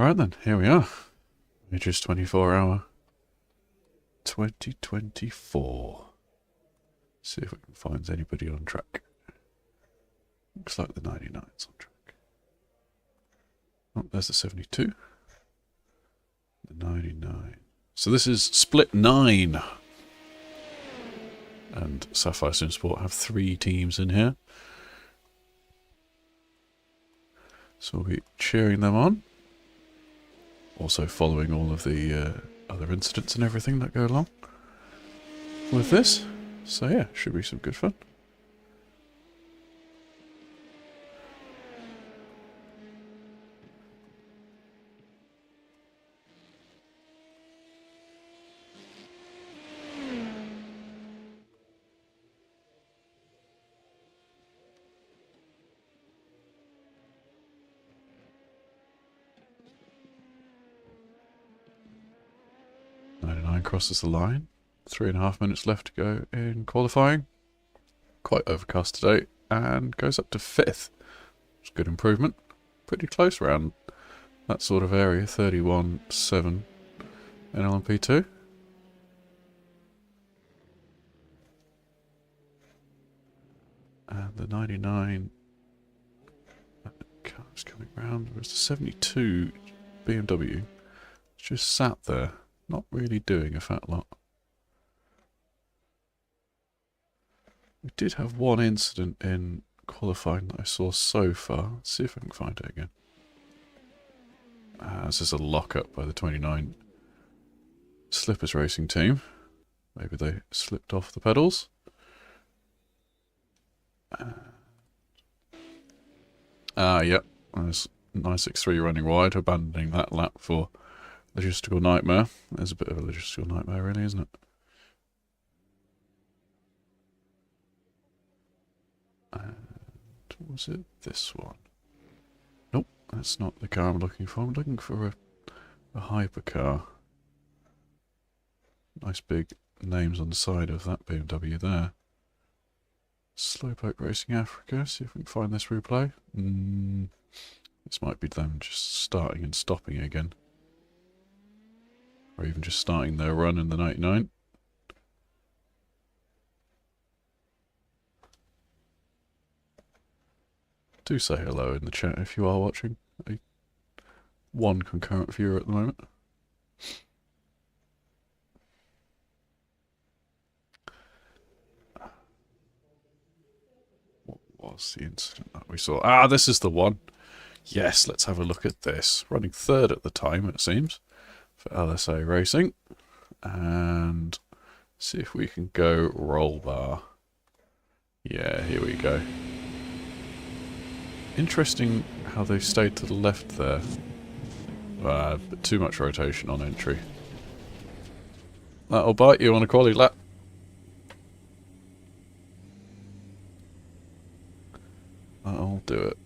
Alright then, here we are. Majors 24 hour 2024. See if we can find anybody on track. Looks like the 99's on track. Oh, there's the 72. The 99. So this is split 9. And Sapphire SimSport have 3 teams in here. So we'll be cheering them on. Also following all of the other incidents and everything that go along with this. So yeah, should be some good fun. Crosses the line. 3.5 minutes left to go in qualifying. Quite overcast today and goes up to 5th. It's a good improvement. Pretty close around that sort of area. 31.7 in LMP2. And the 99 car's coming round. Whereas the 72 BMW just sat there. Not really doing a fat lot. We did have one incident in qualifying that I saw so far. Let's see if I can find it again. This is a lock-up by the 29 Slippers Racing team. Maybe they slipped off the pedals. Yep. There's 963 running wide, abandoning that lap for logistical nightmare. There's a bit of a logistical nightmare, really, isn't it? And was it this one? Nope, that's not the car I'm looking for. I'm looking for a hypercar. Nice big names on the side of that BMW there. Slowpoke Racing Africa. See if we can find this replay. This might be them just starting and stopping again. Or even just starting their run in the 99. Do say hello in the chat if you are watching. One concurrent viewer at the moment. What was the incident that we saw? This is the one. Yes, let's have a look at this. Running 3rd at the time, it seems, for LSA Racing, and see if we can go roll bar. Yeah, here we go. Interesting how they stayed to the left there. But too much rotation on entry. That'll bite you on a quali lap. That'll do it.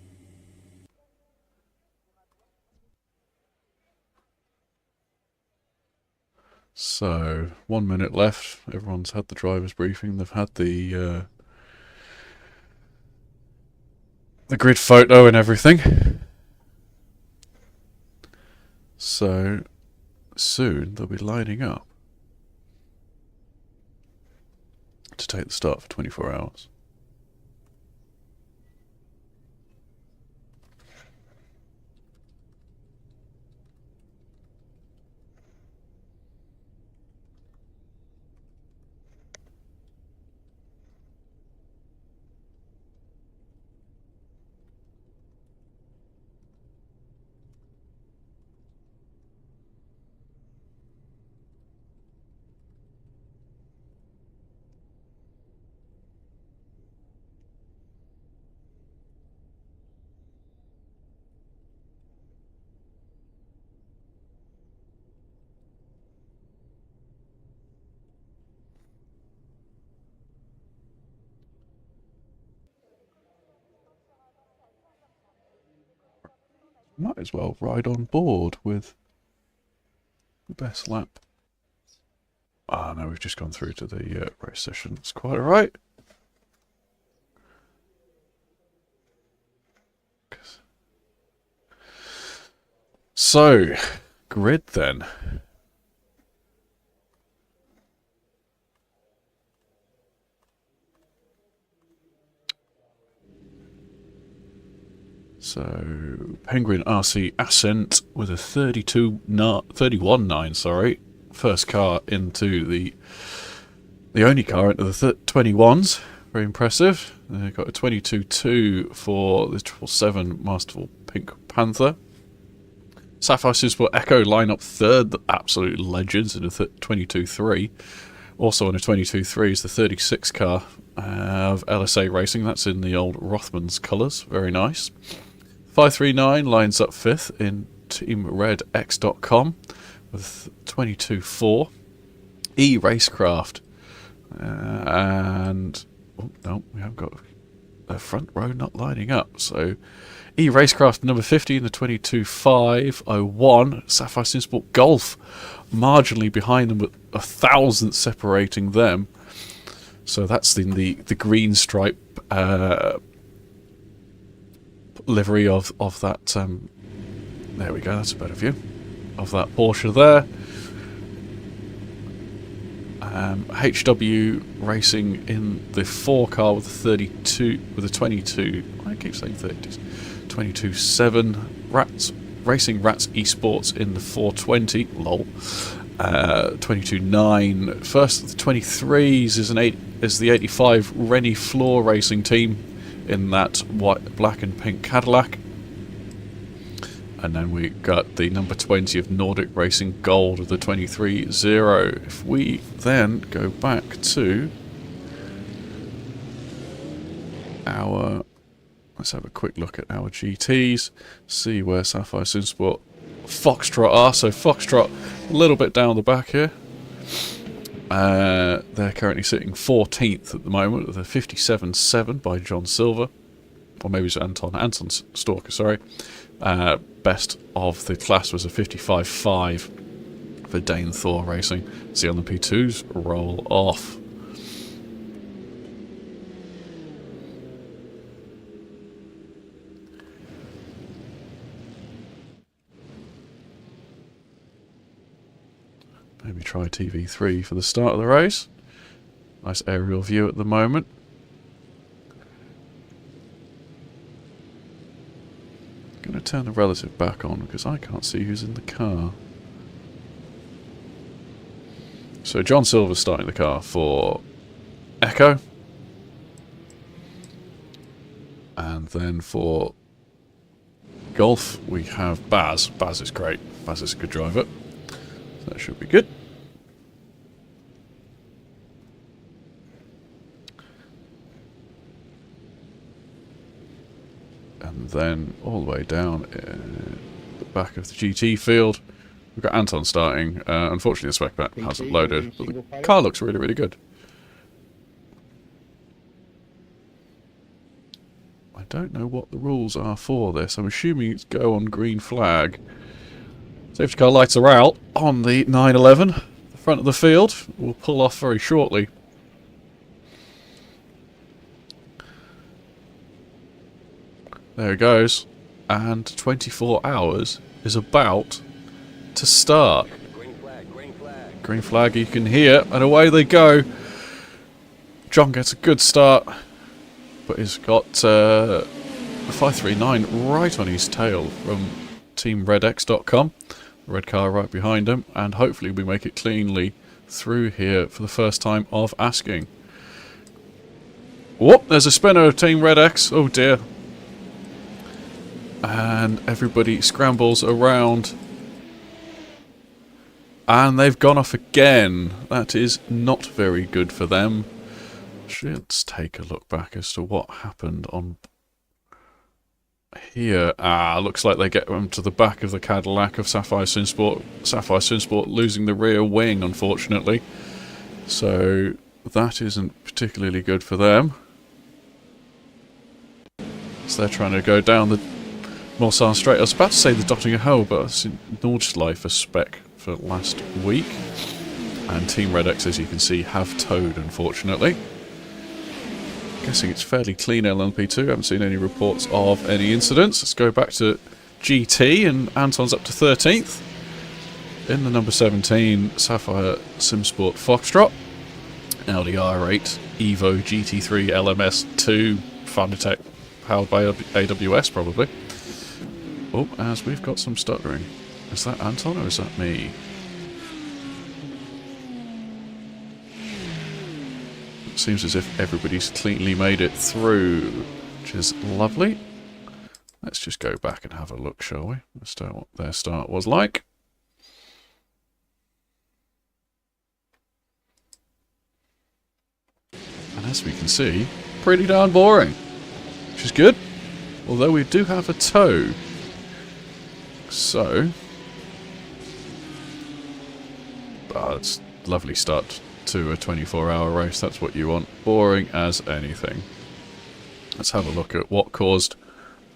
So, 1 minute left. Everyone's had the driver's briefing. They've had the grid photo and everything. So, soon they'll be lining up to take the start for 24 hours. Might as well ride on board with the best lap. No, we've just gone through to the race session. It's quite alright. So, grid then. So, Penguin RC Ascent with a 31.9, sorry. First car into the only car into the 21s. Very impressive. They've got a 22.2 for the 777 Masterful Pink Panther. Sapphire SimSport Echo line up third, the absolute legends, in a 22.3. Also on a 22.3 is the 36 car of LSA Racing. That's in the old Rothmans colours. Very nice. 539 lines up fifth in teamredx.com with 22.4. E-Racecraft. And... oh, no, we haven't got the front row not lining up. So, E-Racecraft number 50 in the 22.501. Sapphire SimSport Golf marginally behind them, with 1,000 separating them. So that's in the green stripe livery of that. There we go. That's a better view of that Porsche there. HW Racing in the 4 car with the 32, with the 22. I keep saying 30s. 22.7. Racing Rats Esports in the 420. Lol. 22.9. First of the 23s is the 85 Rennie Floor Racing team in that white, black and pink Cadillac. And then we got the number 20 of Nordic Racing Gold with the 23.0. If we then go back to our... let's have a quick look at our GTs. See where Sapphire SimSport Foxtrot are. So Foxtrot a little bit down the back here. They're currently sitting 14th at the moment with a 57.7 by John Silver. Or maybe it's Anton Stalker, sorry. Best of the class was a 55.5 for Dane Thor Racing. See on the P2s roll off. Maybe try TV3 for the start of the race. Nice aerial view at the moment. I'm going to turn the relative back on because I can't see who's in the car. So John Silver's starting the car for Echo. And then for Golf we have Baz. Baz is great. Baz is a good driver. So that should be good. And then all the way down in the back of the GT field, we've got Anton starting. Unfortunately, the spec pack hasn't loaded, but the car looks really, really good. I don't know what the rules are for this. I'm assuming it's go on green flag. Safety car lights are out on the 911, the front of the field. We'll pull off very shortly. There it goes. And 24 hours is about to start. Green flag, green flag. Green flag you can hear, and away they go. John gets a good start, but he's got a 539 right on his tail from teamredx.com. Red car right behind him, and hopefully we make it cleanly through here for the first time of asking. Whoop, there's a spinner of Team Red X. Oh dear. And everybody scrambles around. And they've gone off again. That is not very good for them. Let's take a look back as to what happened on here. Looks like they get them to the back of the Cadillac of Sapphire SimSport. Sapphire SimSport losing the rear wing, unfortunately. So that isn't particularly good for them. So they're trying to go down the Mulsanne Straight. I was about to say the Dottinger Hill, but it's in Nordschleife spec for last week. And Team Red X, as you can see, have towed, unfortunately. Guessing it's fairly clean LMP2. Haven't seen any reports of any incidents. Let's go back to GT, and Anton's up to 13th. In the number 17 Sapphire SimSport Foxtrot, Audi R8 Evo GT3 LMS2 Fanatec, powered by AWS probably. Oh, as we've got some stuttering. Is that Anton or is that me? It seems as if everybody's cleanly made it through, which is lovely. Let's just go back and have a look, shall we? Let's start what their start was like. And as we can see, pretty darn boring, which is good. Although we do have a tow. So, it's a lovely start to a 24-hour race. That's what you want. Boring as anything. Let's have a look at what caused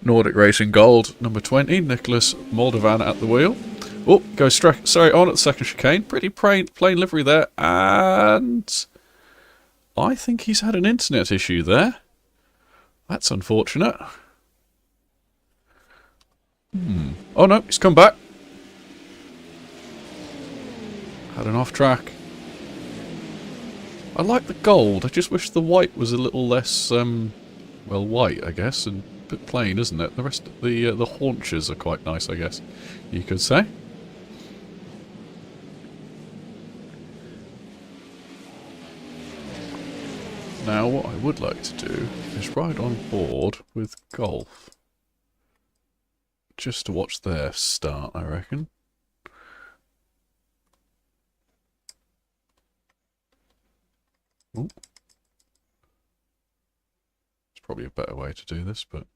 Nordic Racing Gold, number 20, Nicholas Moldovan at the wheel. Oh, goes sorry, on at the second chicane. Pretty plain livery there. And I think he's had an internet issue there. That's unfortunate. Oh no, he's come back. Had an off track. I like the gold. I just wish the white was a little less, well, white, I guess, and a bit plain, isn't it? The rest of the haunches are quite nice, I guess, you could say. Now, what I would like to do is ride on board with Golf. Just to watch their start, I reckon. Ooh. It's probably a better way to do this, but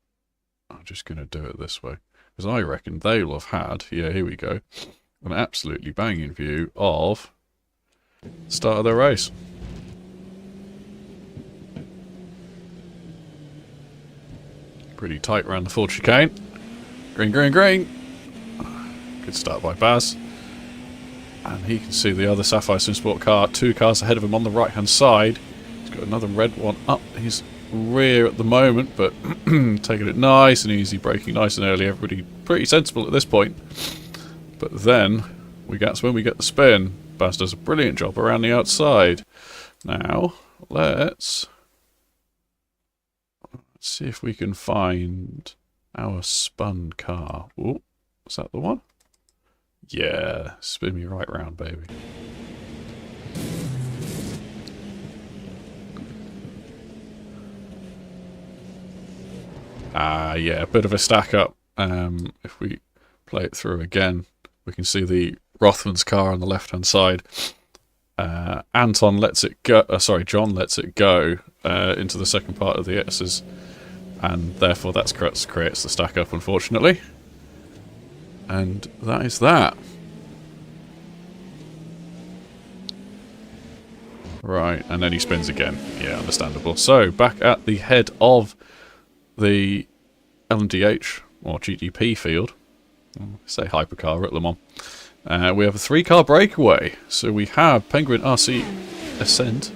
I'm just going to do it this way. Because I reckon they'll have had, yeah, here we go, an absolutely banging view of the start of their race. Pretty tight around the full chicane. Green, green, green. Good start by Baz. And he can see the other Sapphire SimSport car, 2 cars ahead of him on the right-hand side. He's got another red one up his rear at the moment, but taking it nice and easy, braking nice and early. Everybody pretty sensible at this point. But then, that's when we get the spin. Baz does a brilliant job around the outside. Now, let's see if we can find our spun car. Oh, is that the one? Yeah, spin me right round, baby. Yeah, a bit of a stack up. If we play it through again, we can see the Rothman's car on the left-hand side. Anton lets it go. John lets it go into the second part of the S's, and therefore that creates the stack up, unfortunately. And that is that. Right, and then he spins again. Yeah, understandable. So, back at the head of the LMDH, or GTP field, say hypercar at Le Mans, we have a 3-car breakaway. So we have Penguin RC Ascent,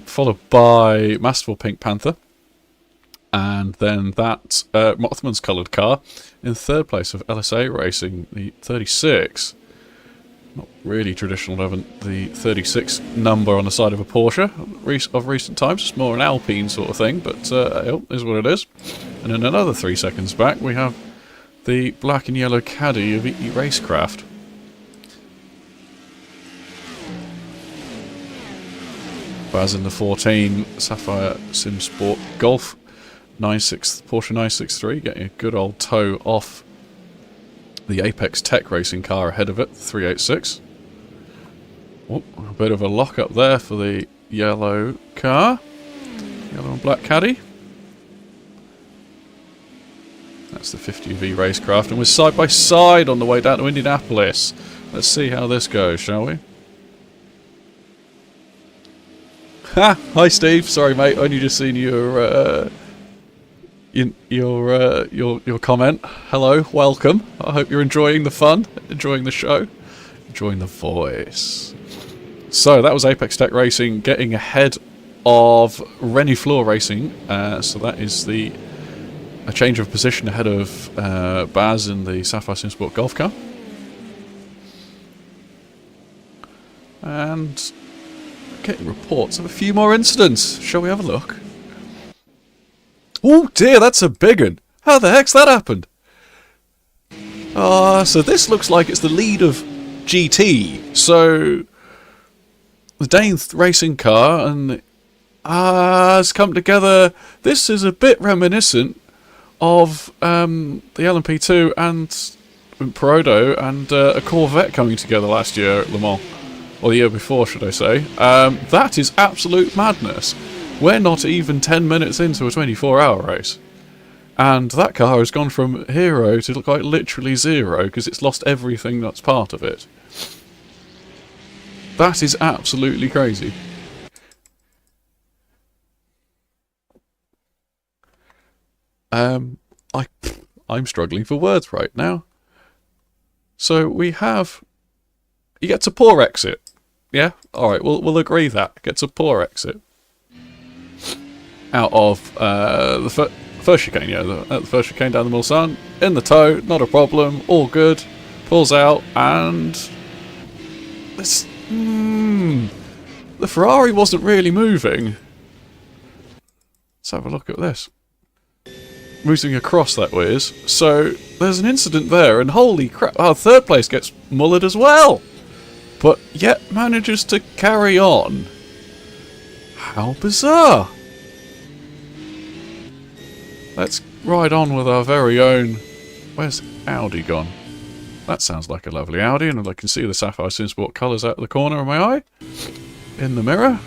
followed by Masterful Pink Panther, and then that Mothman's coloured car in third place of LSA Racing, the 36. Not really traditional, the 36 number on the side of a Porsche of recent times. It's more an Alpine sort of thing, but is what it is. And then another 3 seconds back, we have the black and yellow Caddy of EE Racecraft. Baz in the 14 Sapphire SimSport Golf Porsche 963, getting a good old tow off the Apex Tech Racing car ahead of it, 386. Oh, a bit of a lock up there for the yellow car. Yellow and black Caddy. That's the 50V Racecraft, and we're side by side on the way down to Indianapolis. Let's see how this goes, shall we? Ha! Hi Steve, sorry mate, only just seen your comment. Hello, welcome. I hope you're enjoying the fun, enjoying the show, enjoying the voice. So that was Apex Tech Racing getting ahead of Rennie Floor Racing. So that is the a change of position ahead of Baz in the Sapphire SimSport golf car. And getting reports of a few more incidents. Shall we have a look? Oh dear, that's a big one. How the heck's that happened? So this looks like it's the lead of GT. So the Dane racing car and has come together. This is a bit reminiscent of the LMP2 and Perodo and a Corvette coming together last year at Le Mans. Or the year before, should I say. That is absolute madness. We're not even 10 minutes into a 24-hour race. And that car has gone from hero to quite literally zero because it's lost everything that's part of it. That is absolutely crazy. I'm struggling for words right now. So we have... He gets a poor exit. Yeah? Alright, we'll agree that. Gets a poor exit. Out of the first chicane, yeah. The first chicane down the Mulsanne. In the toe, not a problem. All good. Pulls out, and... This... the Ferrari wasn't really moving. Let's have a look at this. Moving across, that was. So, there's an incident there, and holy crap, our third place gets mullered as well! But yet manages to carry on. How bizarre! Let's ride on with our very own... Where's Audi gone? That sounds like a lovely Audi, and I can see the Sapphire SimSport colours out of the corner of my eye. In the mirror.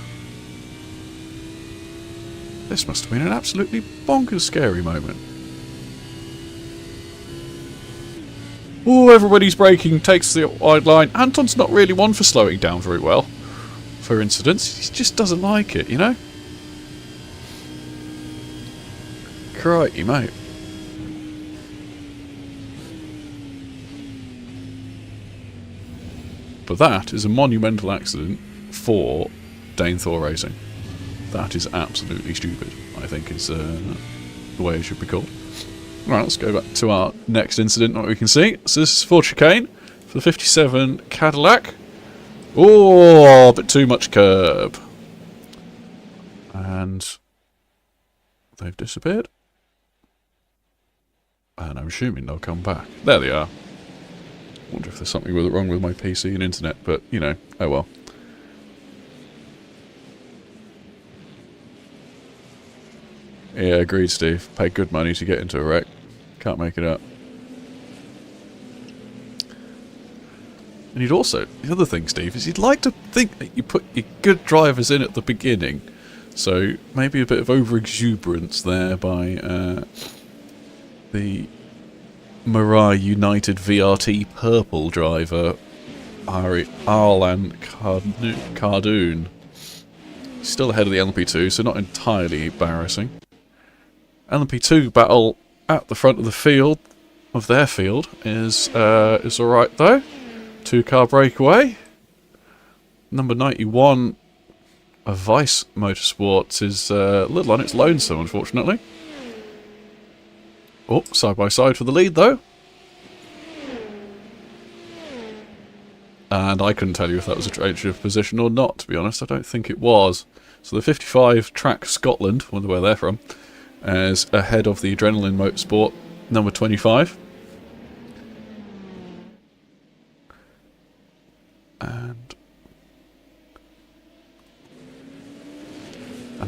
This must have been an absolutely bonkers scary moment. Ooh, everybody's braking, takes the wide line. Anton's not really one for slowing down very well for incidents. He just doesn't like it, you know? Crikey, mate. But that is a monumental accident for Dane Thor Racing. That is absolutely stupid, I think is the way it should be called. Right, let's go back to our next incident, what we can see. So this is Ford chicane for the 57 Cadillac. Oh, a bit too much curb. And they've disappeared. And I'm assuming they'll come back. There they are. Wonder if there's something wrong with my PC and internet, but, you know, oh well. Yeah, agreed, Steve. Paid good money to get into a wreck. Can't make it up. And you'd also... The other thing, Steve, is you'd like to think that you put your good drivers in at the beginning. So, maybe a bit of over-exuberance there by the Mirai United VRT Purple driver, Arlan Cardoon. Still ahead of the LMP2, so not entirely embarrassing. LMP2 battle at the front of the field, of their field, is alright though. 2-car breakaway. Number 91 of Vice Motorsports is a little on its lonesome, unfortunately. Oh, side by side for the lead though. And I couldn't tell you if that was a change of position or not, to be honest. I don't think it was. So the 55 Track Scotland, wonder where they're from, is ahead of the Adrenaline Motorsport, number 25. And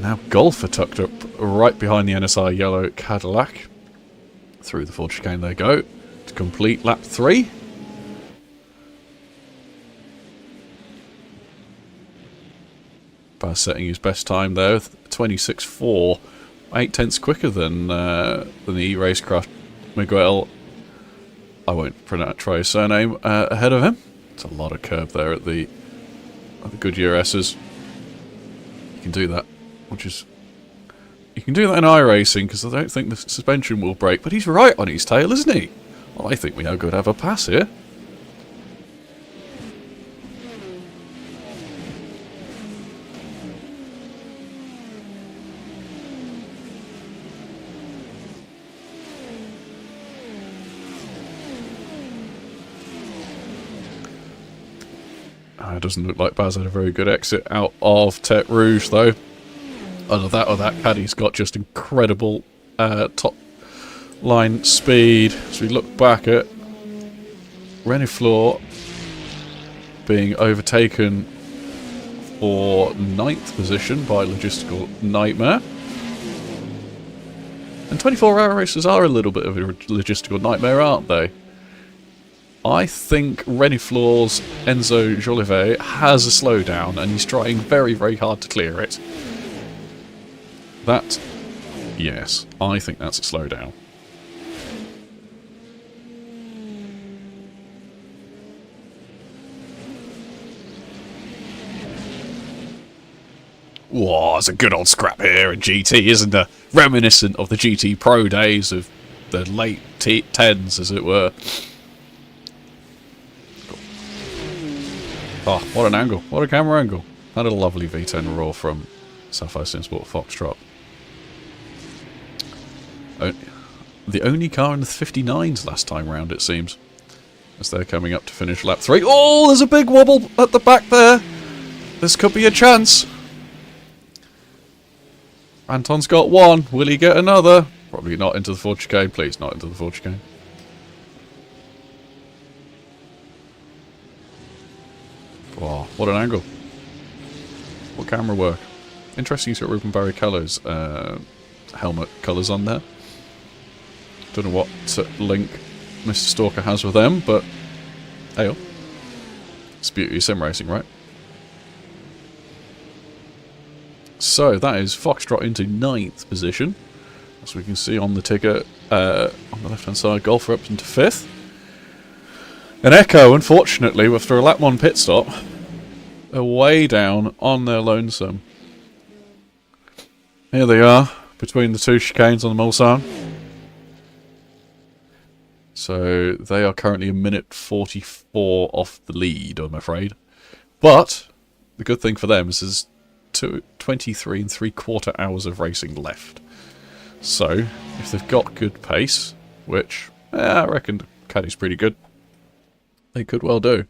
now Golf are tucked up right behind the NSI yellow Cadillac. Through the Ford chicane they go to complete lap 3. Baz setting his best time there, 26.4, 8 tenths quicker than the E-Racecraft Miguel. I won't try his surname ahead of him. It's a lot of curb there at the Goodyear S's. You can do that, which is... You can do that in iRacing, because I don't think the suspension will break, but he's right on his tail, isn't he? Well, I think we are going to have a pass here. It doesn't look like Baz had a very good exit out of Tete Rouge, though. Either that or that caddy's got just incredible top line speed. So we look back at Reniflor being overtaken for 9th position by Logistical Nightmare. And 24-hour races are a little bit of a logistical nightmare, aren't they? I think Reniflor's Enzo Jolivet has a slowdown, and he's trying very, very hard to clear it. That, yes, I think that's a slowdown. Whoa, it's a good old scrap here at GT, isn't it? Reminiscent of the GT Pro days of the late tens, as it were. Oh, what an angle. What a camera angle. That a lovely V10 roar from Sapphire SimSport Foxtrot. The only car in the 59s last time round, it seems. As they're coming up to finish lap 3. Oh, there's a big wobble at the back there. This could be a chance. Anton's got one. Will he get another? Probably not into the 4 chicane. Please, not into the 4 chicane. Wow, what an angle. What camera work. Interesting he's got Ruben Barrichello's helmet colours on there. Don't know what link Mr. Stalker has with them, but hey, it's beauty of sim racing, right? So that is Foxtrot into 9th position. As we can see on the ticker on the left hand side, Golfer up into 5th. And Echo, unfortunately, after a lap 1 pit stop, are way down on their lonesome. Here they are, between the 2 chicanes on the Mulsanne. So they are currently a minute 44 off the lead, I'm afraid. But the good thing for them is there's 23 3/4 hours of racing left. So if they've got good pace, which I reckon Caddy's pretty good, they could well do.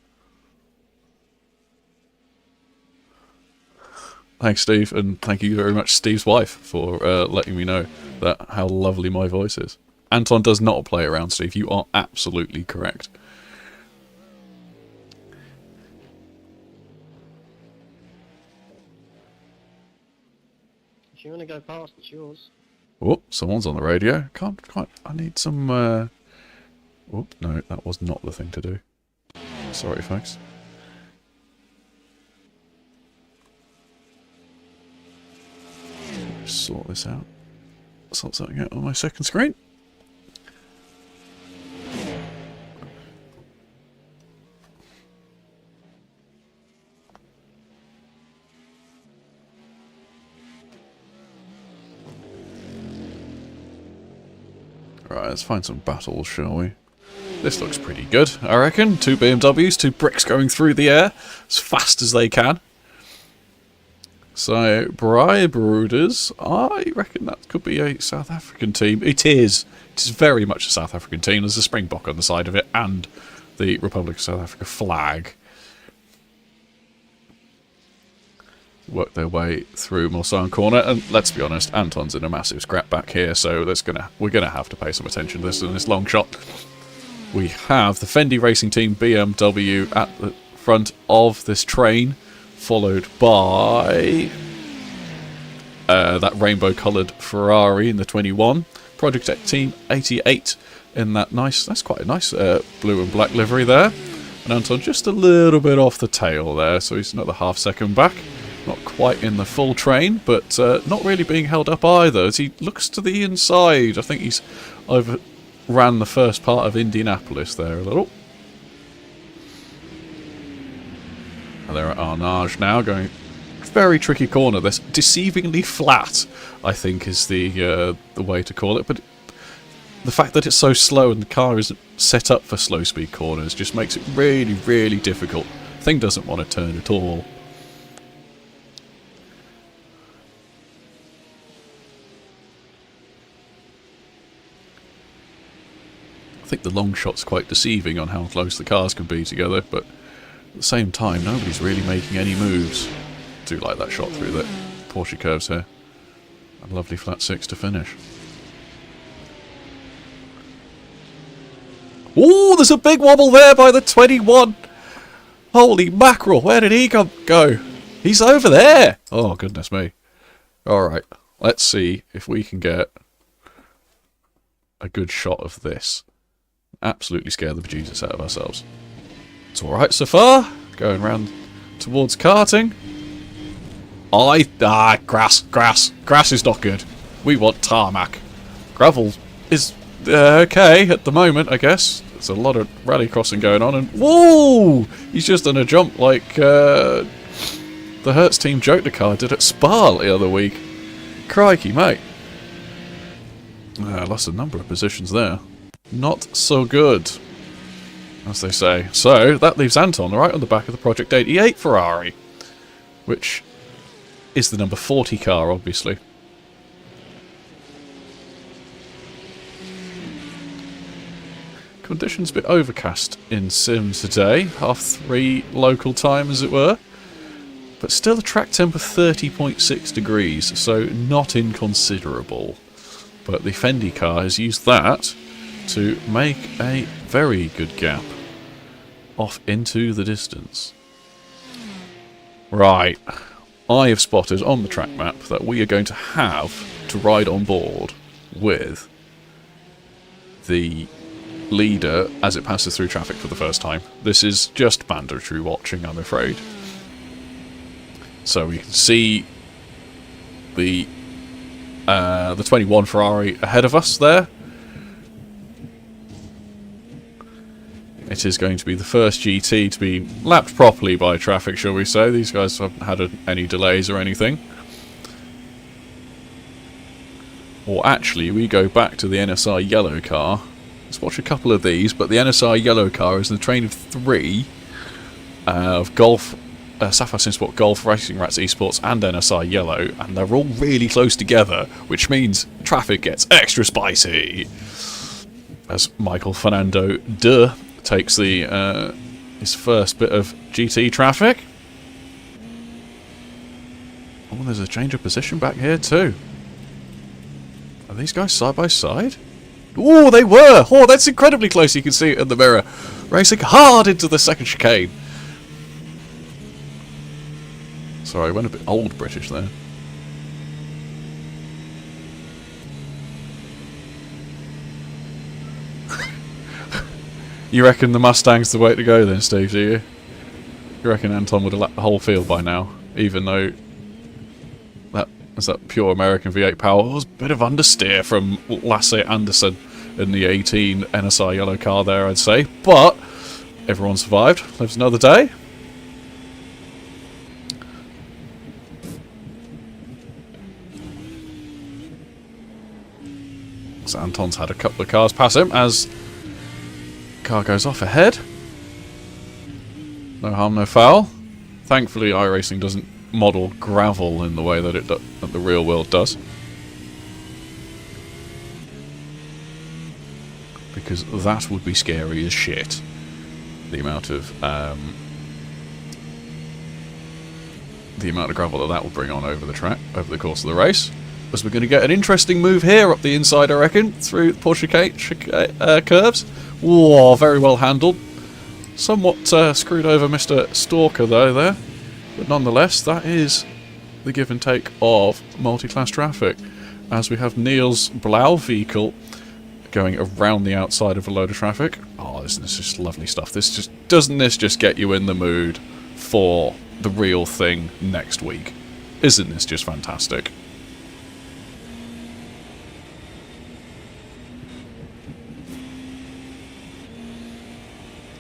Thanks, Steve, and thank you very much, Steve's wife, for letting me know that how lovely my voice is. Anton does not play around, Steve. You are absolutely correct. If you want to go past, it's yours. Oh, someone's on the radio. Can't quite. I need some. Oh, no, that was not the thing to do. Sorry, folks. Just sort this out. Sort something out on my second screen. Right, let's find some battles, shall we? This looks pretty good, I reckon. 2 BMWs, 2 bricks going through the air as fast as they can. So, Bribrooders, I reckon that could be a South African team. It is. It is very much a South African team. There's a Springbok on the side of it and the Republic of South Africa flag. Work their way through Mulsanne corner, and let's be honest, Anton's in a massive scrap back here, so we're gonna have to pay some attention to this in this long shot. We have the Fendi Racing Team BMW at the front of this train, followed by that rainbow-coloured Ferrari in the 21. Project Tech Team 88 in that nice, that's quite a nice blue and black livery there. And Anton just a little bit off the tail there, so he's another half second back. Not quite in the full train, but not really being held up either, as he looks to the inside. I think he's overran the first part of Indianapolis there a little. And they're at Arnage now, going very tricky corner. This deceivingly flat, I think, is the way to call it. But the fact that it's so slow and the car isn't set up for slow speed corners just makes it really, really difficult. The thing doesn't want to turn at all. I think the long shot's quite deceiving on how close the cars can be together, but At the same time, nobody's really making any moves. Do like that shot through the Porsche curves here. A lovely flat 6 to finish. Oh, there's a big wobble there by the 21. Holy mackerel, where did he go? He's over there. Oh, goodness me. Alright, let's see if we can get a good shot of this. Absolutely scare the bejesus out of ourselves. It's alright so far. Going round towards karting. Grass is not good. We want tarmac. Gravel is okay at the moment, I guess. There's a lot of rallycrossing going on, and whoa! He's just done a jump like the Hertz team Joker car did at Spa the other week. Crikey, mate. Lost a number of positions there. Not so good, as they say. So, that leaves Anton right on the back of the Project 88 Ferrari, which is the number 40 car, obviously. Conditions a bit overcast in Sim today. 3:30 local time, as it were. But still a track temp of 30.6 degrees, so not inconsiderable. But the Fendi car has used that to make a very good gap off into the distance. Right. I have spotted on the track map that we are going to have to ride on board with the leader as it passes through traffic for the first time. This is just mandatory watching, I'm afraid. So we can see the 21 Ferrari ahead of us there. It is going to be the first GT to be lapped properly by traffic, shall we say. These guys haven't had any delays or anything. Or actually, we go back to the NSR yellow car. Let's watch a couple of these, but the NSR yellow car is in the train of 3 of Golf, Sapphire SimSport, Golf, Racing Rats Esports and NSR yellow, and they're all really close together, which means traffic gets extra spicy. As Michael Fernando takes the his first bit of GT traffic. Oh, there's a change of position back here too. Are these guys side by side? Oh, they were! Oh, that's incredibly close. You can see it in the mirror. Racing hard into the second chicane. Sorry, I went a bit old British there. You reckon the Mustang's the way to go then, Steve, do you? You reckon Anton would have lapped the whole field by now, even though that pure American V8 power was a bit of understeer from Lasse Anderson in the 18 NSR yellow car there, I'd say. But everyone survived, lives another day. So Anton's had a couple of cars pass him as car goes off ahead. No harm, no foul. Thankfully, iRacing doesn't model gravel in the way that that the real world does, because that would be scary as shit. The amount of gravel that will bring on over the track over the course of the race. As we're going to get an interesting move here up the inside, I reckon, through Porsche curves. Whoa, very well handled. Somewhat screwed over Mr. Stalker though there. But nonetheless, that is the give and take of multi-class traffic. As we have Neil's Blau vehicle going around the outside of a load of traffic. Oh, isn't this just lovely stuff? Doesn't this just get you in the mood for the real thing next week? Isn't this just fantastic?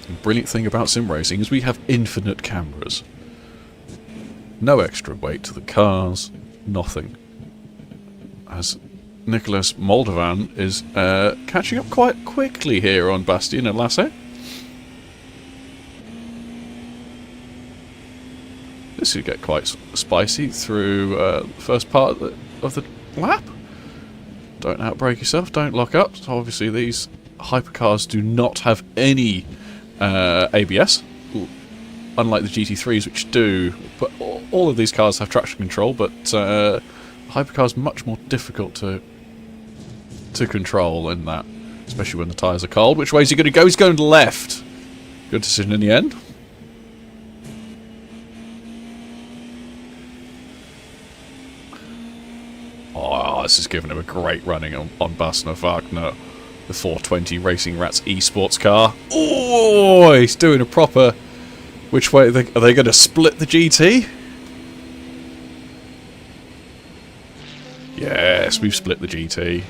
The brilliant thing about sim racing is we have infinite cameras. No extra weight to the cars, nothing. As Nicholas Moldovan is catching up quite quickly here on Bastien and Lasse. This could get quite spicy through the first part of the lap. Don't outbrake yourself, don't lock up. So obviously these hypercars do not have any ABS. Ooh. unlike the GT3s, which do. But all of these cars have traction control, but hypercar is much more difficult to control in that, especially when the tyres are cold. Which way is he going to go? He's going left. Good decision in the end. Oh, this is giving him a great running on Bassner Wagner, the 420 Racing Rats esports car. Oh, he's doing a proper... Which way are they going to split the GT? Yes, we've split the GT.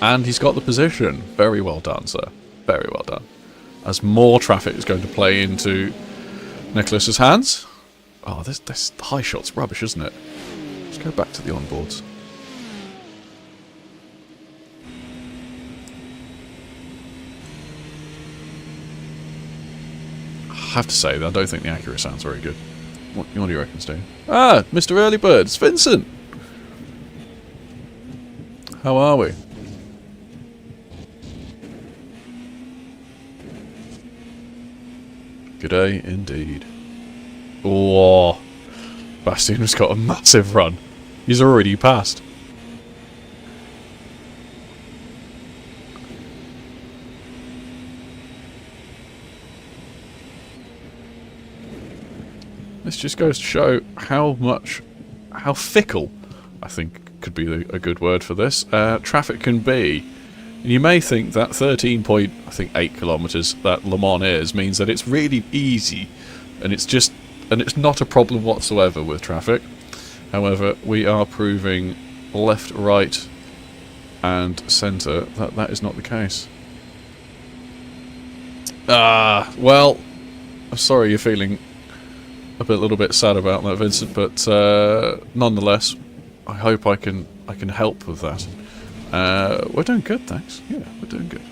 And he's got the position. Very well done, sir. Very well done. As more traffic is going to play into Nicholas's hands. Oh, this high shot's rubbish, isn't it? Let's go back to the onboards. I have to say that I don't think the accuracy sounds very good. What do you reckon, Steve? Ah, Mr. Early Bird, it's Vincent! How are we? Good day, indeed. Oh, Bastian has got a massive run. He's already passed. This just goes to show how fickle, I think could be a good word for this, traffic can be. And you may think that 13.8 kilometers that Le Mans is means that it's really easy, and it's not a problem whatsoever with traffic. However, we are proving left, right, and centre that that is not the case. Well, I'm sorry you're feeling a little bit sad about that, Vincent, but nonetheless, I hope I can help with that. We're doing good, thanks. Yeah, we're doing good.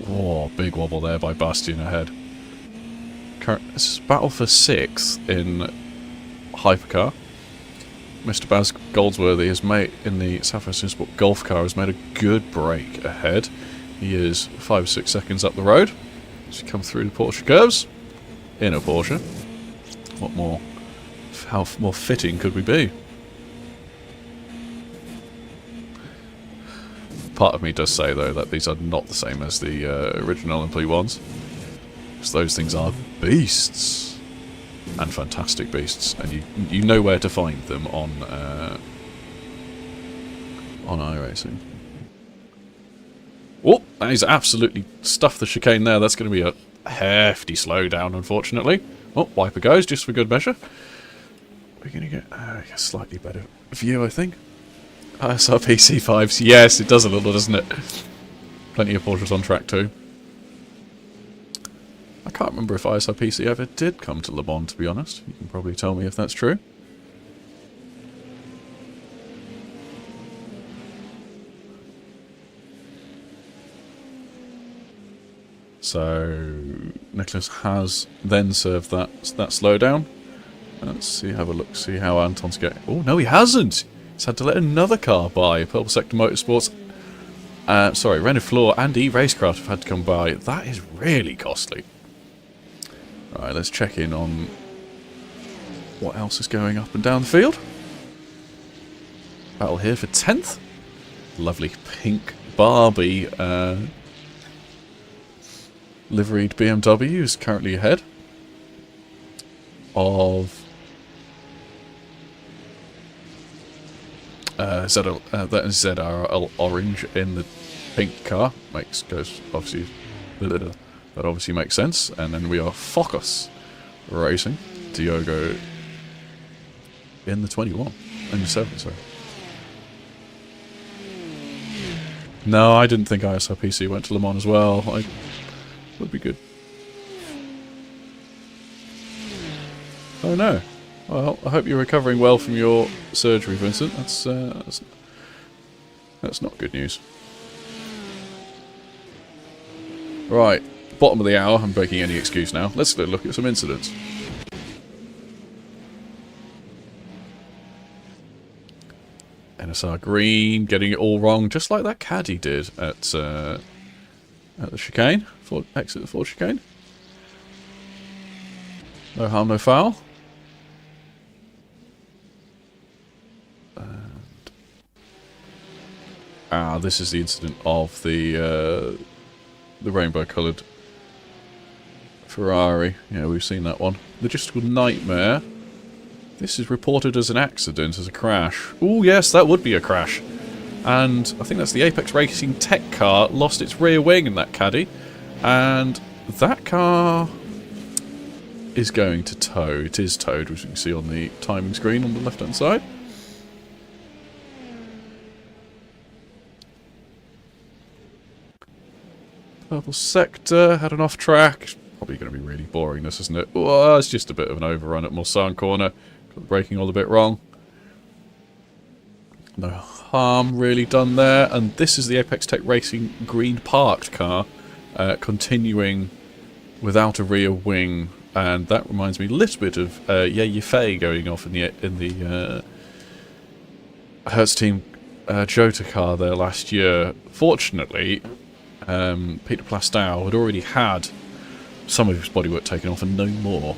Whoa, big wobble there by Bastian ahead. This is battle for 6th in hypercar. Mr. Baz Goldsworthy has made, in the Sapphire SimSport Golf car, has made a good break ahead. He is 5 or 6 seconds up the road. As we come through the Porsche curves. In a Porsche. What more? How more fitting could we be? Part of me does say, though, that these are not the same as the original Olympic ones. Because those things are beasts. And fantastic beasts. And you know where to find them on iRacing. Oh, he's absolutely stuffed the chicane there. That's going to be a hefty slowdown, unfortunately. Oh, wiper goes, just for good measure. We're going to get a slightly better view, I think. ISR PC5s. Yes, it does a little, doesn't it? Plenty of Porsches on track too. I can't remember if ISR PC ever did come to Le Mans, to be honest. You can probably tell me if that's true. So Nicholas has then served that slowdown. Let's see, have a look, see how Anton's getting. Oh no, he hasn't. He's had to let another car by. Purple Sector Motorsports, sorry, Renault Floor and E-Racecraft have had to come by. That is really costly. Right, let's check in on what else is going up and down the field. Battle here for 10th. Lovely pink Barbie liveried BMW is currently ahead of that is ZR orange in the pink car. That obviously makes sense. And then we are Focus Racing, Diogo in the 21 and the 7. Sorry. No, I didn't think ISR PC went to Le Mans as well. Would be good. Oh no. Well, I hope you're recovering well from your surgery, Vincent. That's not good news. Right, bottom of the hour. I'm breaking any excuse now. Let's look at some incidents. NSR green, getting it all wrong, just like that caddy did at the chicane, exit the Ford chicane. No harm, no foul. And, this is the incident of the rainbow-coloured Ferrari. Yeah, we've seen that one. Logistical nightmare. This is reported as an accident, as a crash. Oh yes, that would be a crash. And I think that's the Apex Racing tech car lost its rear wing in that caddy. And that car is going to tow. It is towed, as you can see on the timing screen on the left-hand side. Purple sector had an off-track. Probably going to be really boring, this, isn't it? Oh, it's just a bit of an overrun at Mulsanne corner. Got the braking all a bit wrong. No harm really done there. And this is the Apex Tech Racing green parked car, continuing without a rear wing. And that reminds me a little bit of Ye Fei going off in the Hertz Team Jota car there last year. Fortunately, Peter Plastow had already had some of his bodywork taken off and no more.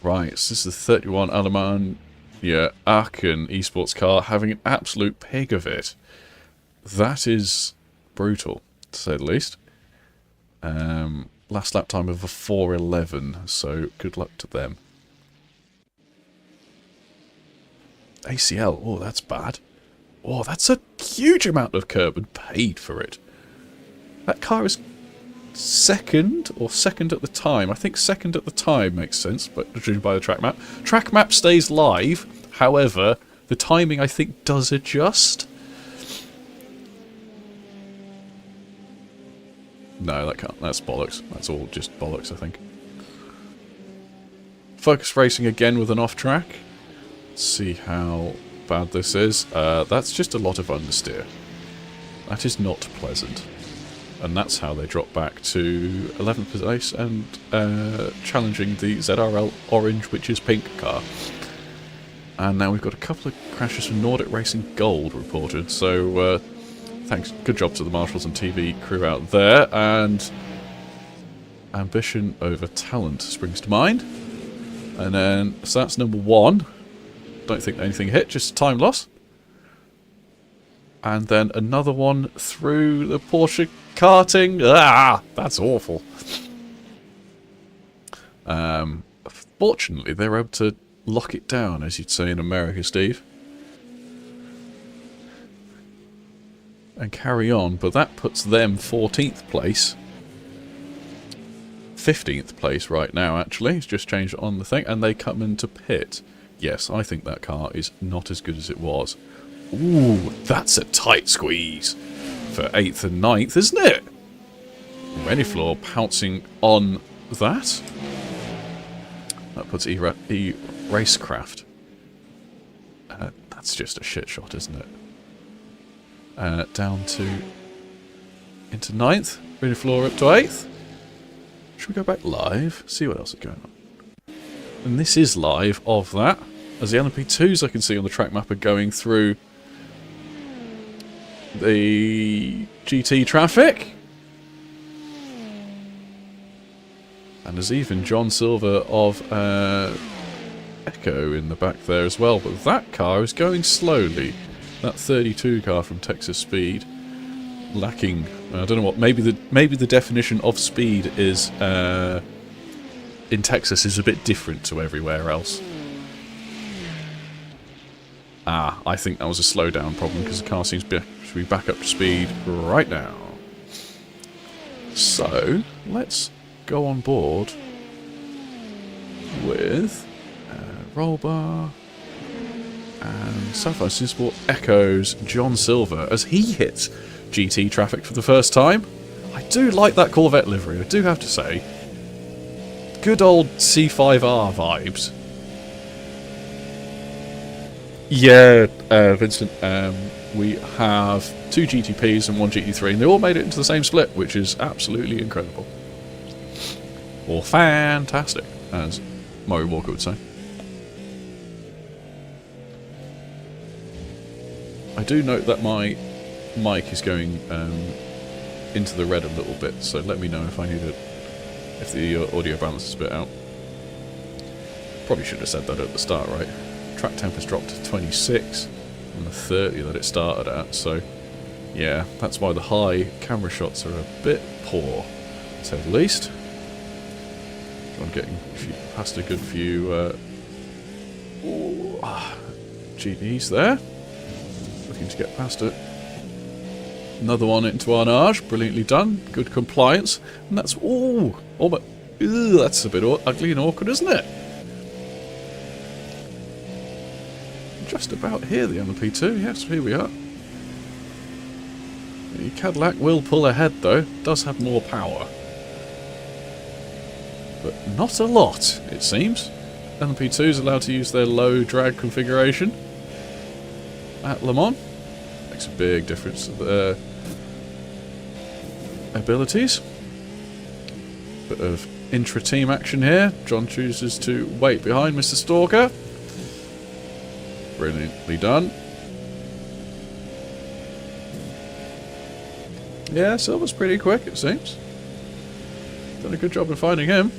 Right, so this is the 31 Alemannia Aachen esports car having an absolute pig of it. That is brutal, to say the least. Last lap time of a 4:11, so good luck to them. ACL, oh, that's bad. Oh, that's a huge amount of curb and paid for it. That car is second, or second at the time. I think second at the time makes sense, but judging by the track map. Track map stays live, however, the timing I think does adjust. No, that can't. That's bollocks. That's all just bollocks, I think. Focus Racing again with an off-track. Let's see how bad this is. That's just a lot of understeer. That is not pleasant. And that's how they drop back to 11th place and challenging the ZRL Orange, which is pink car. And now we've got a couple of crashes from Nordic Racing Gold reported. So thanks, good job to the marshals and TV crew out there. And ambition over talent springs to mind. And then, so that's number one. Don't think anything hit, just time loss. And then another one through the Porsche karting. Ah, that's awful. Fortunately, they're able to lock it down, as you'd say in America, Steve. And carry on, but that puts them 14th place. 15th place right now, actually. It's just changed on the thing. And they come into pit. Yes, I think that car is not as good as it was. Ooh, that's a tight squeeze for 8th and 9th, isn't it? Renifloor pouncing on that. That puts E-Racecraft. That's just a shit shot, isn't it? Down to into 9th. Renifloor up to 8th. Should we go back live? See what else is going on. And this is live of that. As the LMP2s I can see on the track map are going through the GT traffic. And there's even John Silver of Echo in the back there as well. But that car is going slowly. That 32 car from Texas Speed. Lacking, I don't know what, maybe the definition of speed is in Texas is a bit different to everywhere else. Ah, I think that was a slowdown problem because the car seems to be back up to speed right now. So, let's go on board with roll bar and Sapphire SimSport echoes John Silver as he hits GT traffic for the first time. I do like that Corvette livery, I do have to say. Good old C5R vibes. Yeah, Vincent, we have 2 GTPs and 1 GT3, and they all made it into the same split, which is absolutely incredible. Or fantastic, as Murray Walker would say. I do note that my mic is going into the red a little bit, so let me know if I need it, if the audio balance is a bit out. Probably should have said that at the start, right? Track temp has dropped to 26 from the 30 that it started at, so yeah, that's why the high camera shots are a bit poor, to say the least. I'm getting past a good few GDs there. Looking to get past it. Another one into Arnage, brilliantly done, good compliance, and that's almost, that's a bit ugly and awkward, isn't it? Just about here, the LMP2, yes, here we are. The Cadillac will pull ahead though, does have more power. But not a lot, it seems. LMP2 is allowed to use their low drag configuration at Le Mans. Makes a big difference to their abilities. Bit of intra-team action here. John chooses to wait behind Mr. Stalker. Brilliantly done. Yeah, Silver's pretty quick, it seems. Done a good job of finding him.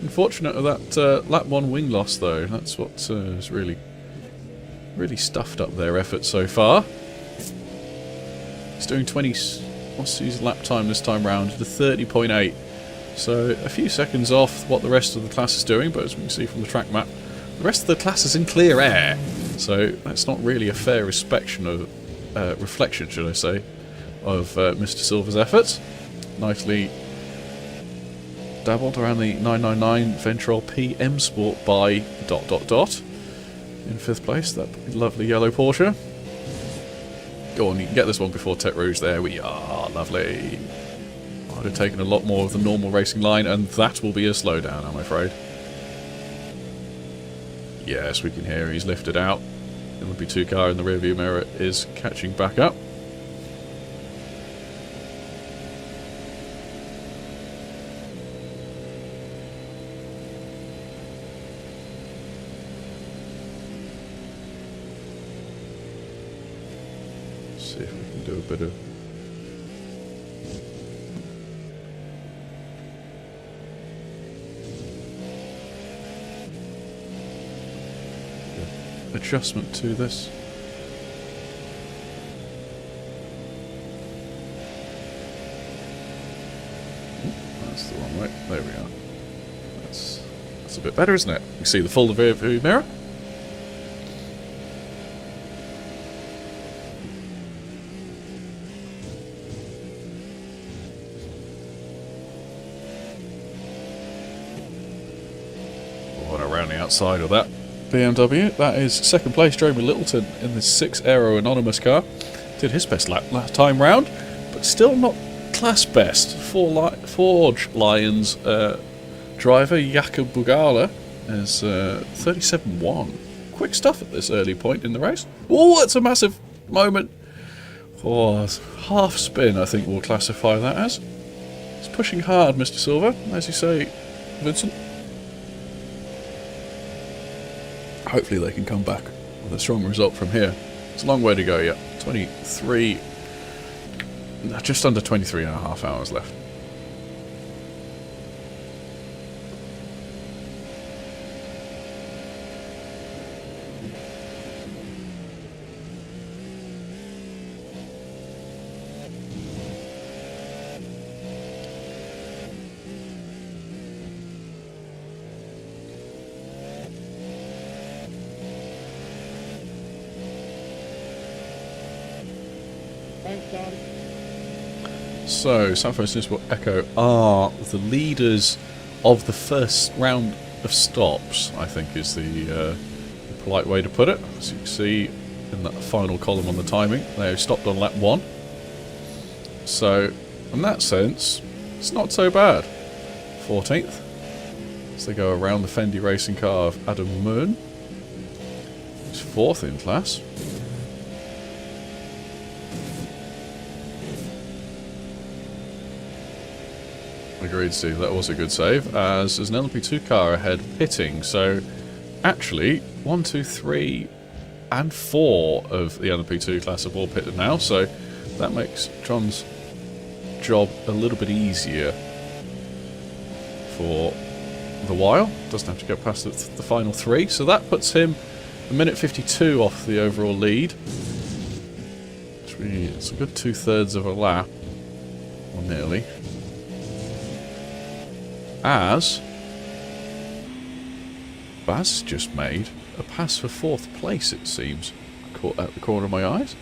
Unfortunate of that lap 1 wing loss, though. That's what has really stuffed up their effort so far. He's doing 20. What's his lap time this time round? The 30.8. So a few seconds off what the rest of the class is doing, but as we can see from the track map, the rest of the class is in clear air. So that's not really a fair reflection, should I say, of Mr. Silver's efforts. Nicely dabbled around the 999 Ventrol PM Sport by ... in 5th place, that lovely yellow Porsche. Go on, you can get this one before Tech Rouge. There we are, lovely. I'd have taken a lot more of the normal racing line, and that will be a slowdown, I'm afraid. Yes, we can hear he's lifted out. The LMP2 car in the rearview mirror is catching back up. See if we can do a bit of adjustment to this. That's the wrong way. There we are. That's a bit better, isn't it? You see the full rear view mirror. Around the outside of that BMW. That is second place, Jeremy Littleton in the 6 Aero Anonymous car. Did his best lap last time round, but still not class best. Forge Lions driver Jakob Bugala is 37.1. Quick stuff at this early point in the race. Oh, that's a massive moment. Oh, half spin, I think we'll classify that as. It's pushing hard, Mr. Silver, as you say, Vincent. Hopefully they can come back with a strong result from here. It's a long way to go yet. 23, just under 23 and a half hours left. So, Sapphire SimSport Echo are the leaders of the first round of stops, I think is the polite way to put it. As you can see in that final column on the timing, they stopped on lap 1. So, in that sense, it's not so bad. 14th, as they go around the Fendi racing car of Adam Moon. He's 4th in class. Agreed, Steve. That was a good save. As there's an LMP2 car ahead pitting. So, actually, 1, 2, 3, and 4 of the LMP2 class have all pitted now, so that makes John's job a little bit easier for the while. Doesn't have to get past the final 3, so that puts him a minute 52 off the overall lead. It's a good 2/3 of a lap, or nearly. As Baz just made a pass for 4th place, it seems. Caught at the corner of my eyes.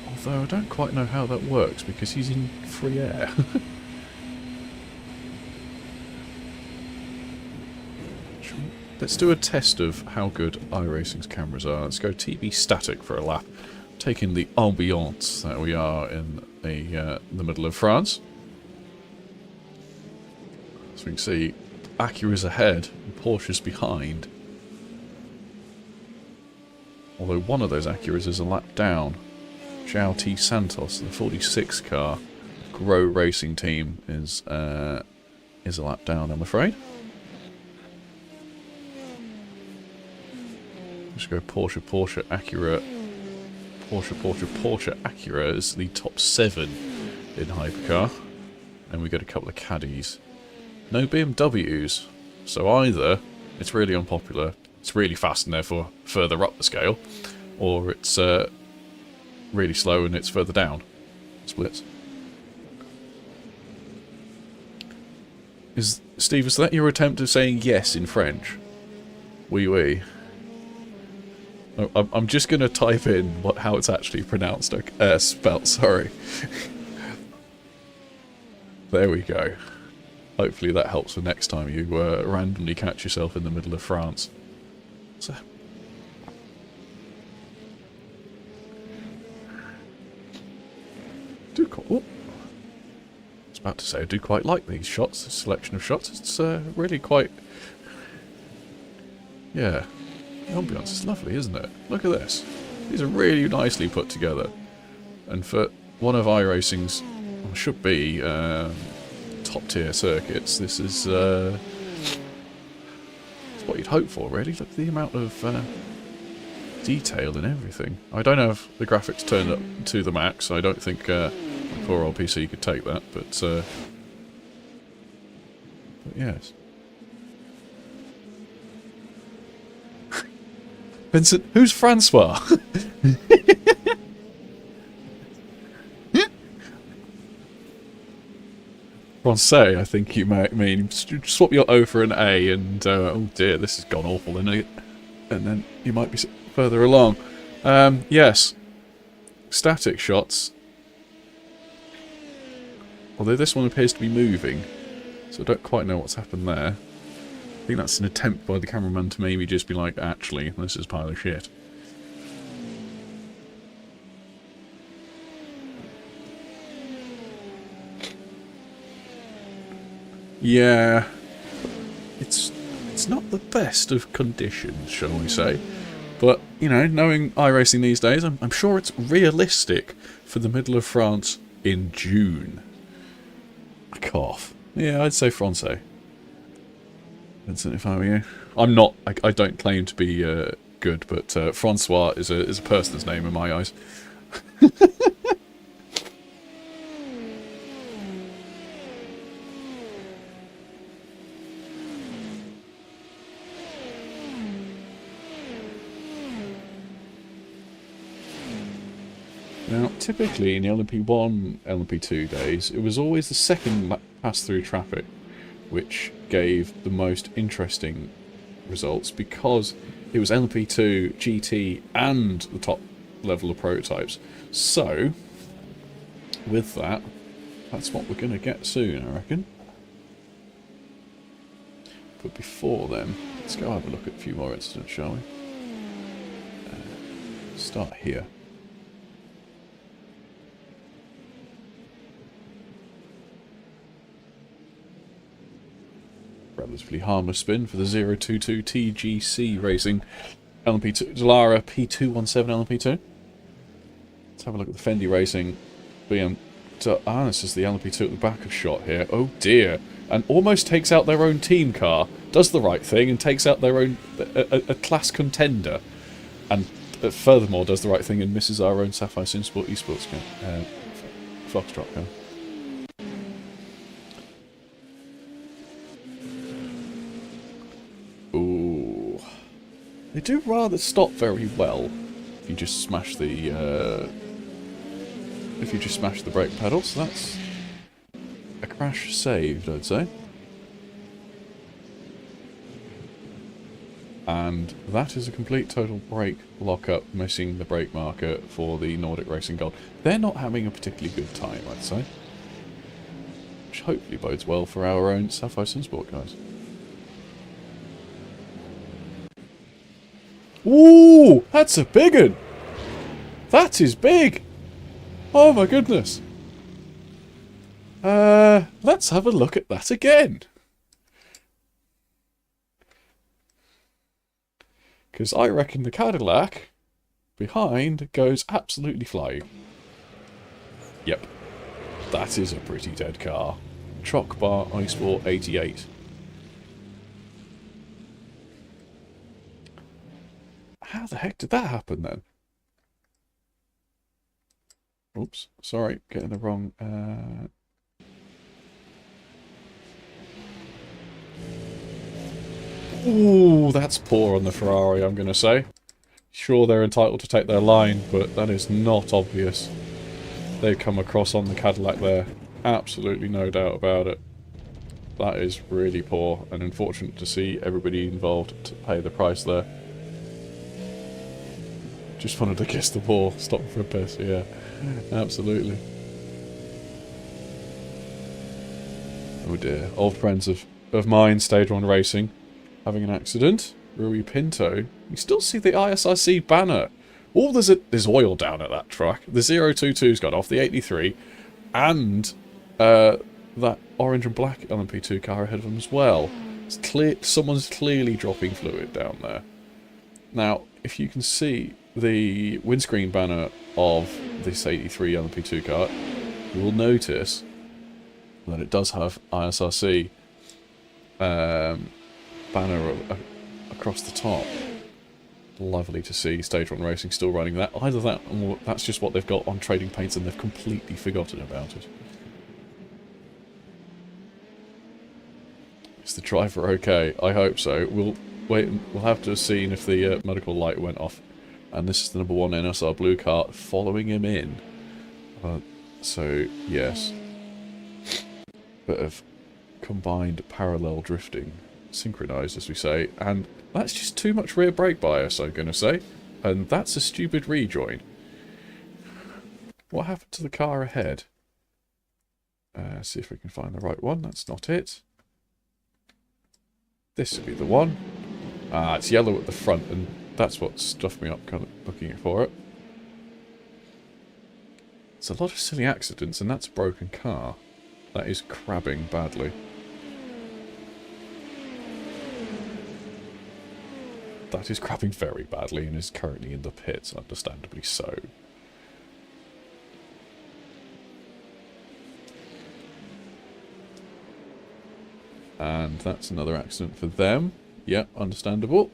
Although I don't quite know how that works because he's in free air. Let's do a test of how good iRacing's cameras are. Let's go TB static for a lap, taking the ambiance that we are in the middle of France. So we can see Acura's ahead and Porsche's behind. Although one of those Acuras is a lap down. Joao T. Santos, the 46 car, Grow Racing team, is a lap down, I'm afraid. Just go Porsche, Porsche, Acura. Porsche, Porsche, Porsche, Acura is the top 7 in hypercar. And we get a couple of caddies. No BMWs. So either it's really unpopular, it's really fast and therefore further up the scale, or it's really slow and it's further down. Splits. Steve, is that your attempt of saying yes in French? Oui, oui. I'm just going to type in how it's actually pronounced, spelt, sorry. There we go. Hopefully that helps for next time you randomly catch yourself in the middle of France. So. I was about to say I do quite like these shots, this selection of shots. It's really quite... Yeah. The ambiance is lovely, isn't it? Look at this. These are really nicely put together. And for one of iRacing's, well, should be top tier circuits, this is it's what you'd hope for, really. Look at the amount of detail in everything. I don't know if the graphics turned up to the max. I don't think my poor old PC could take that, but yes. Vincent, who's Francois? Francais, I think you might mean. Swap your O for an A and, oh dear, this has gone awful, isn't it? And then you might be further along. Yes. Static shots. Although this one appears to be moving, so I don't quite know what's happened there. I think that's an attempt by the cameraman to maybe just be like, actually, this is a pile of shit. Yeah, it's not the best of conditions, shall we say. But, you know, knowing iRacing these days, I'm sure it's realistic for the middle of France in June. I cough. Yeah, I'd say Francais. Vincent, if I were you. I'm not, I don't claim to be good, but Francois is a person's name in my eyes. Now, typically in the LMP1, LMP2 days, it was always the second pass-through traffic which gave the most interesting results because it was LMP2, GT, and the top level of prototypes. So, with that, that's what we're going to get soon, I reckon. But before then, let's go have a look at a few more incidents, shall we? Start here. Relatively harmless spin for the 022 TGC Racing LMP2 Dallara P217 LMP2. Let's have a look at the Fendi Racing BMW this is the LMP2 at the back of shot here. Oh dear. And almost takes out their own team car. Does the right thing and takes out their own... a class contender. And furthermore does the right thing and misses our own Sapphire SimSport esports car. Foxtrot car. Ooh. They do rather stop very well if you just smash the brake pedal, so that's a crash saved, I'd say. And that is a complete total brake lock-up, missing the brake marker for the Nordic Racing Gold. They're not having a particularly good time, I'd say. Which hopefully bodes well for our own Sapphire SimSport guys. Ooh, that's a big one! That is big! Oh my goodness. Let's have a look at that again. Because I reckon the Cadillac behind goes absolutely flying. Yep. That is a pretty dead car. Choc Bar iSport 88. How the heck did that happen then? Oops, sorry, getting the wrong... Ooh, that's poor on the Ferrari, I'm going to say. Sure, they're entitled to take their line, but that is not obvious. They've come across on the Cadillac there. Absolutely no doubt about it. That is really poor, and unfortunate to see everybody involved to pay the price there. Just wanted to kiss the ball, stop for a piss, yeah. Absolutely. Oh dear. Old friends of mine, Stage 1 Racing, having an accident. Rui Pinto. You still see the ISRC banner. Oh, there's oil down at that truck. The 022's gone off, the 83, and that orange and black LMP2 car ahead of them as well. It's clear someone's clearly dropping fluid down there. Now, if you can see the windscreen banner of this 83 LMP2 car, you will notice that it does have ISRC banner across the top. Lovely to see Stage 1 Racing still running that. Either that or that's just what they've got on Trading Paints and they've completely forgotten about it. Is the driver okay? I hope so. We'll have to have seen if the medical light went off. And this is the number 1 NSR blue car following him in. So, yes. Bit of combined parallel drifting. Synchronised, as we say. And that's just too much rear brake bias, I'm going to say. And that's a stupid rejoin. What happened to the car ahead? See if we can find the right one. That's not it. This would be the one. Ah, it's yellow at the front, and that's what stuffed me up kind of looking for it. It's a lot of silly accidents, and that's a broken car. That is crabbing badly. That is crabbing very badly and is currently in the pits, understandably so. And that's another accident for them. Yep, understandable.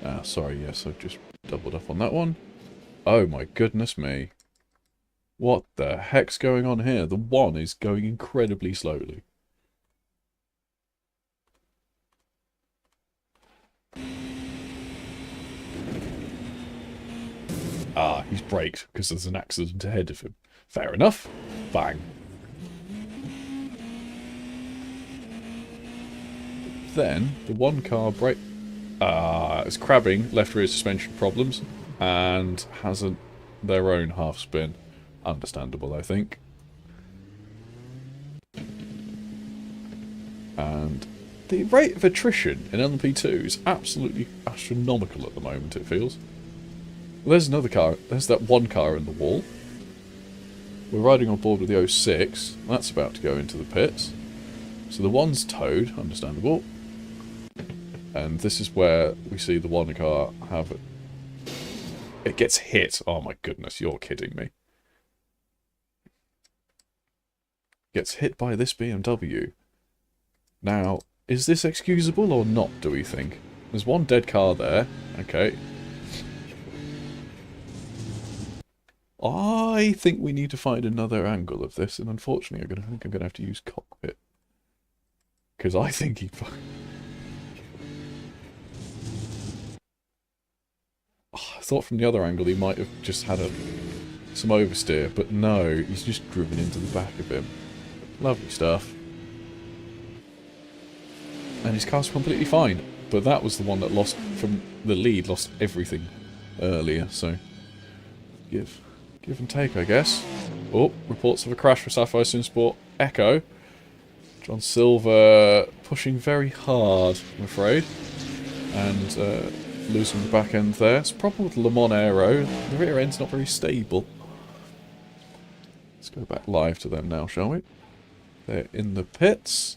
Ah, sorry, yes, I've just doubled up on that one. Oh my goodness me. What the heck's going on here? The one is going incredibly slowly. Ah, he's braked because there's an accident ahead of him. Fair enough. Bang. Then, the one car brake... it's crabbing, left rear suspension problems, and has their own half spin. Understandable, I think. And the rate of attrition in LMP2 is absolutely astronomical at the moment, it feels. Well, there's another car. There's that one car in the wall. We're riding on board with the 06. That's about to go into the pits. So the one's towed, understandable. And this is where we see the one car have It gets hit. Oh my goodness, you're kidding me. Gets hit by this BMW. Now, is this excusable or not, do we think? There's one dead car there. Okay. I think we need to find another angle of this, and unfortunately I think I'm going to have to use cockpit. Because I think he... I thought from the other angle he might have just had some oversteer, but no, he's just driven into the back of him. Lovely stuff. And his car's completely fine, but that was the one that lost from the lead, lost everything earlier, so give and take, I guess. Oh, reports of a crash for Sapphire SimSport Echo. John Silver pushing very hard, I'm afraid, and losing the back end there. It's a problem with Le Mans Aero. The rear end's not very stable. Let's go back live to them now, shall we? They're in the pits.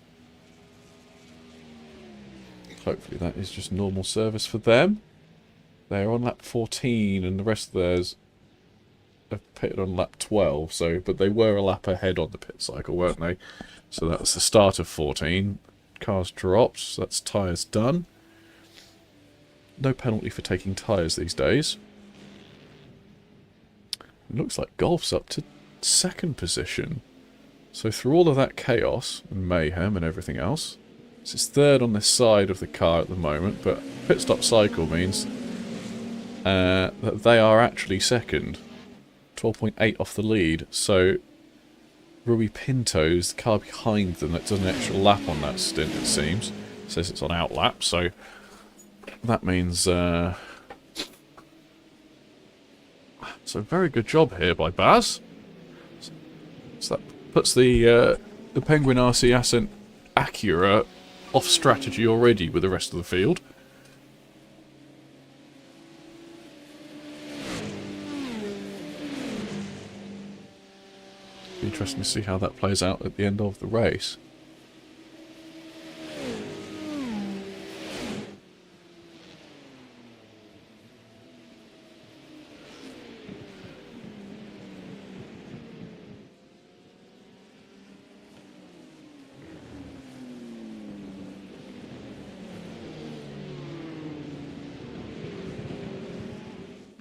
Hopefully that is just normal service for them. They're on lap 14 and the rest of theirs have pitted on lap 12. So, but they were a lap ahead on the pit cycle, weren't they? So that was the start of 14. Cars dropped, so that's tyres done. No penalty for taking tyres these days. It looks like Golf's up to second position. So through all of that chaos and mayhem and everything else, it's third on this side of the car at the moment, but pit stop cycle means that they are actually second. 12.8 off the lead, so Rui Pinto's the car behind them that does an extra lap on that stint, it seems. It says it's on outlap, so that means... so very good job here by Baz. So that puts the Penguin RC Ascent Acura off strategy already with the rest of the field. Be interesting to see how that plays out at the end of the race.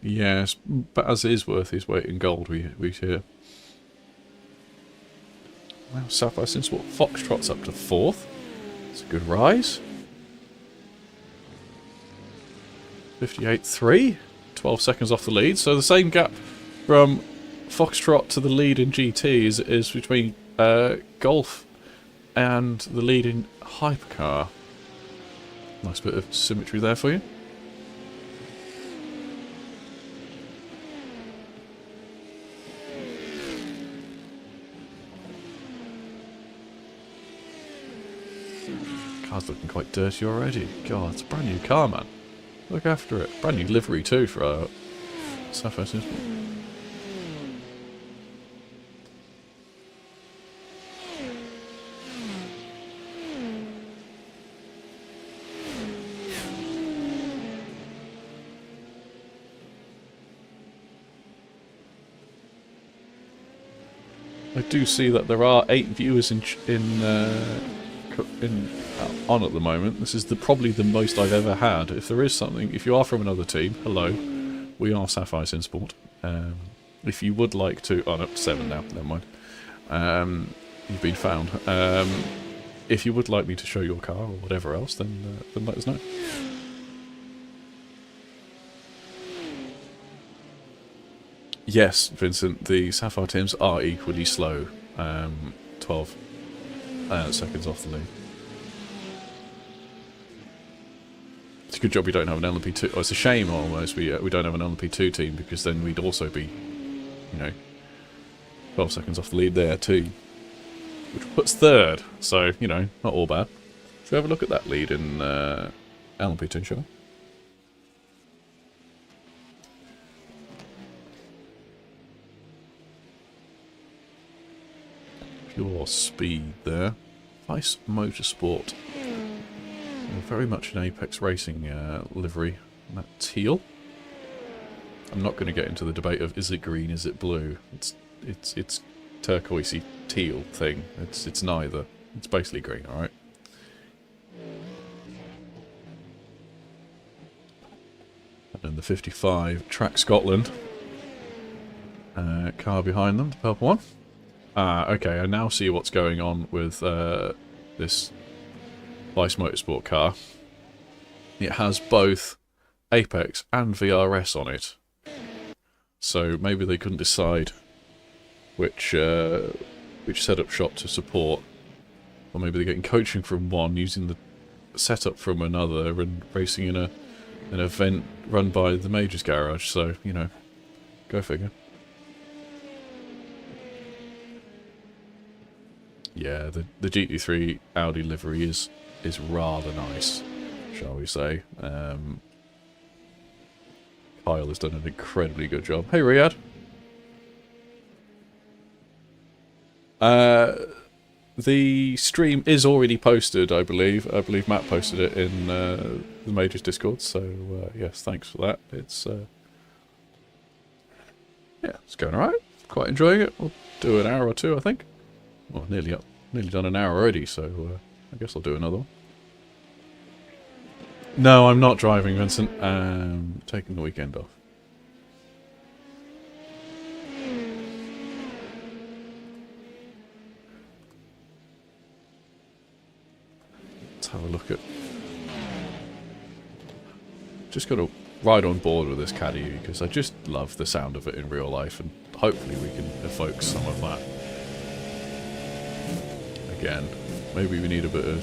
Yes, but as it is worth his weight in gold, we hear. Wow, Sapphire SimSport Foxtrot's up to 4th. It's a good rise. 58.3. 12 seconds off the lead. So the same gap from Foxtrot to the lead in GT is between Golf and the lead in Hypercar. Nice bit of symmetry there for you. Car's looking quite dirty already. God, it's a brand new car, man. Look after it. Brand new livery too for Sapphire SimSport. I do see that there are 8 viewers on at the moment. This is probably the most I've ever had. If there is something, if you are from another team, hello, we are Sapphire SimSport. If you would like to, oh no, 7 now, never mind. You've been found. If you would like me to show your car or whatever else, then let us know. Yes, Vincent, the Sapphire teams are equally slow. 12 seconds off the lead. It's a good job we don't have an LMP2. Oh, it's a shame almost we don't have an LMP2 team, because then we'd also be, 12 seconds off the lead there too. Which puts 3rd, so, not all bad. Should we have a look at that lead in LMP2, shall we? Pure speed there. Vice Motorsport. Very much an Apex Racing livery. That teal. I'm not going to get into the debate of is it green, is it blue. It's turquoisey teal thing. It's neither. It's basically green, alright? And then the 55 Track Scotland. Car behind them, the purple one. Okay, I now see what's going on with this Vice Motorsport car. It has both Apex and VRS on it. So maybe they couldn't decide which setup shop to support. Or maybe they're getting coaching from one, using the setup from another, and racing in an event run by the Majors garage. So, you know, go figure. Yeah, the GT3 Audi livery is rather nice, shall we say. Kyle has done an incredibly good job. Hey, Riyadh. The stream is already posted, I believe. I believe Matt posted it in the Majors Discord, so yes, thanks for that. It's yeah, it's going alright. Quite enjoying it. We'll do an hour or two, I think. Well, nearly done an hour already, so I guess I'll do another one. No, I'm not driving, Vincent. Taking the weekend off. Let's have a look at... Just got to ride on board with this caddy because I just love the sound of it in real life, and hopefully we can evoke some of that. Again, maybe we need a bit of...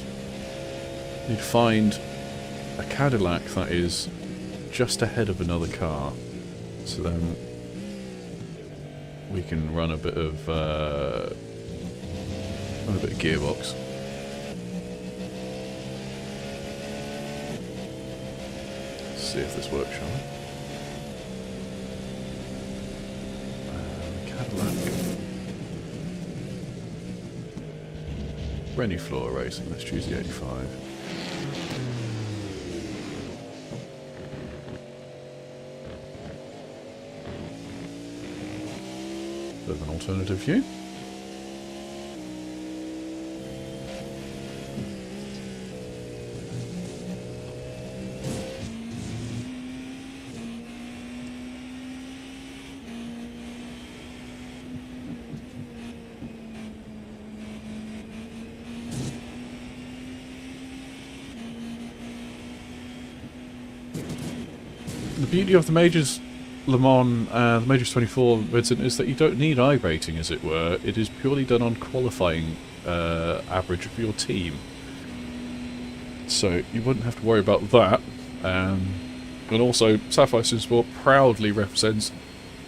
need to find a Cadillac that is just ahead of another car, so then we can run a bit of gearbox. Let's see if this works, shall we? Cadillac. Rennie Floor Racing, let's choose the 85. Bit of an alternative view. The beauty of the Majors Le Mans, the Majors 24, Vincent, is that you don't need I-rating, as it were. It is purely done on qualifying average of your team. So you wouldn't have to worry about that. And also, Sapphire SimSport proudly represents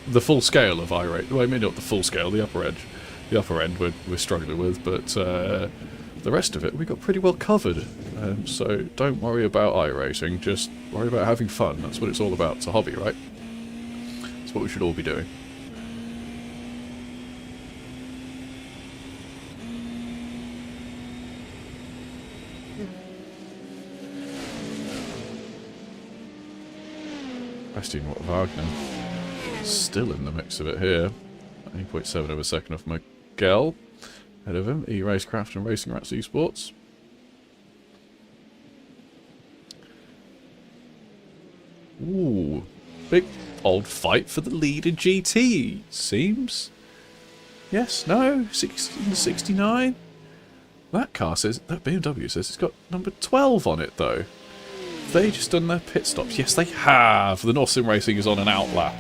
the full scale of I-rate. Well, I mean, not the full scale, the upper edge. The upper end we're struggling with, but the rest of it we got pretty well covered. So don't worry about I-rating, just worry about having fun. That's what it's all about. It's a hobby, right? That's what we should all be doing. Bastian Wagner still in the mix of it here. 8.7 of a second off Miguel. Ahead of him, E-Racecraft and Racing Rats Esports. Ooh, big old fight for the lead in GT, seems. Yes, no, 69. That car says, that BMW says it's got number 12 on it though. Have they just done their pit stops? Yes, they have. The North Sim Racing is on an outlap.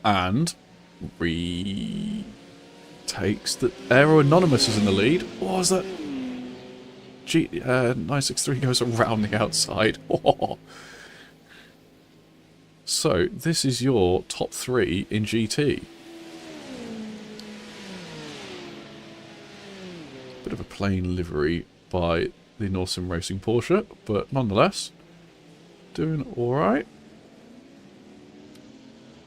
And takes the Aero Anonymous is in the lead. What was that? 963 goes around the outside. Oh. So this is your top 3 in GT. Bit of a plain livery by the North Sim Racing Porsche, but nonetheless doing all right.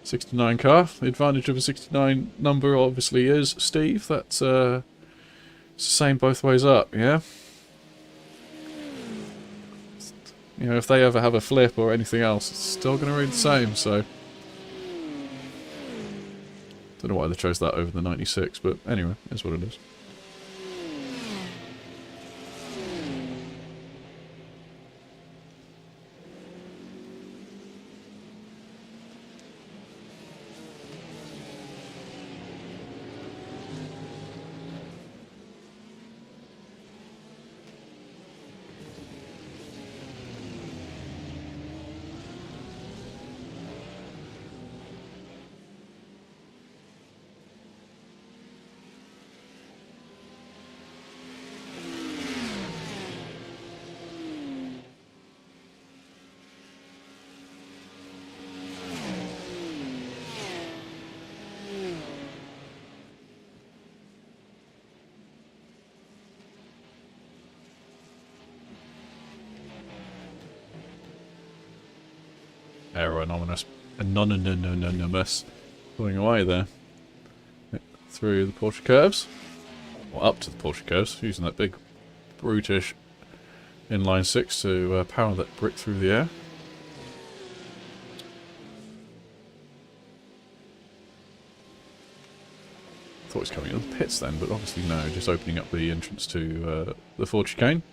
69 car. The advantage of a 69 number obviously is, Steve, that's it's the same both ways up, yeah? you know, if they ever have a flip or anything else, it's still going to read the same, so... Don't know why they chose that over the 96, but anyway, it's what it is. Anonymous. Going away there. Through the Porsche curves. Or up to the Porsche curves. Using that big, brutish inline 6 to power that brick through the air. Thought he was coming in the pits then, but obviously no. Just opening up the entrance to the Ford chicane.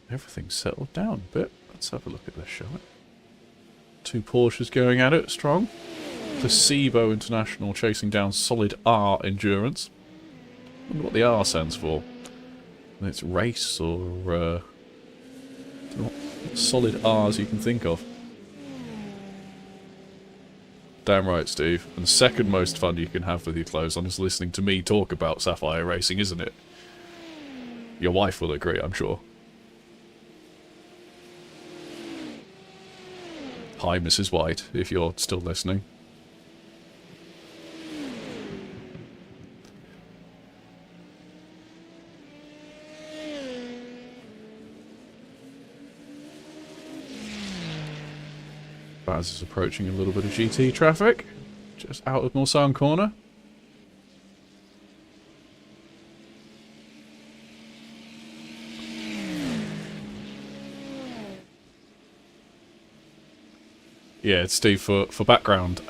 Everything's settled down a bit. Let's have a look at this, shall we? Two Porsches going at it, strong. Placebo International chasing down Solid R Endurance. I wonder what the R stands for. Whether it's race or... don't know what solid R's you can think of. Damn right, Steve. And the second most fun you can have with your clothes on is listening to me talk about Sapphire Racing, isn't it? Your wife will agree, I'm sure. Hi, Mrs. White, if you're still listening. Baz is approaching a little bit of GT traffic, just out of Mulsanne Corner. Yeah, Steve, for background,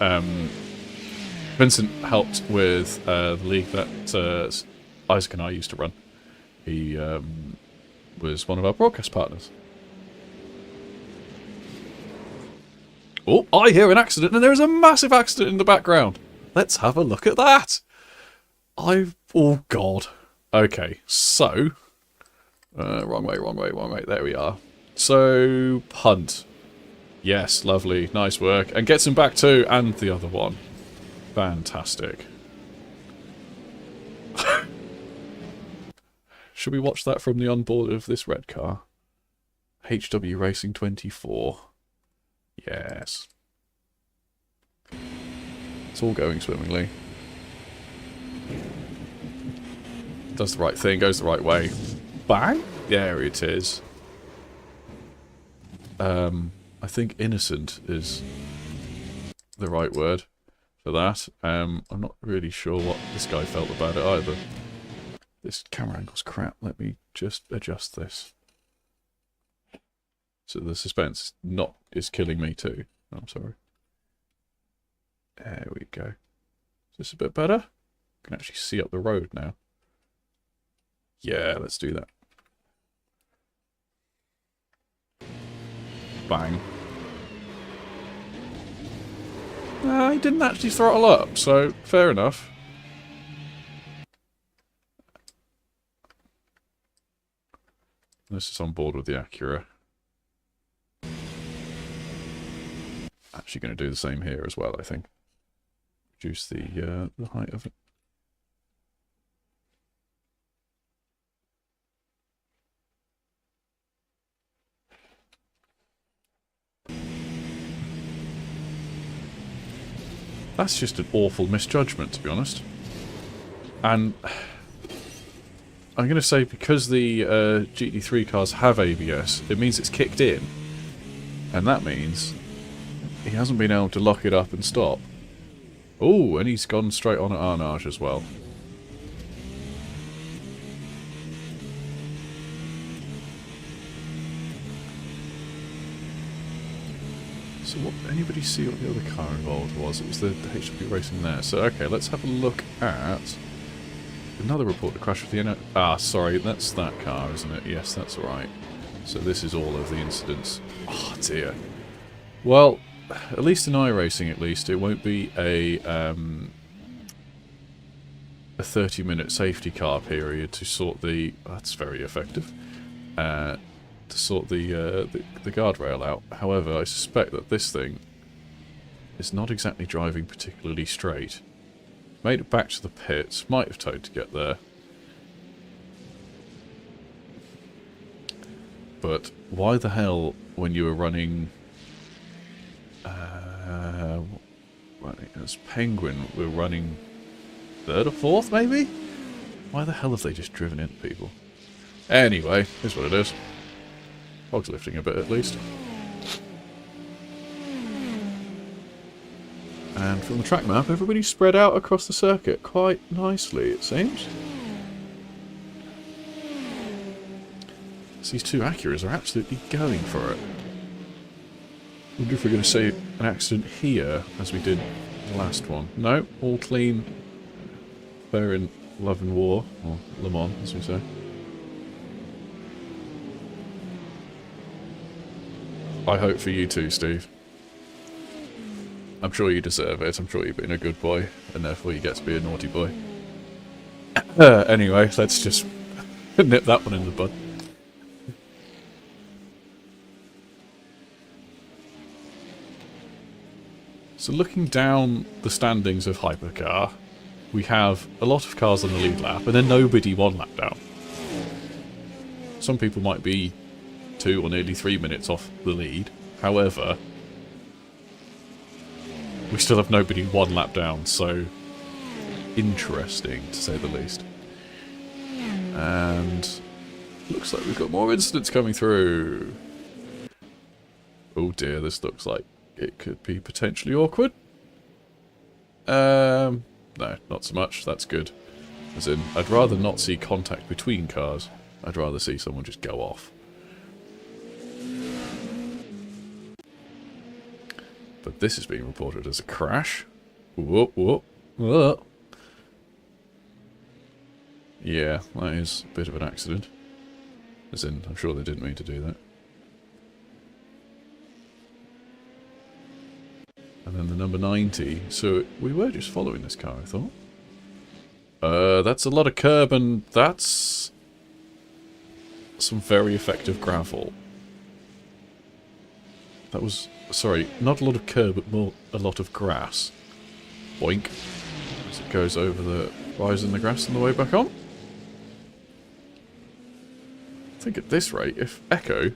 Vincent helped with the league that Isaac and I used to run. He was one of our broadcast partners. Oh, I hear an accident, and there is a massive accident in the background. Let's have a look at that. Oh, God. Okay, so... wrong way. There we are. So, punt. Yes, lovely. Nice work. And gets him back too, and the other one. Fantastic. Should we watch that from the onboard of this red car? HW Racing 24. Yes. It's all going swimmingly. Does the right thing, goes the right way. Bang! There it is. I think innocent is the right word for that. I'm not really sure what this guy felt about it either. This camera angle's crap. Let me just adjust this. So the suspense is killing me too. I'm sorry. There we go. Is this a bit better? I can actually see up the road now. Yeah, let's do that. Bang. He didn't actually throttle up, so fair enough. This is on board with the Acura. Actually going to do the same here as well, I think. Reduce the height of it. That's just an awful misjudgment, to be honest. And I'm going to say because the GT3 cars have ABS, it means it's kicked in. And that means he hasn't been able to lock it up and stop. Oh, and he's gone straight on at Arnage as well. So what, anybody see what the other car involved was? It was the HW Racing there. So okay, let's have a look at another report to crash with the... Ah, sorry, that's that car, isn't it? Yes, that's right. So this is all of the incidents. Oh dear. Well, at least in iRacing, at least, it won't be a 30-minute safety car period to sort the... That's very effective. To sort the guardrail out. However, I suspect that this thing is not exactly driving particularly straight. Made it back to the pits. Might have towed to get there. But why the hell, when you were running... as Penguin, we're running 3rd or 4th, maybe? Why the hell have they just driven into people? Anyway, here's what it is. Fog's lifting a bit, at least. And from the track map, everybody's spread out across the circuit quite nicely, it seems. These two Acuras are absolutely going for it. I wonder if we're going to see an accident here, as we did the last one. No, all clean. Fair in love and war, or Le Mans, as we say. I hope for you too, Steve. I'm sure you deserve it. I'm sure you've been a good boy, and therefore you get to be a naughty boy. Anyway, let's just nip that one in the bud. So looking down the standings of Hypercar, we have a lot of cars on the lead lap, and then nobody one lap down. Some people might be 2 or nearly 3 minutes off the lead. However, we still have nobody 1 lap down, so interesting to say the least. And looks like we've got more incidents coming through. Oh dear, this looks like it could be potentially awkward. No, not so much. That's good. As in, I'd rather not see contact between cars. I'd rather see someone just go off. But this is being reported as a crash. Whoop, whoop, whoop. Yeah, that is a bit of an accident. As in, I'm sure they didn't mean to do that. And then the number 90. So we were just following this car, I thought. That's a lot of curb, and that's some very effective gravel. That was, sorry, not a lot of curb, but more a lot of grass. Boink. As it goes over the rise in the grass on the way back on. I think at this rate, if Echo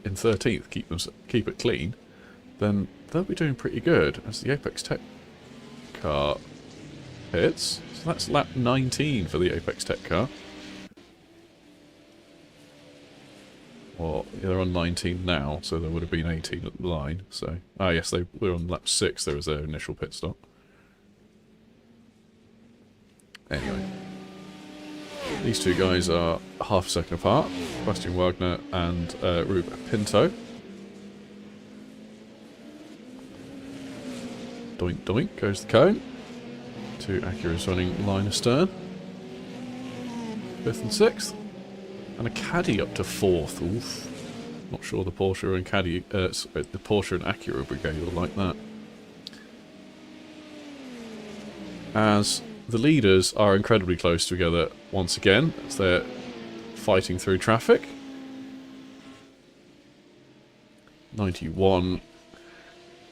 in 13th keep it clean, then they'll be doing pretty good as the Apex Tech car hits. So that's lap 19 for the Apex Tech car. Well, they're on 19 now, so there would have been 18 at the line. So, ah, yes, they were on lap 6. There was their initial pit stop. Anyway, these two guys are half a second apart. Bastian Wagner and Rube Pinto. Doink doink goes the cone. Two Acuras running line astern. 5th and 6th. And a Caddy up to 4th. Oof. Not sure the Porsche and Caddy, the Porsche and Acura brigade will like that. As the leaders are incredibly close together once again, as they're fighting through traffic. 91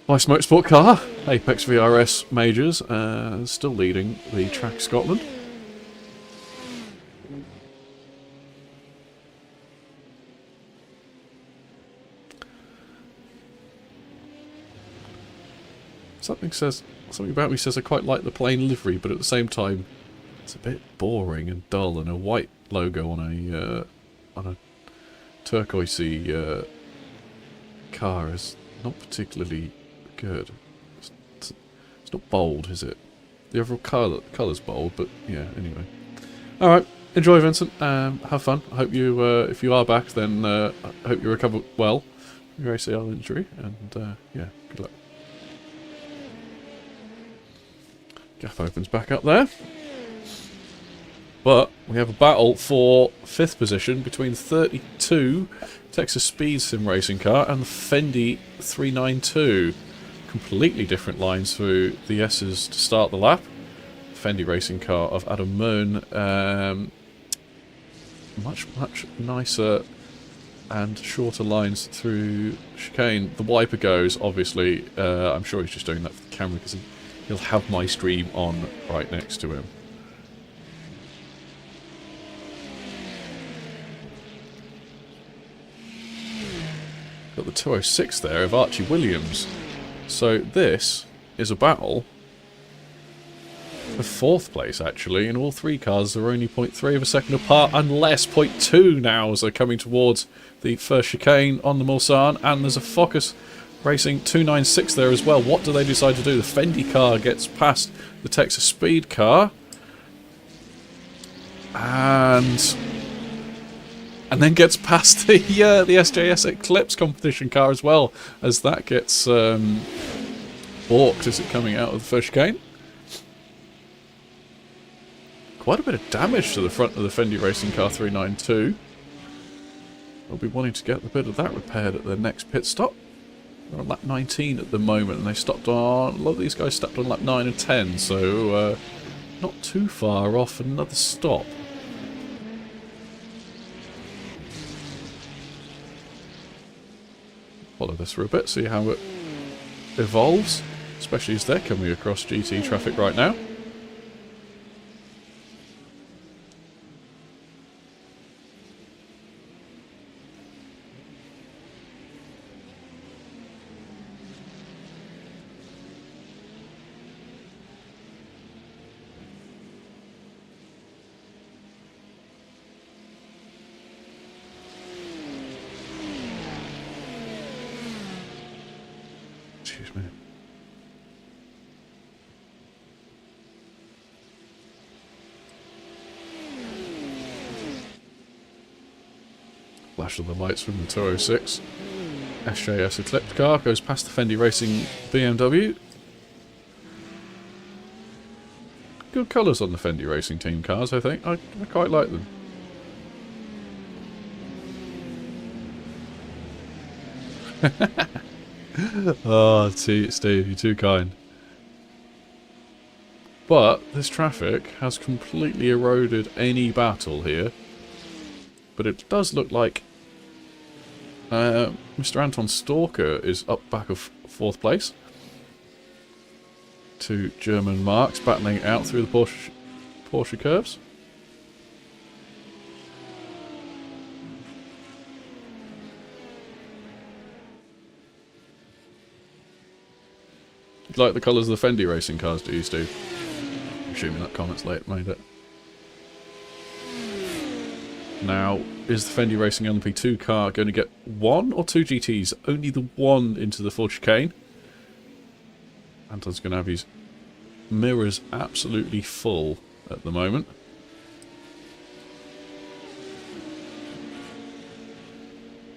Vice Motorsport car, Apex VRS Majors, still leading the Track Scotland. Something about me says I quite like the plain livery, but at the same time, it's a bit boring and dull, and a white logo on a turquoisey car is not particularly good. It's not bold, is it? The overall colour's bold, but yeah, anyway. Alright, enjoy, Vincent. Have fun. I hope you, if you are back, then I hope you recover well from your ACL injury, and yeah, good luck. Gap opens back up there. But we have a battle for 5th position between 32 Texas Speed Sim racing car and the Fendi 392. Completely different lines through the S's to start the lap. Fendi racing car of Adam Moon. Much nicer and shorter lines through chicane. The wiper goes, obviously. I'm sure he's just doing that for the camera because he'll have my stream on right next to him. Got the 206 there of Archie Williams. So this is a battle for 4th place, actually, and all 3 cars are only 0.3 of a second apart, unless 0.2 now as they're coming towards the first chicane on the Mulsanne, and there's a Focus Racing 296 there as well. What do they decide to do? The Fendi car gets past the Texas Speed car, and then gets past the SJS Eclipse competition car as well, as that gets balked as it coming out of the first chicane. Quite a bit of damage to the front of the Fendi Racing Car 392. They'll be wanting to get a bit of that repaired at their next pit stop. They're on lap 19 at the moment, and they stopped on... A lot of these guys stopped on lap 9 and 10, so not too far off another stop. Follow this for a bit, see how it evolves, especially as they're coming across GT traffic right now. Excuse me. Flash of the lights from the 206. SJS Eclipse car goes past the Fendi Racing BMW. Good colours on the Fendi Racing team cars, I think. I quite like them. Oh, Steve, you're too kind. But this traffic has completely eroded any battle here. But it does look like Mr. Anton Stalker is up back of 4th place. 2 German marks battling out through the Porsche curves. You like the colours of the Fendi racing cars, do you, Steve? I'm assuming that comment's late made it. Now, is the Fendi Racing LMP2 car going to get 1 or 2 GTs? Only the 1 into the full chicane. Anton's going to have his mirrors absolutely full at the moment.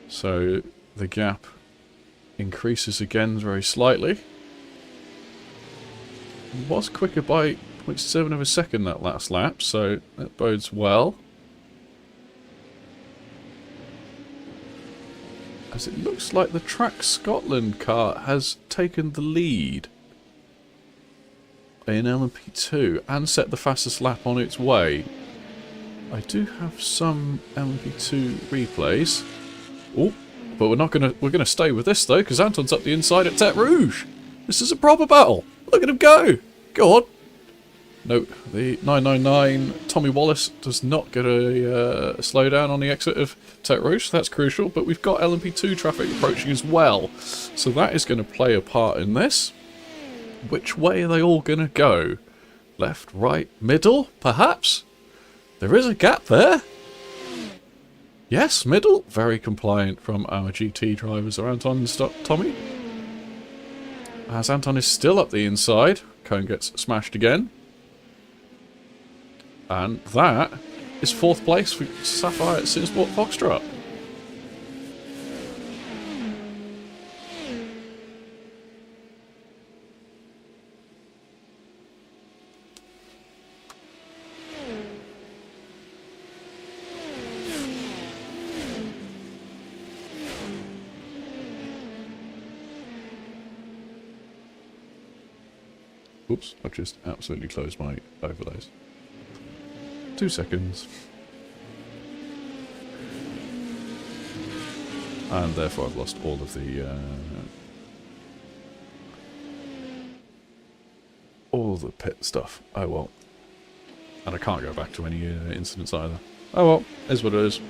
So the gap increases again very slightly. He was quicker by 0.7 of a second that last lap, so that bodes well. As it looks like the Track Scotland car has taken the lead in LMP2 and set the fastest lap on its way. I do have some LMP2 replays. Oh, but we're gonna stay with this though, because Anton's up the inside at Tete Rouge. This is a proper battle. Look at him go. Go on. No, the 999 Tommy Wallace does not get a slowdown on the exit of Tete Rouge. That's crucial, but we've got LMP2 traffic approaching as well. So that is going to play a part in this. Which way are they all going to go? Left, right, middle, perhaps? There is a gap there. Yes, middle. Very compliant from our GT drivers around on Tommy. As Anton is still up the inside, Cone gets smashed again. And that is 4th place for Sapphire SimSport Foxtrot. Oops, I've just absolutely closed my overlays. 2 seconds. And therefore I've lost all of the pit stuff. Oh well. And I can't go back to any incidents either. Oh well, is what it is.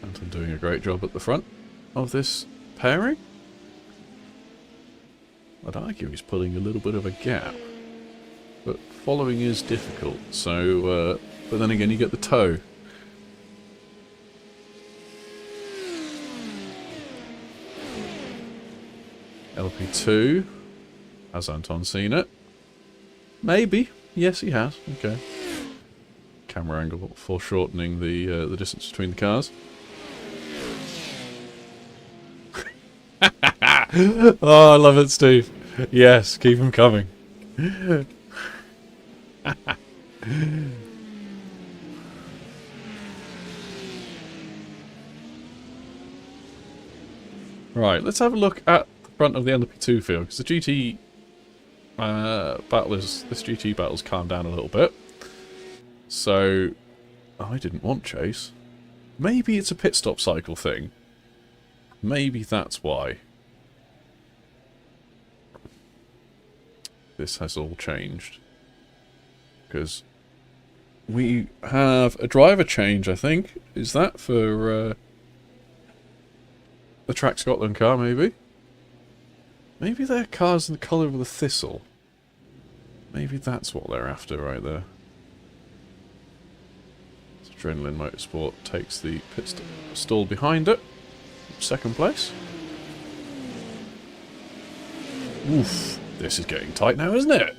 Anton doing a great job at the front of this pairing. I'd argue he's pulling a little bit of a gap, but following is difficult. So, but then again, you get the toe. LP2, has Anton seen it? Maybe. Yes, he has. Okay. Camera angle foreshortening the distance between the cars. Oh, I love it, Steve. Yes, keep them coming. Right, let's have a look at the front of the LP2 field, because the GT this GT battle's calmed down a little bit. So, I didn't want chase. Maybe it's a pit stop cycle thing. Maybe that's why. This has all changed. Because we have a driver change, I think. Is that for the Track Scotland car, maybe? Maybe their car's in the colour of the thistle. Maybe that's what they're after right there. Adrenaline Motorsport takes the pit stall behind it. 2nd place. Oof. This is getting tight now, isn't it?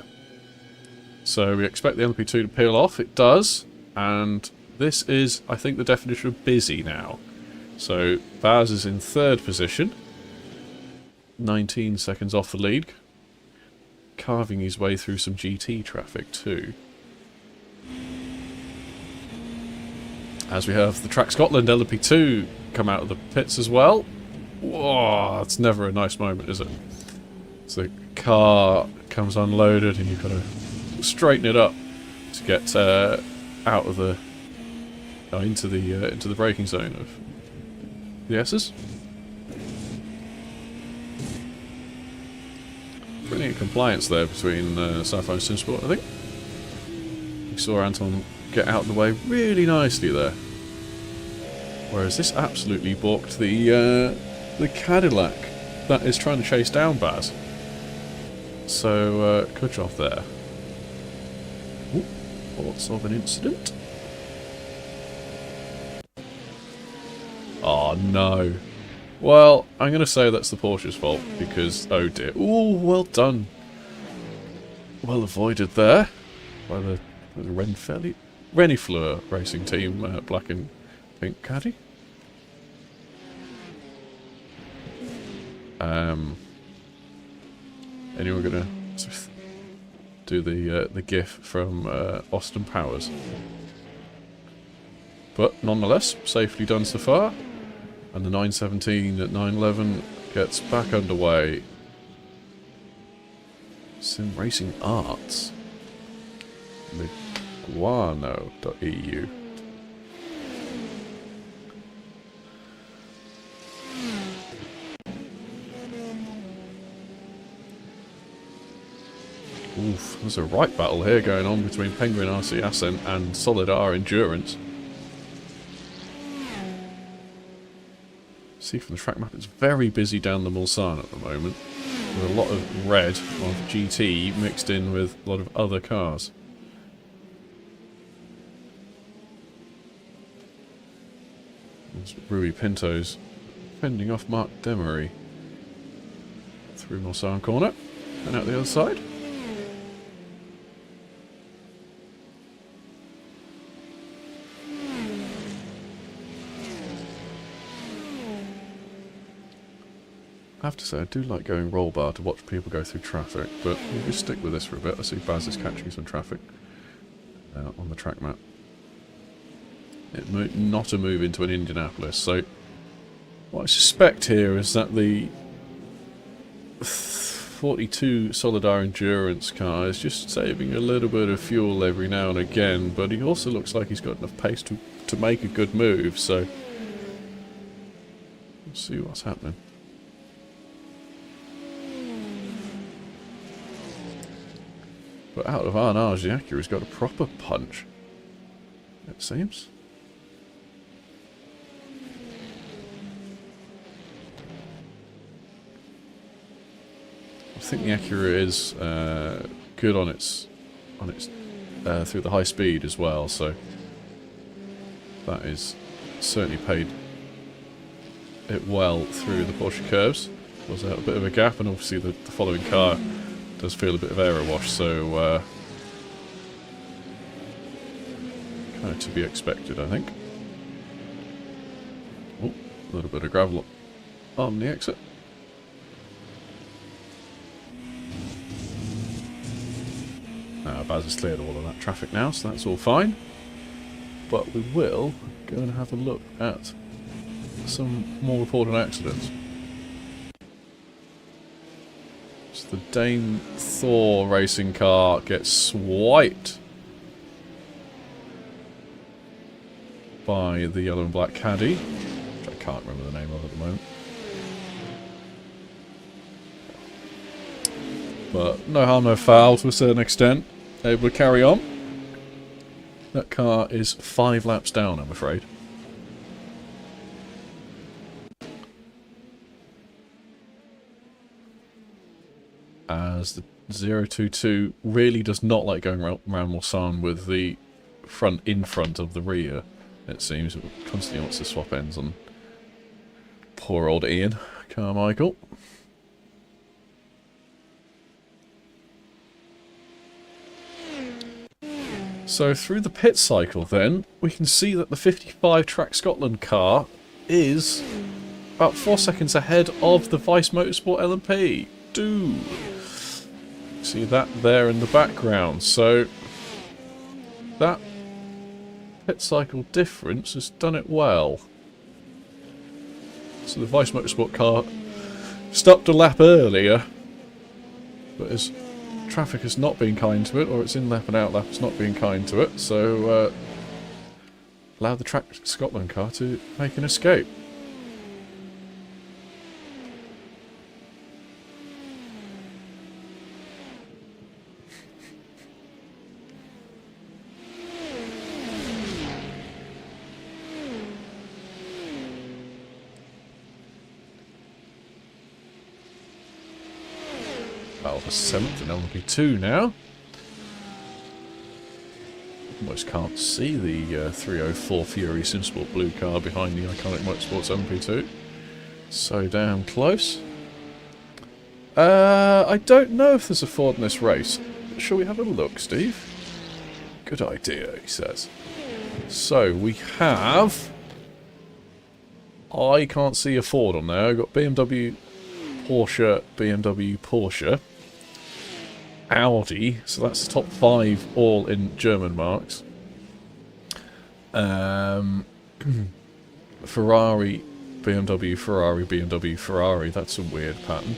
So we expect the LP2 to peel off. It does. And this is, I think, the definition of busy now. So Baz is in 3rd position. 19 seconds off the lead. Carving his way through some GT traffic too. As we have the Track Scotland LP2 come out of the pits as well. Whoa, it's never a nice moment, is it? So the car comes unloaded and you've got to straighten it up to get out of the into the braking zone of the S's. Brilliant compliance there between Sapphire and SimSport, I think. We saw Anton get out of the way really nicely there. Whereas this absolutely balked the Cadillac that is trying to chase down Baz. So, good job there. Ooh, thoughts of an incident? Oh no. Well, I'm going to say that's the Porsche's fault because, oh dear. Ooh, well done. Well avoided there by the Renifleur racing team, black and pink caddy. Anyone going to do the GIF from Austin Powers? But nonetheless, safely done so far. And the 917 at 911 gets back underway. Sim Racing Arts. Liguano.eu. Oof, there's a right battle here going on between Penguin RC Ascent and Solid R Endurance. See from the track map, it's very busy down the Mulsanne at the moment, with a lot of red of GT mixed in with a lot of other cars. There's Ruby Pintos fending off Mark Demery. Through Mulsanne corner and out the other side. I have to say, I do like going roll bar to watch people go through traffic, but we'll just stick with this for a bit. I see Baz is catching some traffic on the track map. Not a move into an Indianapolis, so what I suspect here is that the 42 Solidar Endurance car is just saving a little bit of fuel every now and again, but he also looks like he's got enough pace to make a good move, so we'll see what's happening. But out of Arnage, the Acura's got a proper punch, it seems. I think the Acura is good on its through the high speed as well, so that is certainly paid it well through the Porsche curves. Was a bit of a gap, and obviously the following car does feel a bit of aero wash, so kind of to be expected, I think. Oh, a little bit of gravel on the exit. Baz has cleared all of that traffic now, so that's all fine. But we will go and have a look at some more reported accidents. So the Dame Thor racing car gets swiped by the yellow and black caddy, which I can't remember the name of at the moment. But no harm, no foul to a certain extent. Able to carry on. That car is 5 laps down, I'm afraid. As the 022 really does not like going around Mulsanne with the front in front of the rear, it seems. It constantly wants to swap ends on poor old Ian Carmichael. So through the pit cycle then, we can see that the 55 Track Scotland car is about 4 seconds ahead of the Vice Motorsport LMP. See that there in the background. So that pit cycle difference has done it well. So the Vice Motorsport car stopped a lap earlier, but as traffic has not been kind to it, or its in-lap and out-lap has not been kind to it, so allow the Track Scotland car to make an escape. Battle for 7th and LMP2 now. Almost can't see the 304 Fury SimSport blue car behind the iconic Motorsports LMP2. So damn close. I don't know if there's a Ford in this race. Shall we have a look, Steve? Good idea, he says. So we have... I can't see a Ford on there. I've got BMW, Porsche, BMW, Porsche. Audi, so that's the top 5 all in German marks. Ferrari, BMW, Ferrari, BMW, Ferrari. That's a weird pattern.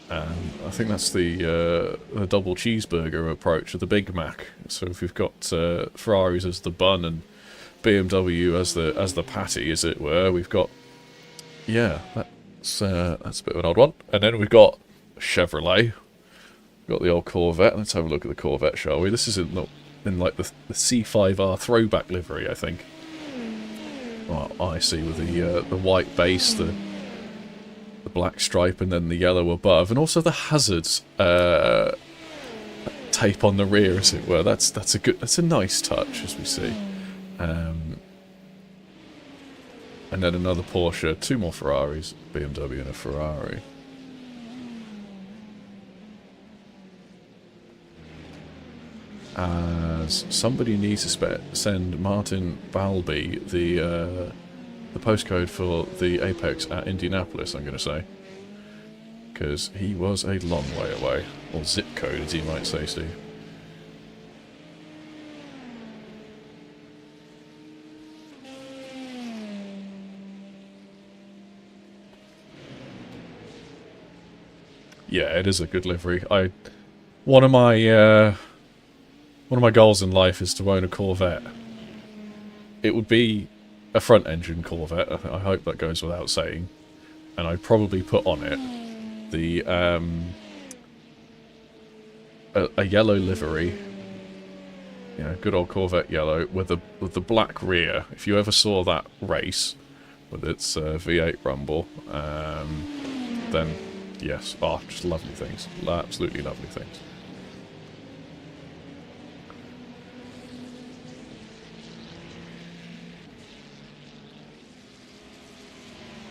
I think that's the double cheeseburger approach of the Big Mac. So if we've got Ferraris as the bun and BMW as the patty, as it were, we've got that's a bit of an odd one. And then we've got Chevrolet. We've got the old Corvette. Let's have a look at the Corvette, shall we? This is in like the C5R throwback livery, I think. Well, I see, with the white base, the black stripe, and then the yellow above, and also the hazards tape on the rear, as it were. That's a nice touch, as we see. And then another Porsche, 2 more Ferraris, BMW and a Ferrari. As somebody needs to send Martin Balby the postcode for the Apex at Indianapolis, I'm going to say. Because he was a long way away. Or zip code, as you might say, Steve. Yeah, it is a good livery. One of my goals in life is to own a Corvette. It would be a front-engine Corvette. I hope that goes without saying. And I'd probably put on it the a yellow livery, you know, good old Corvette yellow with the black rear. If you ever saw that race with its V8 rumble, then yes, just lovely things, absolutely lovely things.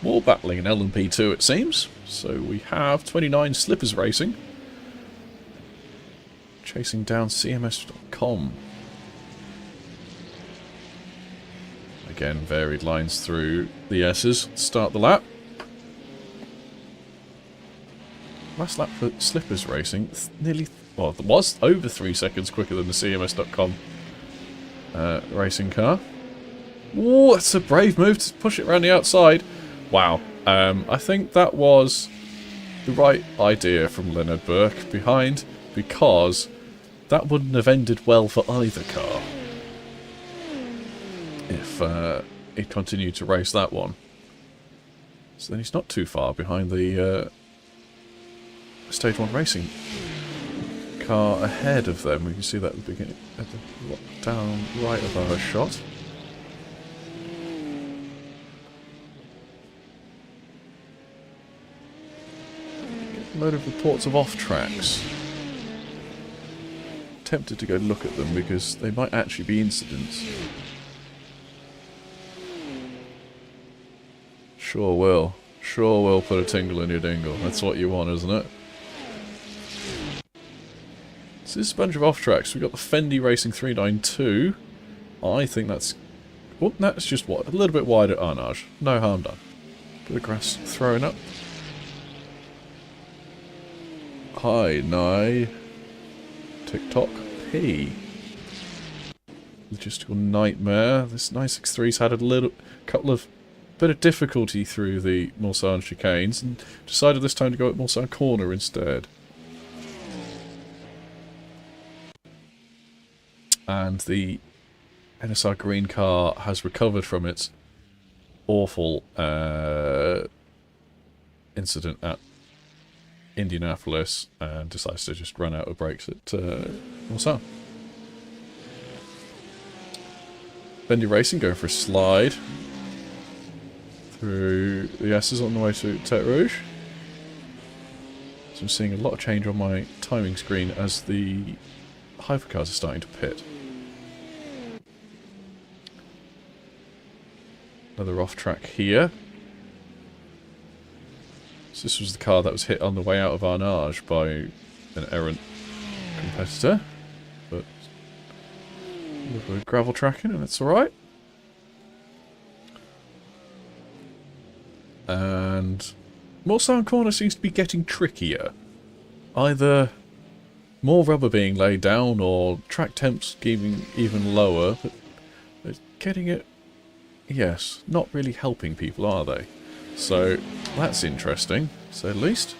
More battling in LMP2, it seems. So we have 29 Slippers Racing. Chasing down CMS.com. Again, varied lines through the S's. Start the lap. Last lap for Slippers Racing. Nearly, well, it was over 3 seconds quicker than the CMS.com racing car. Oh, that's a brave move to push it around the outside. Wow, I think that was the right idea from Leonard Burke behind, because that wouldn't have ended well for either car if he continued to race that one. So then he's not too far behind the Stage 1 racing car ahead of them. We can see that at the beginning, at the down right of our shot. A load of reports of off-tracks. Tempted to go look at them because they might actually be incidents. Sure will. Sure will put a tingle in your dingle. That's what you want, isn't it? So this is a bunch of off-tracks. We've got the Fendi Racing 392. I think that's... Oh, that's just what? A little bit wider Arnage. No harm done. Bit of grass thrown up. Hi, Nye. TikTok P. Logistical nightmare. This 963's had a bit of difficulty through the Mulsanne chicanes and decided this time to go at Mulsanne Corner instead. And the NSR green car has recovered from its awful incident at Indianapolis and decides to just run out of brakes at Mulsanne. Bendy Racing going for a slide through the S's on the way to Tete Rouge. So I'm seeing a lot of change on my timing screen as the hypercars are starting to pit. Another off track here. So this was the car that was hit on the way out of Arnage by an errant competitor. But a little bit of gravel tracking and it's alright. And Mulsanne Corner seems to be getting trickier. Either more rubber being laid down or track temps getting even lower. But they're getting it... Yes, not really helping people, are they? So, that's interesting, to say the least.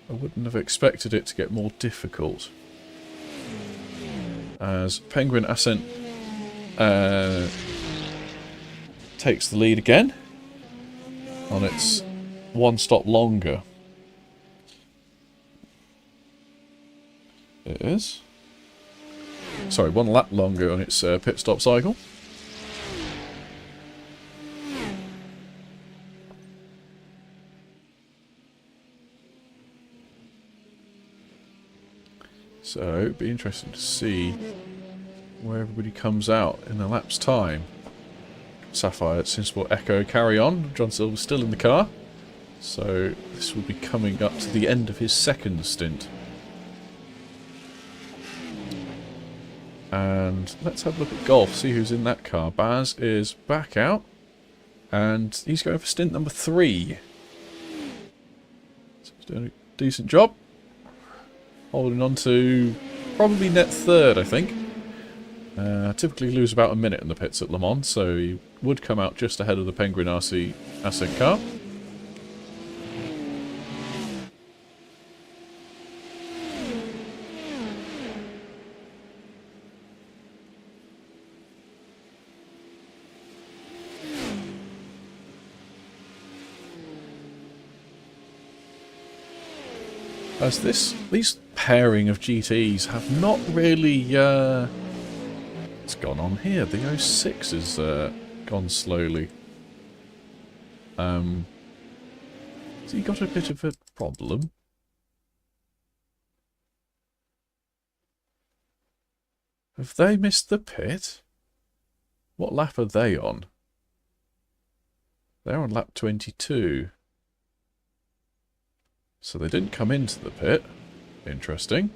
I wouldn't have expected it to get more difficult. As Penguin Ascent takes the lead again on its one stop longer. It is. Sorry, one lap longer on its pit stop cycle. So, it'd be interesting to see where everybody comes out in a lap's time. Sapphire SimSport Echo carry on. John Silver's still in the car. So this will be coming up to the end of his second stint. And let's have a look at golf, see who's in that car. Baz is back out. And he's going for stint number 3. So he's doing a decent job. Holding on to probably net third, I think. Typically lose about a minute in the pits at Le Mans, so he would come out just ahead of the Penguin RC Asset car. As these pairing of GTs have not really, what's gone on here? The 06 has gone slowly. So you got a bit of a problem. Have they missed the pit? What lap are they on? They're on lap 22. So they didn't come into the pit. Interesting.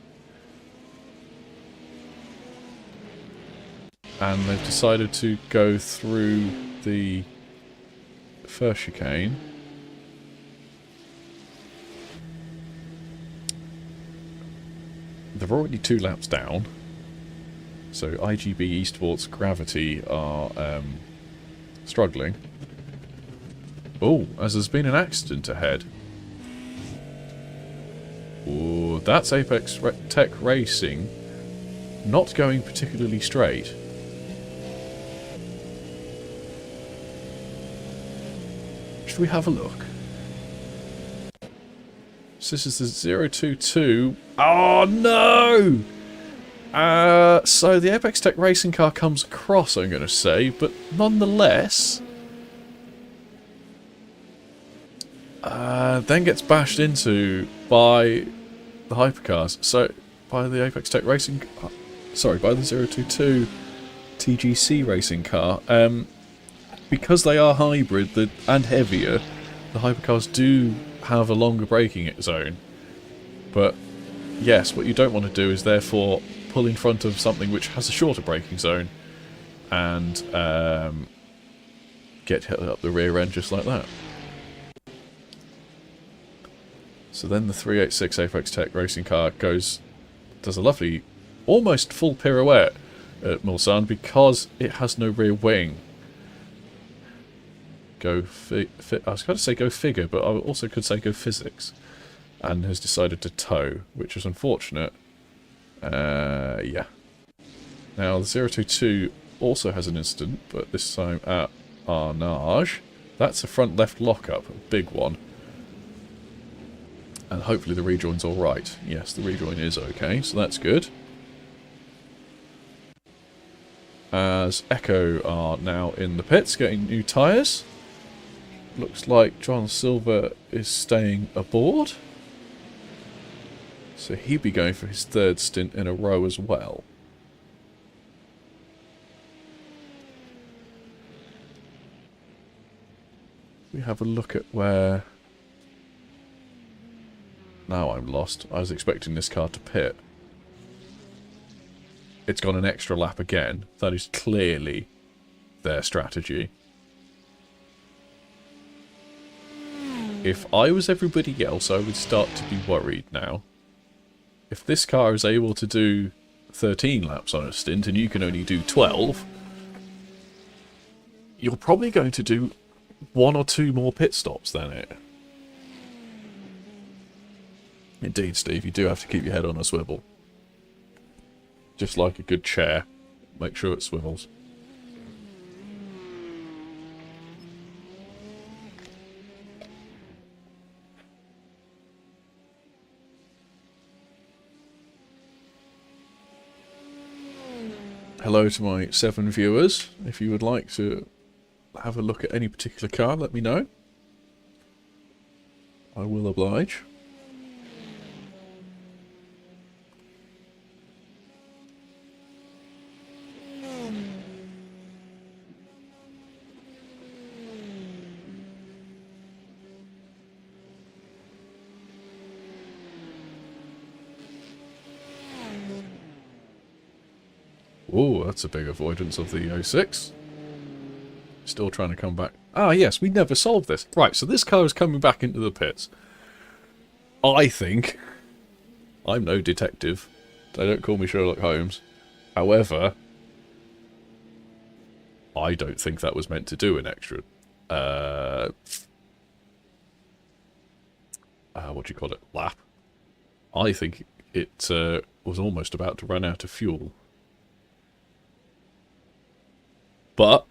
And they've decided to go through the first chicane. They're already 2 laps down. So IGB Esports Gravity are struggling. Oh, as there's been an accident ahead. Oh, that's Apex Tech Racing not going particularly straight. Should we have a look? So this is the 022. Oh no! So the Apex Tech Racing car comes across, I'm going to say, but nonetheless, then gets bashed into by the hypercars. So by the Apex Tech Racing, sorry, by the 022 TGC racing car. Because they are hybrid and heavier, the hypercars do have a longer braking zone. But yes, what you don't want to do is therefore pull in front of something which has a shorter braking zone and get hit up the rear end just like that. So then the 386 Apex Tech racing car does a lovely, almost full pirouette at Mulsanne because it has no rear wing. I was going to say go figure, but I also could say go physics. And has decided to tow, which is unfortunate. Yeah. Now, the 022 also has an incident, but this time at Arnage. That's a front left lockup, a big one. And hopefully the rejoin's alright. Yes, the rejoin is okay, so that's good. As Echo are now in the pits, getting new tyres. Looks like John Silver is staying aboard. So he'd be going for his 3rd stint in a row as well. We have a look at where... Now I'm lost. I was expecting this car to pit. It's gone an extra lap again. That is clearly their strategy. If I was everybody else, I would start to be worried now. If this car is able to do 13 laps on a stint and you can only do 12, you're probably going to do 1 or 2 more pit stops than it. Indeed, Steve, you do have to keep your head on a swivel. Just like a good chair. Make sure it swivels. Hello to my 7 viewers. If you would like to have a look at any particular car, let me know. I will oblige. Oh, that's a big avoidance of the 06. Still trying to come back. Ah, yes, we never solved this. Right, so this car is coming back into the pits. I think... I'm no detective. They don't call me Sherlock Holmes. However, I don't think that was meant to do an extra... what do you call it? Lap. I think it was almost about to run out of fuel. But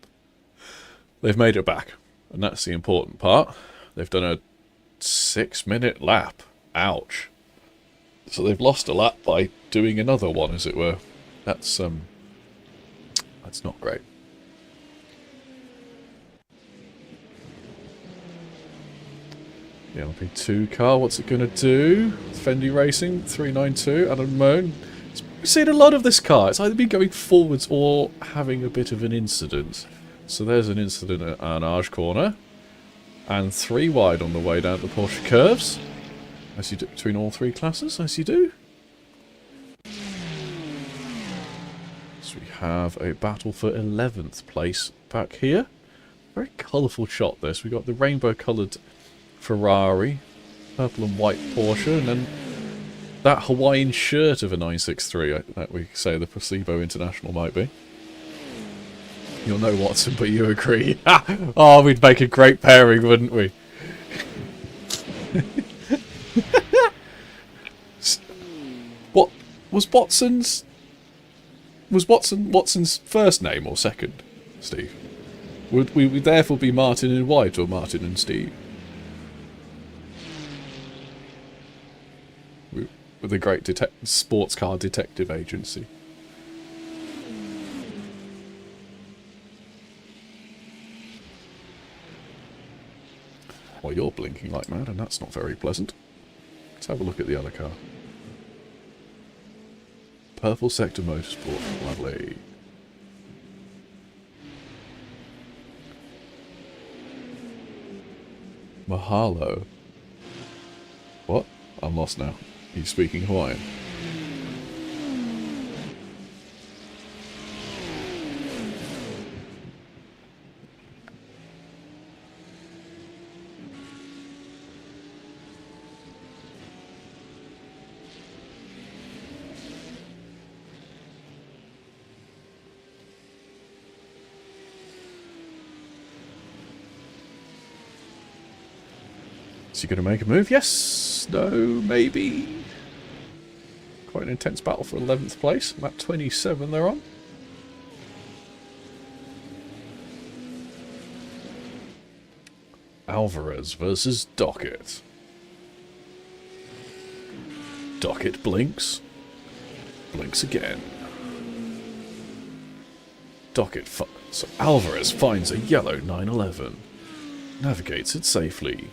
they've made it back, and that's the important part. They've done a 6-minute lap. Ouch. So they've lost a lap by doing another one, as it were. That's not great. The LP2 car, what's it going to do? Fendi Racing, 392, Adam Moan. We've seen a lot of this car. It's either been going forwards or having a bit of an incident. So there's an incident at Arnage Corner. And 3 wide on the way down to the Porsche curves. As you do between all 3 classes, as you do. So we have a battle for 11th place back here. Very colourful shot this. We've got the rainbow coloured Ferrari, purple and white Porsche, and then that Hawaiian shirt of a 963 that we say the Placebo International might be. You'll know, Watson, but you agree. Oh, we'd make a great pairing, wouldn't we? What was Watson's? Was Watson's first name or second, Steve? Would we therefore be Martin and White or Martin and Steve? With a great sports car detective agency. Well, you're blinking like mad, and that's not very pleasant. Let's have a look at the other car. Purple Sector Motorsport. Lovely. Mahalo. What? I'm lost now. He's speaking Hawaiian. Is he going to make a move? Yes. No. Maybe. Quite an intense battle for 11th place. Map 27 they're on. Alvarez versus Dockett. Dockett blinks. Blinks again. Dockett so Alvarez finds a yellow 911. Navigates it safely.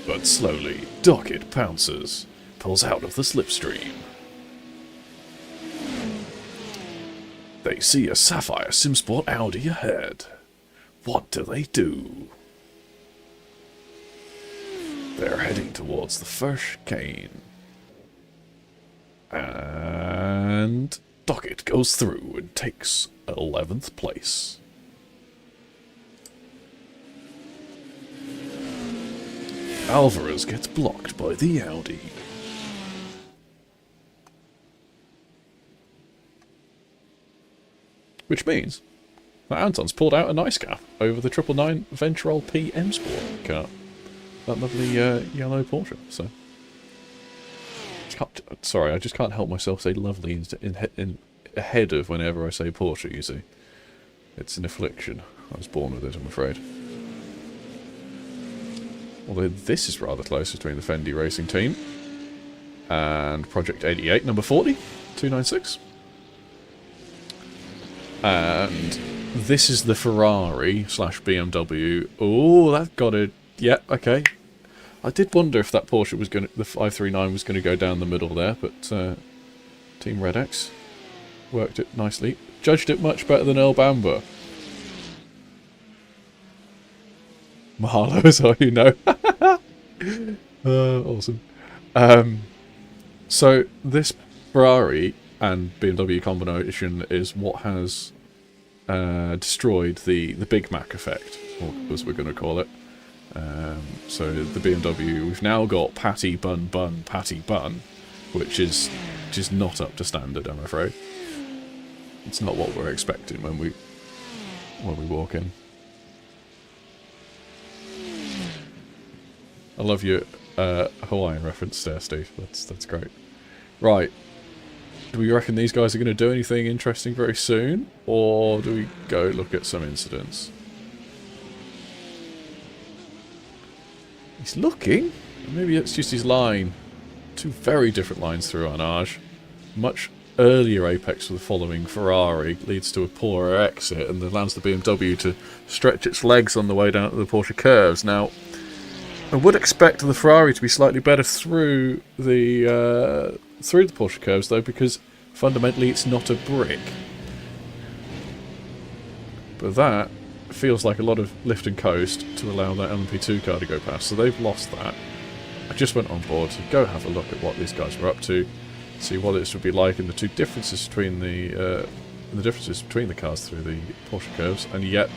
But slowly, Dockett pounces. Pulls out of the slipstream. They see a Sapphire SimSport Audi ahead. What do they do? They're heading towards the first chicane. And Dockett goes through and takes 11th place. Alvarez gets blocked by the Audi. Which means that Anton's pulled out a nice gap over the 999 Ventrol P M Sport car. That lovely yellow Porsche. So, sorry, I just can't help myself say lovely in ahead of whenever I say Porsche, you see. It's an affliction. I was born with it, I'm afraid. Although this is rather close between the Fendi Racing team and Project 88, number 40, 296. And this is the Ferrari / BMW. Oh, that got it. Yeah, okay. I did wonder if that Porsche was going to, the 539 was going to go down the middle there, but Team Red X worked it nicely. Judged it much better than Earl Bamber. Mahalo is all you know. Awesome. So this Ferrari and BMW combination is what has destroyed the Big Mac effect, or as we're going to call it. So the BMW, we've now got patty bun bun patty bun, which is just not up to standard, I'm afraid. It's not what we're expecting when we walk in. I love your Hawaiian reference there, Steve. That's great. Right. Do we reckon these guys are going to do anything interesting very soon? Or do we go look at some incidents? He's looking. Maybe it's just his line. Two very different lines through Arnage. Much earlier apex for the following Ferrari leads to a poorer exit and allows the BMW to stretch its legs on the way down to the Porsche curves. Now, I would expect the Ferrari to be slightly better through the Porsche curves, though, because fundamentally it's not a brick. But that feels like a lot of lift and coast to allow that LMP2 car to go past, so they've lost that. I just went on board to go have a look at what these guys were up to, see what it would be like, and the two differences between the cars through the Porsche curves, and yet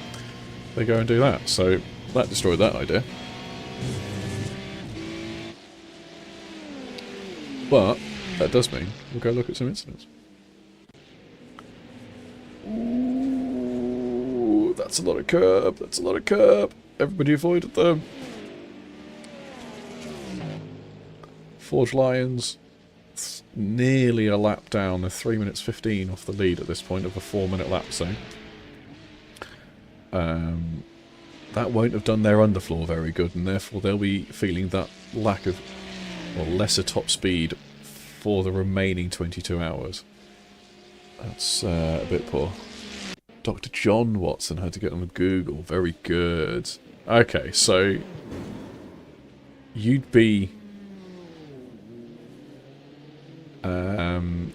they go and do that. So that destroyed that idea. But that does mean we'll go look at some incidents. Ooh, that's a lot of curb. That's a lot of curb. Everybody avoided them. Forge Lions, nearly a lap down. They're 3 minutes 15 off the lead at this point of a 4-minute lap zone. That won't have done their underfloor very good, and therefore they'll be feeling that lack of, or lesser top speed for the remaining 22 hours. That's a bit poor. Dr. John Watson had to get on Google. Very good. Okay, so you'd be...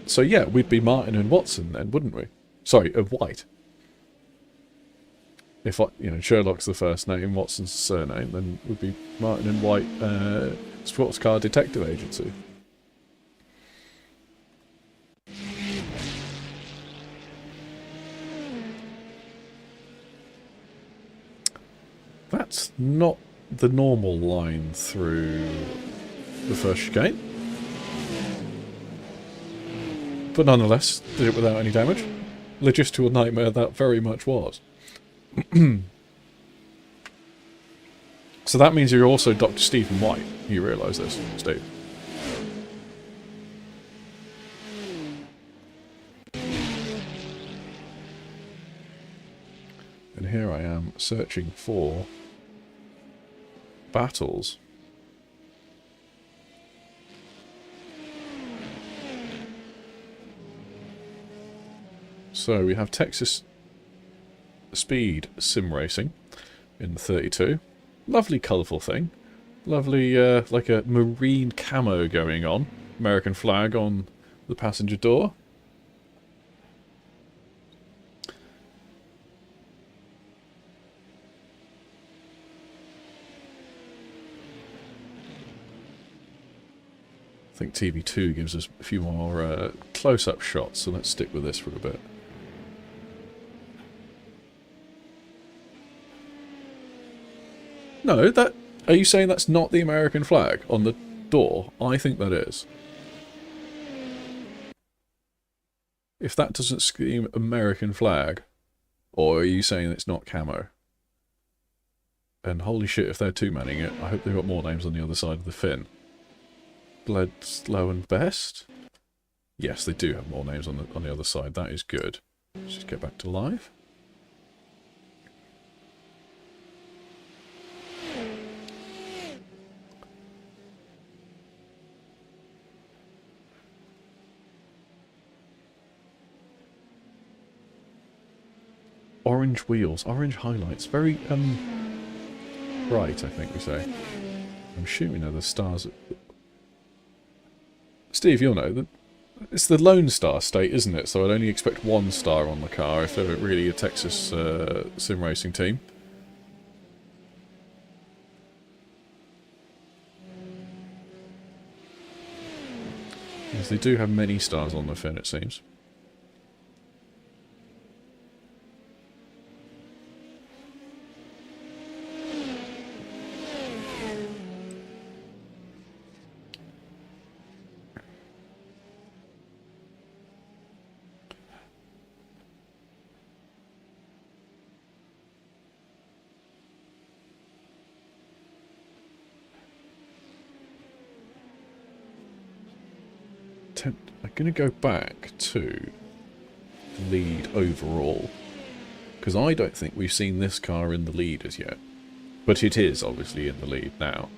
so yeah, we'd be Martin and Watson then, wouldn't we? Sorry, White. If Sherlock's the first name, Watson's the surname, then we'd be Martin and White Sports Car Detective Agency. That's not the normal line through the first chicane. But nonetheless, did it without any damage. Logistical nightmare that very much was. So that means you're also Dr. Stephen White. You realise this, Steve? And here I am searching for battles. So we have Texas Speed Sim Racing in the 32. Lovely colourful thing. Lovely, like a marine camo going on. American flag on the passenger door. I think TV2 gives us a few more close-up shots, so let's stick with this for a bit. No, are you saying that's not the American flag on the door? I think that is. If that doesn't scream American flag, or are you saying it's not camo? And holy shit, if they're two-manning it, I hope they've got more names on the other side of the fin. Bledsoe and Best? Yes, they do have more names on the other side. That is good. Let's just get back to live. Orange wheels, orange highlights, very bright, I think we say. I'm assuming they're the stars. Steve, you'll know that it's the Lone Star state, isn't it? So I'd only expect one star on the car if they're really a Texas sim racing team. Because they do have many stars on the fin, it seems. I'm going to go back to the lead overall, because I don't think we've seen this car in the lead as yet, but it is obviously in the lead now.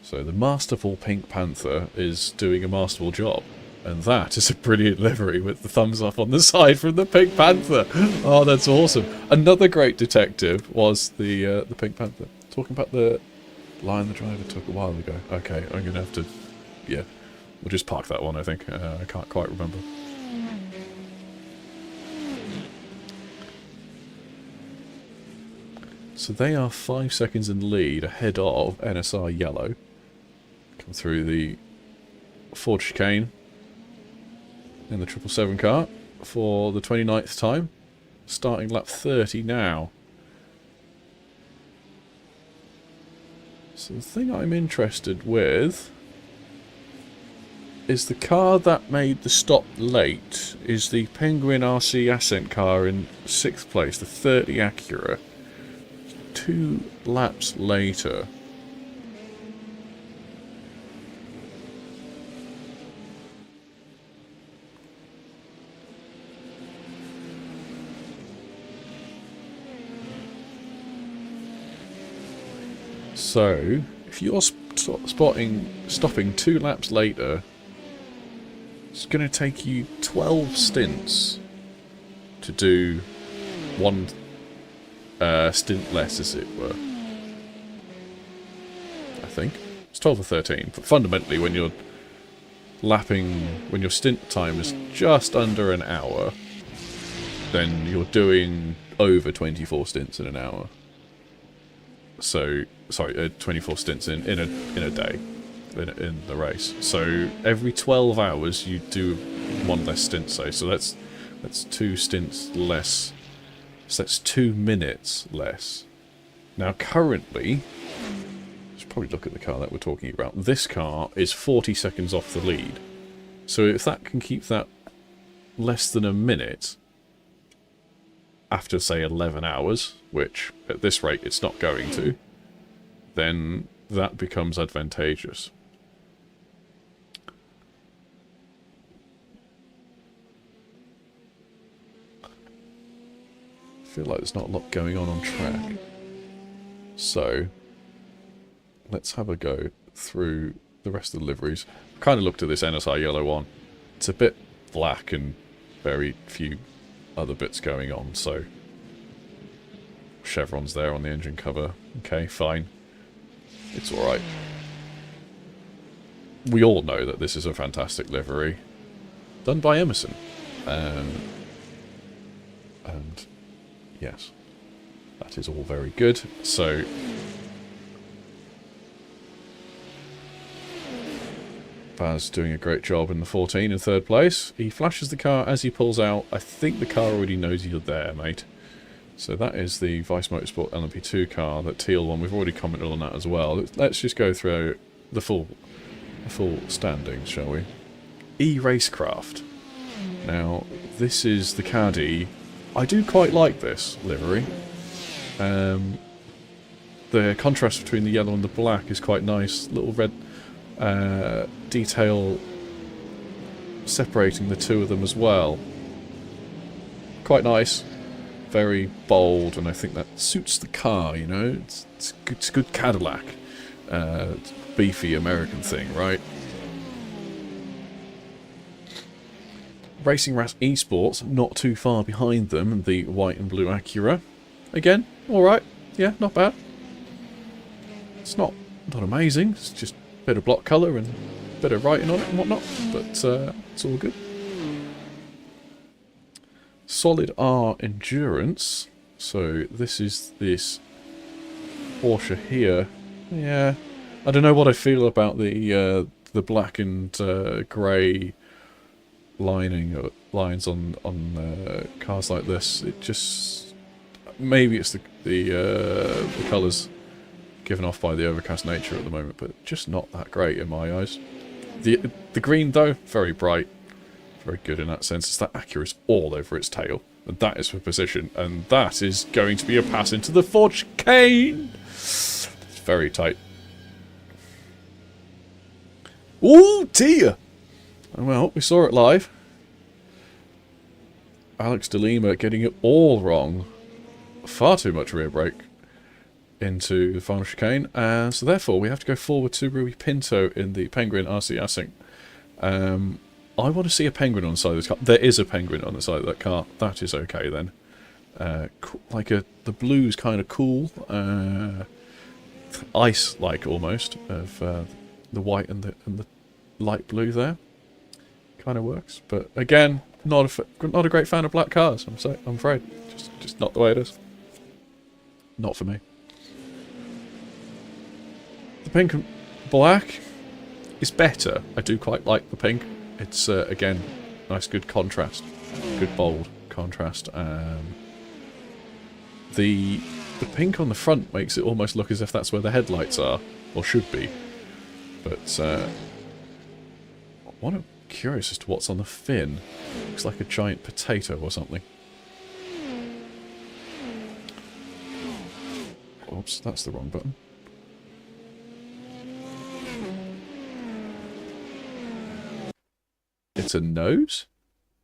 So the masterful Pink Panther is doing a masterful job, and that is a brilliant livery with the thumbs up on the side from the Pink Panther. Oh, that's awesome. Another great detective was the Pink Panther. Talking about the line the driver took a while ago. Okay, I'm going to have to, yeah. We'll just park that one, I think. I can't quite remember. So they are 5 seconds in the lead ahead of NSR Yellow. Come through the Ford chicane in the 777 car for the 29th time. Starting lap 30 now. So the thing I'm interested with is the car that made the stop late is the Penguin RC Ascent car in 6th place, the 30 Acura. 2 laps later. So, if you're stopping 2 laps later, it's going to take you 12 stints to do 1 stint less, as it were. I think. It's 12 or 13, but fundamentally when you're when your stint time is just under an hour, then you're doing over 24 stints in an hour. So, sorry, 24 stints in a day. In the race. So every 12 hours you do 1 less stint, say. So that's 2 stints less. So that's 2 minutes less. Now currently, let's probably look at the car that we're talking about. This car is 40 seconds off the lead. So if that can keep that less than a minute after, say, 11 hours, which at this rate it's not going to, then that becomes advantageous. I feel like there's not a lot going on track. So, let's have a go through the rest of the liveries. I've kind of looked at this NSR Yellow one. It's a bit black and very few other bits going on, so chevrons there on the engine cover. Okay, fine. It's alright. We all know that this is a fantastic livery. Done by Emerson. And yes, that is all very good. So, Baz doing a great job in the 14 in 3rd place. He flashes the car as he pulls out. I think the car already knows you're there, mate. So that is the Vice Motorsport LMP2 car, that teal one. We've already commented on that as well. Let's just go through the full standings, shall we? E-Racecraft. Now, this is the Caddy. I do quite like this livery. The contrast between the yellow and the black is quite nice. Little red detail separating the two of them as well. Quite nice. Very bold, and I think that suits the car, you know? It's a good Cadillac. It's a beefy American thing, right? Racing Rat Esports, not too far behind them, the white and blue Acura. Again, alright. Yeah, not bad. It's not amazing, it's just a bit of block colour and a bit of writing on it and whatnot, but it's all good. Solid R Endurance. So this is this Porsche here. Yeah, I don't know what I feel about the black and grey lines on cars like this, it just, maybe it's the colours given off by the overcast nature at the moment, but just not that great in my eyes. The green though, very bright, very good in that sense. It's that Acura's all over its tail, and that is for position, and that is going to be a pass into the forged cane. It's very tight. Ooh, dear! Well, we saw it live. Alex de Lima getting it all wrong. Far too much rear brake into the final chicane, and so therefore we have to go forward to Rui Pinto in the Penguin RC Async. I want to see a penguin on the side of this car. There is a penguin on the side of that car. That is okay then. Like the blue's kind of cool, ice-like almost, of the white and the light blue there. Kind of works, but again, not a great fan of black cars. I'm afraid, just not the way it is. Not for me. The pink and black is better. I do quite like the pink. It's again, nice, good contrast, good bold contrast. The pink on the front makes it almost look as if that's where the headlights are, or should be. But I'm curious as to what's on the fin. Looks like a giant potato or something. Oops, that's the wrong button. It's a nose?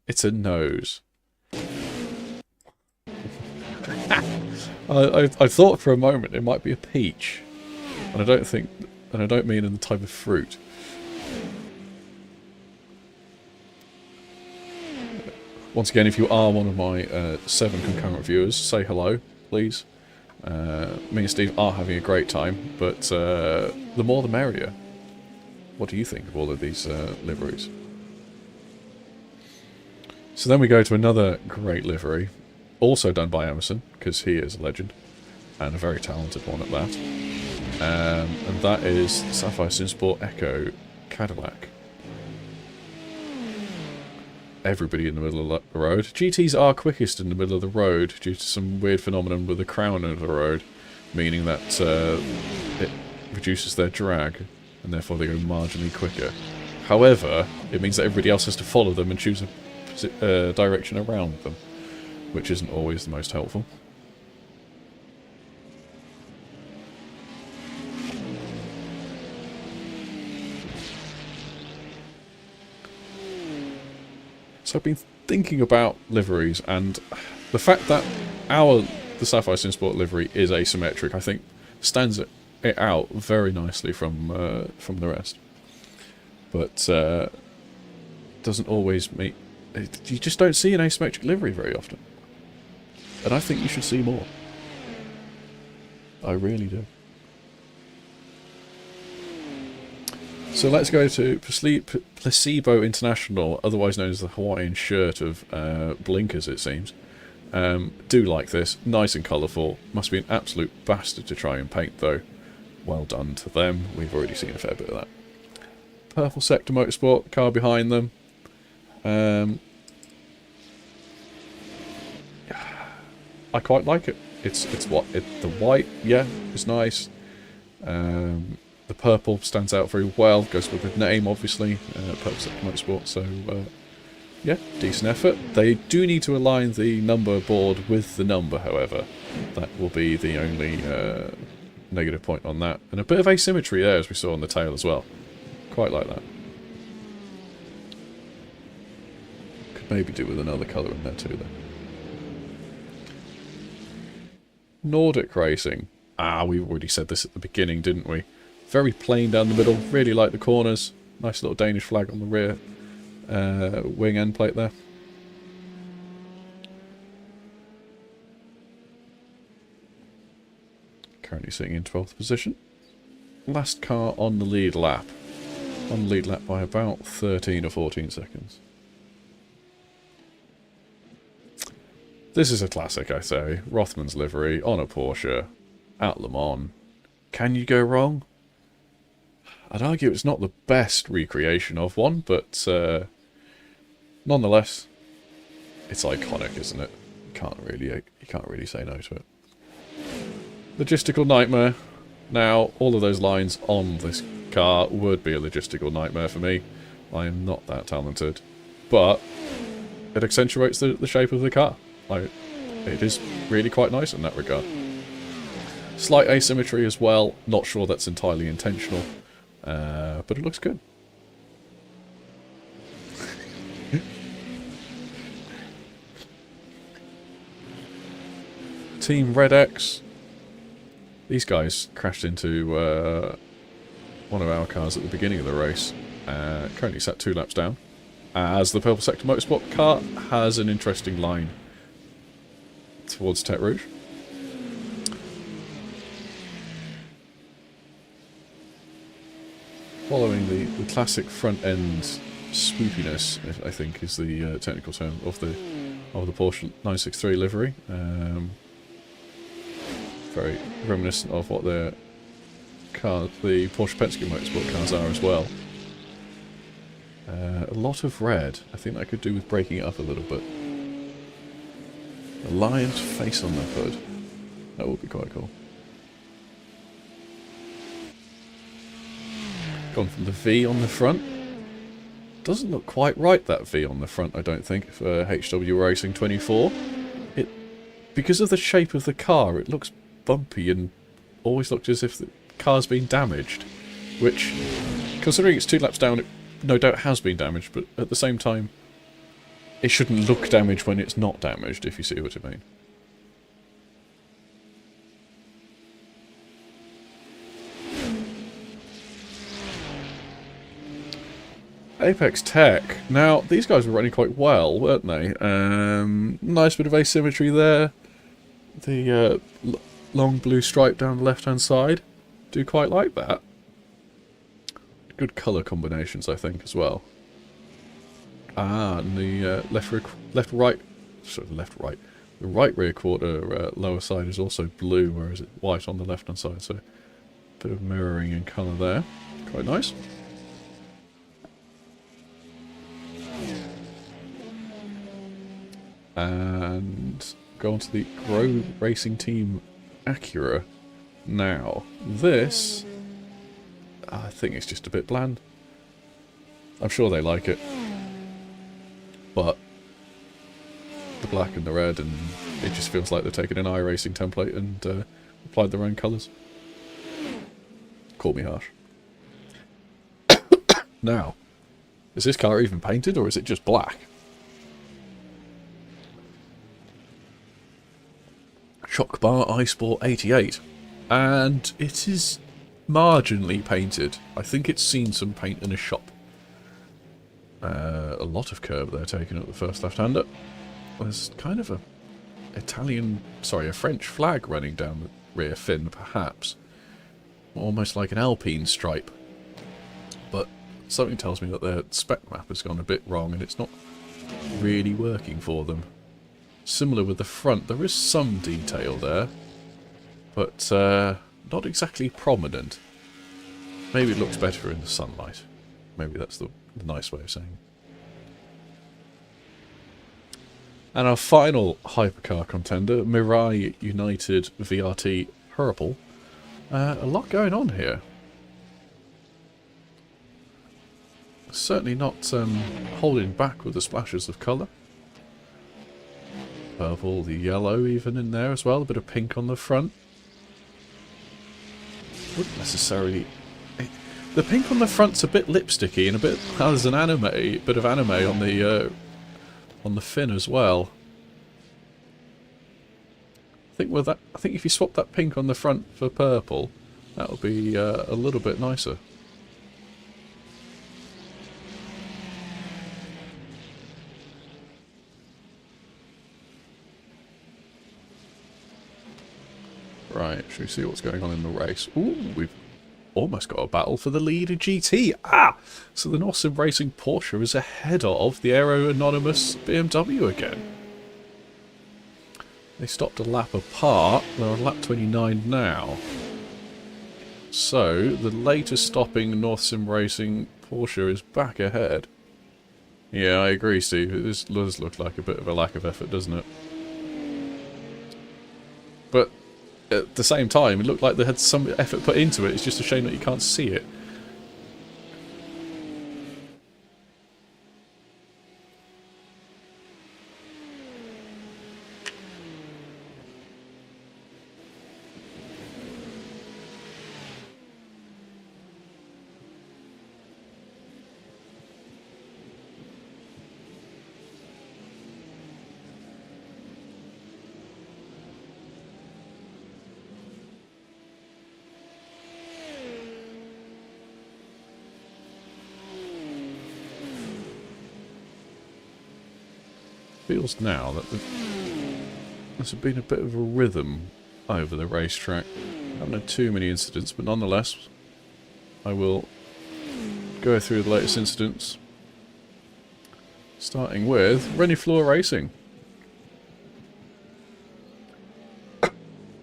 It's a nose. I thought for a moment it might be a peach. And I don't mean in the type of fruit. Once again, if you are one of my 7 concurrent viewers, say hello, please. Me and Steve are having a great time, but the more the merrier. What do you think of all of these liveries? So then we go to another great livery, also done by Emerson, because he is a legend, and a very talented one at that. And that is Sapphire SimSport Echo Cadillac. Everybody in the middle of the road. GTs are quickest in the middle of the road due to some weird phenomenon with the crown of the road, meaning that it reduces their drag, and therefore they go marginally quicker. However, it means that everybody else has to follow them and choose a direction around them, which isn't always the most helpful. So I've been thinking about liveries, and the fact that the Sapphire SimSport livery is asymmetric, I think, stands it out very nicely from the rest. But doesn't always meet. You just don't see an asymmetric livery very often, and I think you should see more. I really do. So let's go to Placebo International, otherwise known as the Hawaiian shirt of blinkers, it seems. Do like this. Nice and colourful. Must be an absolute bastard to try and paint, though. Well done to them. We've already seen a fair bit of that. Purple Sector Motorsport, car behind them. I quite like it. It's the white, yeah, it's nice. The purple stands out very well. Goes with the name, obviously. Purple Sector Motorsport. So yeah, decent effort. They do need to align the number board with the number, however. That will be the only negative point on that. And a bit of asymmetry there, as we saw on the tail as well. Quite like that. Could maybe do with another colour in there too, though. Nordic Racing. We already said this at the beginning, didn't we? Very plain down the middle. Really like the corners. Nice little Danish flag on the rear wing end plate there. Currently sitting in 12th position. Last car on the lead lap. On the lead lap by about 13 or 14 seconds. This is a classic, I say. Rothman's livery on a Porsche at Le Mans. Can you go wrong? I'd argue it's not the best recreation of one, but Nonetheless, it's iconic, isn't it? You can't really say no to it. Logistical nightmare. Now, all of those lines on this car would be a logistical nightmare for me. I am not that talented. But it accentuates the shape of the car. It is really quite nice in that regard. Slight asymmetry as well. Not sure that's entirely intentional. But it looks good. Team Red X. These guys crashed into one of our cars at the beginning of the race. Currently sat 2 laps down. As the Purple Sector Motorsport car has an interesting line towards Tete Rouge. Following the classic front end swoopiness, I think is the technical term of the Porsche 963 livery. Very reminiscent of what the Porsche Penske Motorsport cars are as well. A lot of red. I think that could do with breaking it up a little bit. A lion's face on the hood. That would be quite cool. Gone from the V on the front. Doesn't look quite right, that V on the front, I don't think, for HW Racing 24. Because of the shape of the car, it looks bumpy and always looked as if the car's been damaged. Which, considering it's 2 laps down, it no doubt has been damaged, but at the same time, it shouldn't look damaged when it's not damaged, if you see what I mean. Apex Tech. Now, these guys were running quite well, weren't they? Nice bit of asymmetry there. The long blue stripe down the left-hand side. Do quite like that. Good colour combinations, I think, as well. And the the right rear quarter lower side is also blue, whereas it's white on the left-hand side. So, a bit of mirroring in colour there. Quite nice. And go on to the Grow Racing Team Acura. Now, this, I think it's just a bit bland. I'm sure they like it. But the black and the red, and it just feels like they've taken an iRacing template and applied their own colours. Call me harsh. Now, is this car even painted, or is it just black? Shock Bar iSport 88. And it is marginally painted. I think it's seen some paint in a shop. A lot of curb there taken at the first left-hander. There's kind of a French flag running down the rear fin, perhaps. Almost like an Alpine stripe. But something tells me that their spec map has gone a bit wrong and it's not really working for them. Similar with the front, there is some detail there, but not exactly prominent. Maybe it looks better in the sunlight. Maybe that's the nice way of saying it. And our final hypercar contender, Mirai United VRT Purple. A lot going on here. Certainly not holding back with the splashes of colour. Purple, the yellow even in there as well. A bit of pink on the front. Wouldn't necessarily... The pink on the front's a bit lipsticky and a bit has an bit of anime on the fin as well. I think if you swap that pink on the front for purple, that would be a little bit nicer. Right, should we see what's going on in the race? Ooh, we've almost got a battle for the lead in GT. So the North Sim Racing Porsche is ahead of the Aero-anonymous BMW again. They stopped a lap apart. They're on lap 29 now. So, the latest stopping North Sim Racing Porsche is back ahead. Yeah, I agree, Steve. This does look like a bit of a lack of effort, doesn't it? But at the same time, it looked like they had some effort put into it. It's just a shame that you can't see it. Feels now that there's been a bit of a rhythm over the racetrack. I haven't had too many incidents, but nonetheless, I will go through the latest incidents. Starting with Renifloor Racing.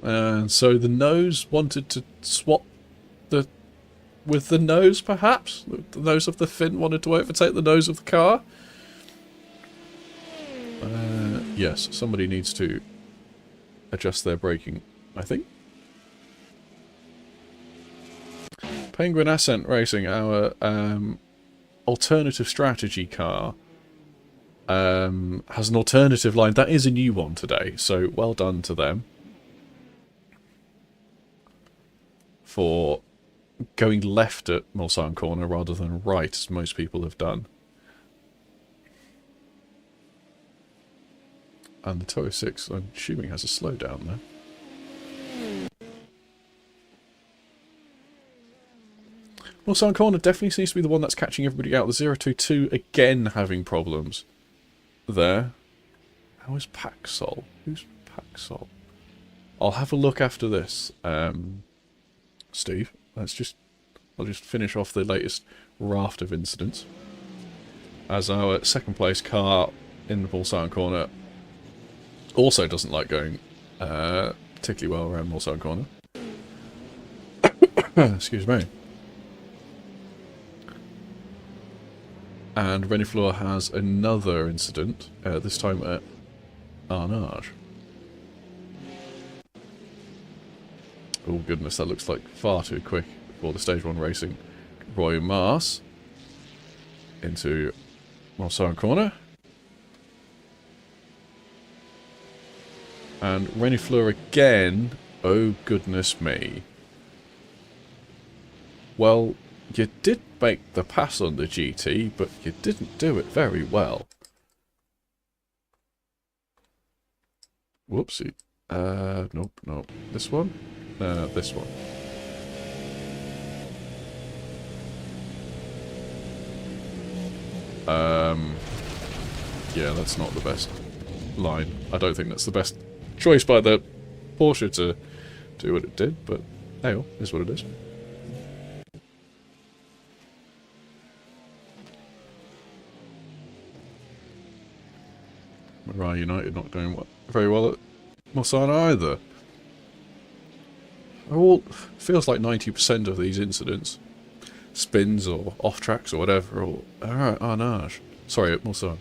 And so the nose wanted to swap with the nose, perhaps? The nose of the fin wanted to overtake the nose of the car? Yes, somebody needs to adjust their braking, I think. Penguin Ascent Racing, our alternative strategy car, has an alternative line. That is a new one today, so well done to them for going left at Mulsanne Corner rather than right, as most people have done. And the 206, I'm assuming, has a slowdown there. Mulsanne Corner definitely seems to be the one that's catching everybody out. The 022 again having problems there. How is Paxol? Who's Paxol? I'll have a look after this, Steve. I'll just finish off the latest raft of incidents. As our second place car in the Mulsanne Corner also doesn't like going particularly well around Mulsanne Corner. Excuse me. And Renifloor has another incident, this time at Arnage. Oh goodness, that looks like far too quick for the Stage 1 racing. Roy Mars into Mulsanne Corner. And Renifloor again. Oh goodness me. Well, you did make the pass on the GT, but you didn't do it very well. Whoopsie. Nope. This one? This one. Yeah, that's not the best line. I don't think that's the best choice by the Porsche to do what it did, but hey, well, is what it is. Mirai United not doing very well at Mulsanne either. All feels like 90% of these incidents, spins or off tracks or whatever, or alright, Arnage. Sorry, at Mulsanne.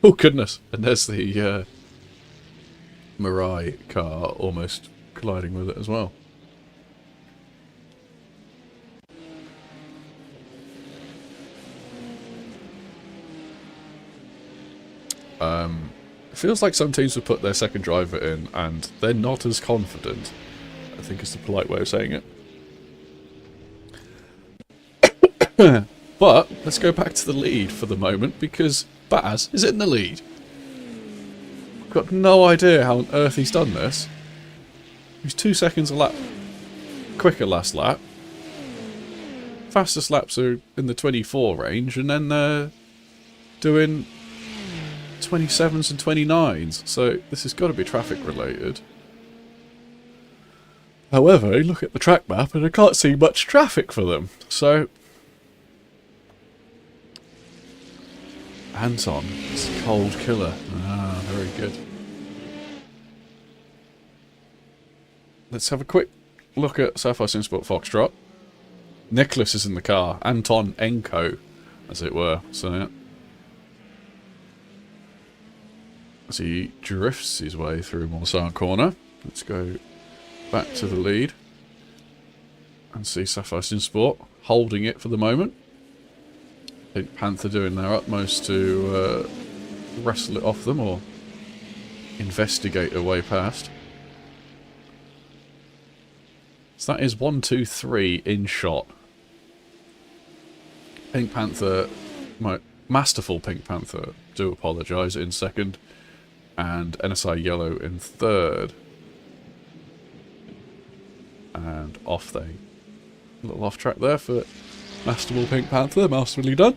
Oh goodness! And there's the Mirai car almost colliding with it as well. It feels like some teams have put their second driver in and they're not as confident, I think is the polite way of saying it. But let's go back to the lead for the moment, because Baz is in the lead. I've got no idea how on earth he's done this. He's 2 seconds a lap quicker last lap. Fastest laps are in the 24 range, and then they're doing 27s and 29s, so this has got to be traffic related. However, I look at the track map and I can't see much traffic for them, so Anton, it's a cold killer. Ah, very good. Let's have a quick look at Sapphire SimSport Foxtrot. Nicholas is in the car, Anton Enko, as it were, so yeah. as he drifts his way through Morsar Corner. Let's go back to the lead and see Sapphire SimSport holding it for the moment. Pink Panther doing their utmost to wrestle it off them or investigate a way past. So that is 1, 2, 3 in shot. Pink Panther, my masterful Pink Panther, do apologise, in second, and NSI Yellow in third. And off they. A little off track there for masterful Pink Panther, masterfully done.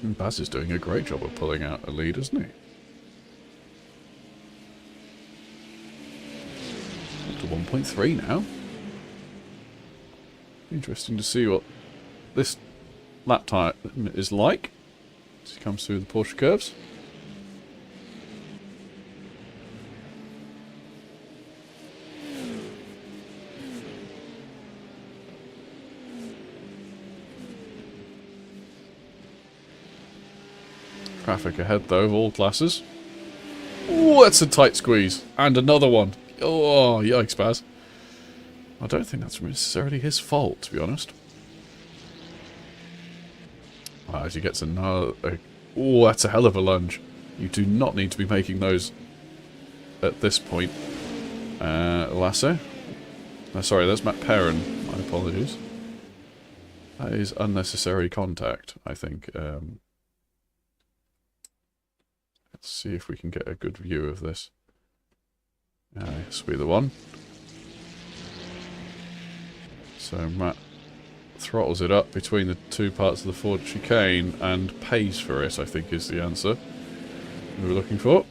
And Baz is doing a great job of pulling out a lead, isn't he? Up to 1.3 now. Interesting to see what this lap time is like as he comes through the Porsche curves. Traffic ahead, though, of all classes. Oh, that's a tight squeeze. And another one. Oh, yikes, Baz. I don't think that's necessarily his fault, to be honest. As he gets another... Oh, that's a hell of a lunge. You do not need to be making those at this point. Lasso. No, sorry, that's Matt Perrin. My apologies. That is unnecessary contact, I think. Let's see if we can get a good view of this. This will be the one. So Matt throttles it up between the two parts of the Ford chicane and pays for it, I think is the answer we were looking for.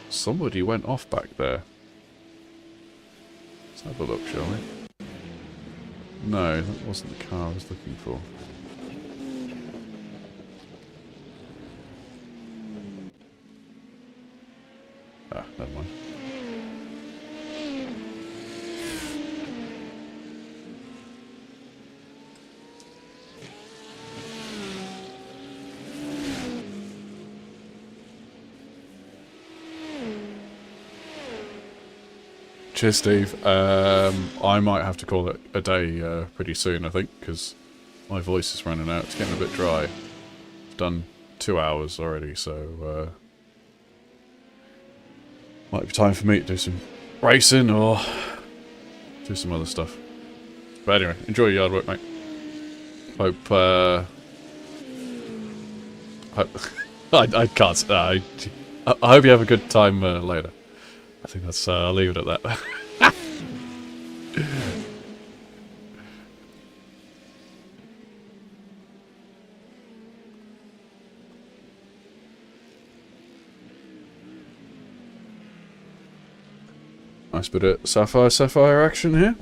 Somebody went off back there. Let's have a look, shall we? No, that wasn't the car I was looking for. Ah, never mind. Cheers, Steve. I might have to call it a day pretty soon, I think, because my voice is running out. It's getting a bit dry. I've done 2 hours already, so might be time for me to do some racing or do some other stuff. But anyway, enjoy your yard work, mate. Hope, I can't. I hope you have a good time later. I think that's. I'll leave it at that. Nice bit of Sapphire action here.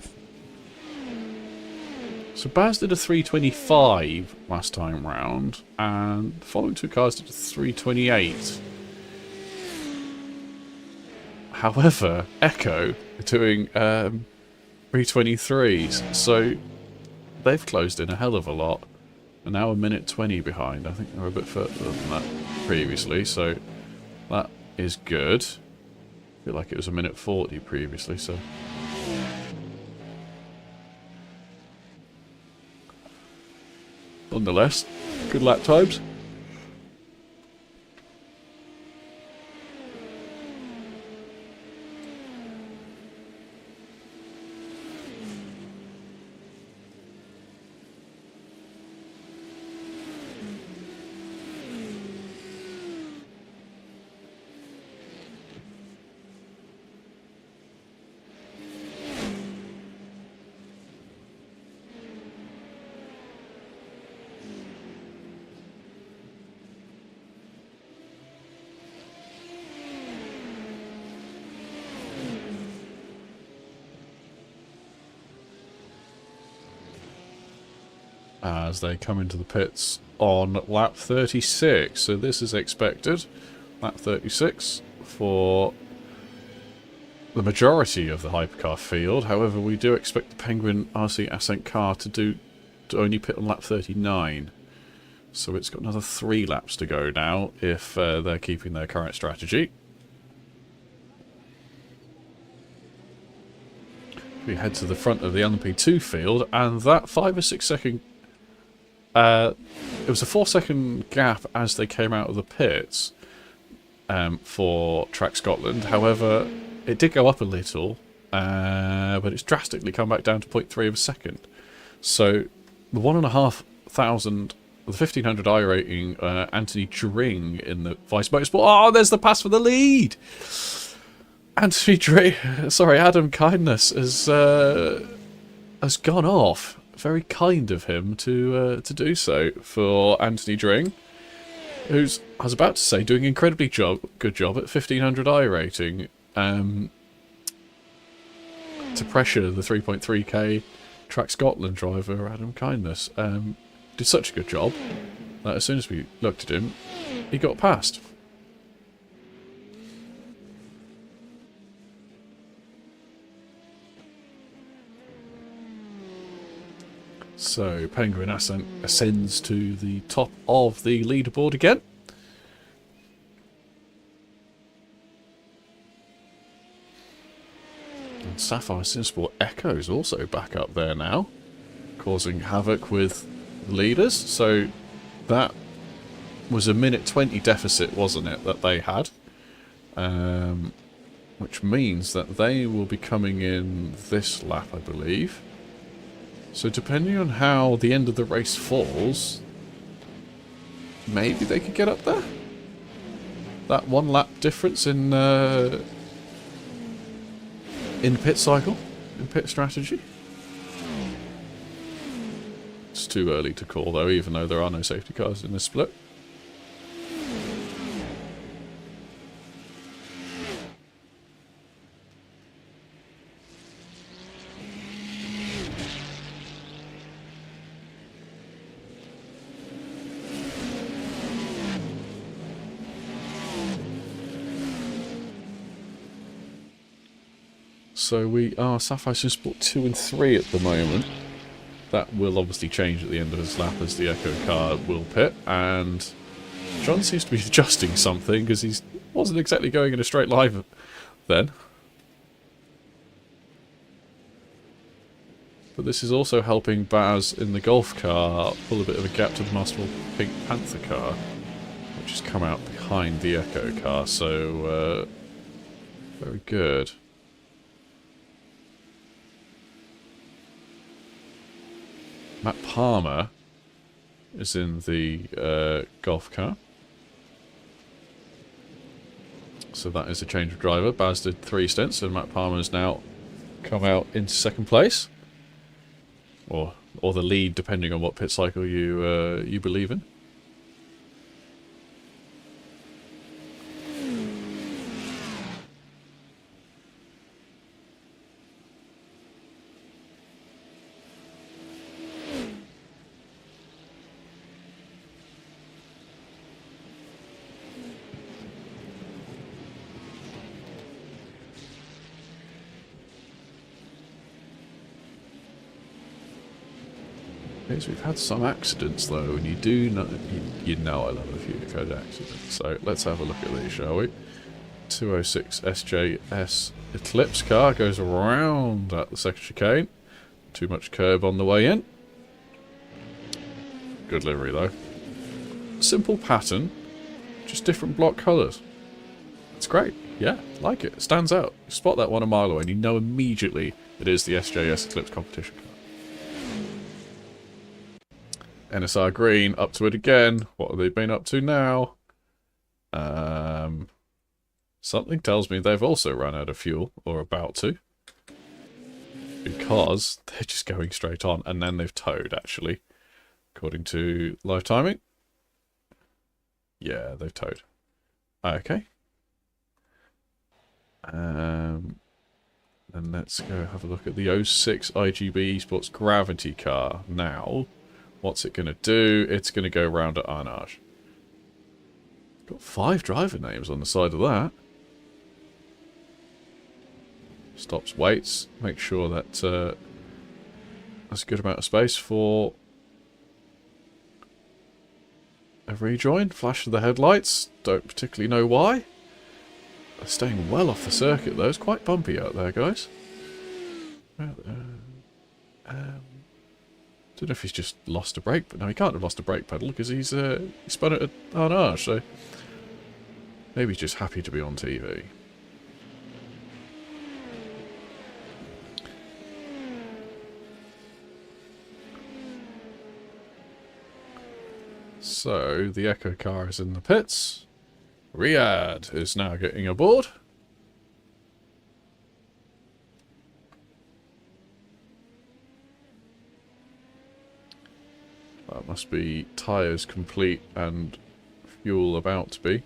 So Baz did a 325 last time round, and the following two cars did a 328. However, Echo are doing 323s, so they've closed in a hell of a lot. They're now a minute 20 behind. I think they were a bit further than that previously, so that is good. I feel like it was a minute 40 previously, so... Nonetheless, good lap times. as they come into the pits on lap 36. So this is expected. Lap 36 for the majority of the hypercar field. However, we do expect the Penguin RC Ascent car to only pit on lap 39. So it's got another 3 laps to go now if they're keeping their current strategy. We head to the front of the LMP2 field, and that 5 or 6 second... it was a 4-second gap as they came out of the pits for Track Scotland. However, it did go up a little, but it's drastically come back down to 0.3 of a second. So the 1,500, the 1500 I rating, Anthony Dring in the Vice Motorsport. Oh, there's the pass for the lead! Anthony Dring, sorry, Adam Kindness has gone off. Very kind of him to do so for Anthony Dring, who's, I was about to say, doing incredibly good job at 1500 I rating to pressure the 3.3k Track Scotland driver Adam Kindness. Did such a good job that as soon as we looked at him, he got past. So, Penguin ascends to the top of the leaderboard again. And Sapphire SimSport Echo's also back up there now, causing havoc with leaders. So, that was a minute 20 deficit, wasn't it, that they had? Which means that they will be coming in this lap, I believe. So depending on how the end of the race falls, maybe they could get up there. That 1 lap difference in pit cycle, in pit strategy. It's too early to call though, even though there are no safety cars in this split. So we are Sapphire SimSport 2 and 3 at the moment. That will obviously change at the end of his lap as the Echo car will pit. And John seems to be adjusting something because he wasn't exactly going in a straight line then. But this is also helping Baz in the Golf car pull a bit of a gap to the Masterful Pink Panther car, which has come out behind the Echo car. So, very good. Matt Palmer is in the Golf car. So that is a change of driver. Baz did 3 stints, and Matt Palmer has now come out into 2nd place. Or the lead, depending on what pit cycle you believe in. We've had some accidents though, and you know I love a few code accidents. So let's have a look at these, shall we? 206 SJS Eclipse car goes around at the 2nd chicane. Too much curb on the way in. Good livery though. Simple pattern, just different block colours. It's great. Yeah, like it. It stands out. You spot that one a mile away and you know immediately it is the SJS Eclipse competition car. NSR Green, up to it again. What have they been up to now? Something tells me they've also run out of fuel, or about to. Because they're just going straight on, and then they've towed, actually. According to live timing. Yeah, they've towed. Okay. And let's go have a look at the 06 IGB Esports Gravity car now. What's it going to do? It's going to go round at Arnage. Got 5 driver names on the side of that. Stops, waits. Make sure that that's a good amount of space for a rejoin. Flash of the headlights. Don't particularly know why. They're staying well off the circuit though. It's quite bumpy out there, guys. Don't know if he's just lost a brake, but no, he can't have lost a brake pedal because he's he spun it at Arnage, so maybe he's just happy to be on TV. So the Echo car is in the pits. Riyadh is now getting aboard. That must be tyres complete and fuel about to be.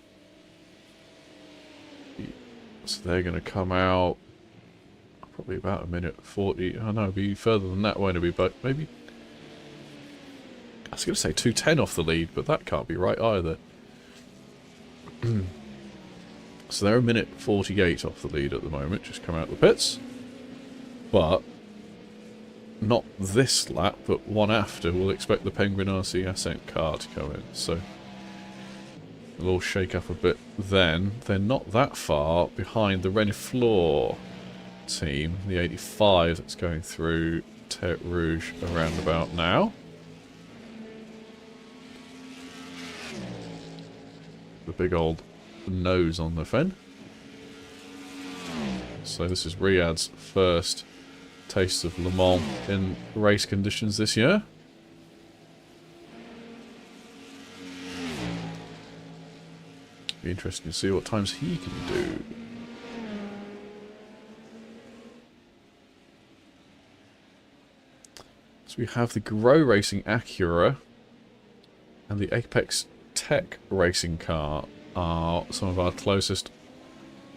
So they're going to come out probably about a minute 40. Oh no, it'll be further than that, won't it be? But maybe... I was going to say 2:10 off the lead, but that can't be right either. So they're a minute 48 off the lead at the moment, just come out the pits. But... not this lap, but one after, we'll expect the Penguin RC Ascent car to come in. So it'll all shake up a bit then. They're not that far behind the Reniflor team, the 85 that's going through Terre Rouge around about now. The big old nose on the fin. So this is Riyadh's first taste of Le Mans in race conditions this year. Be interesting to see what times he can do. So we have the Grow Racing Acura and the Apex Tech racing car are some of our closest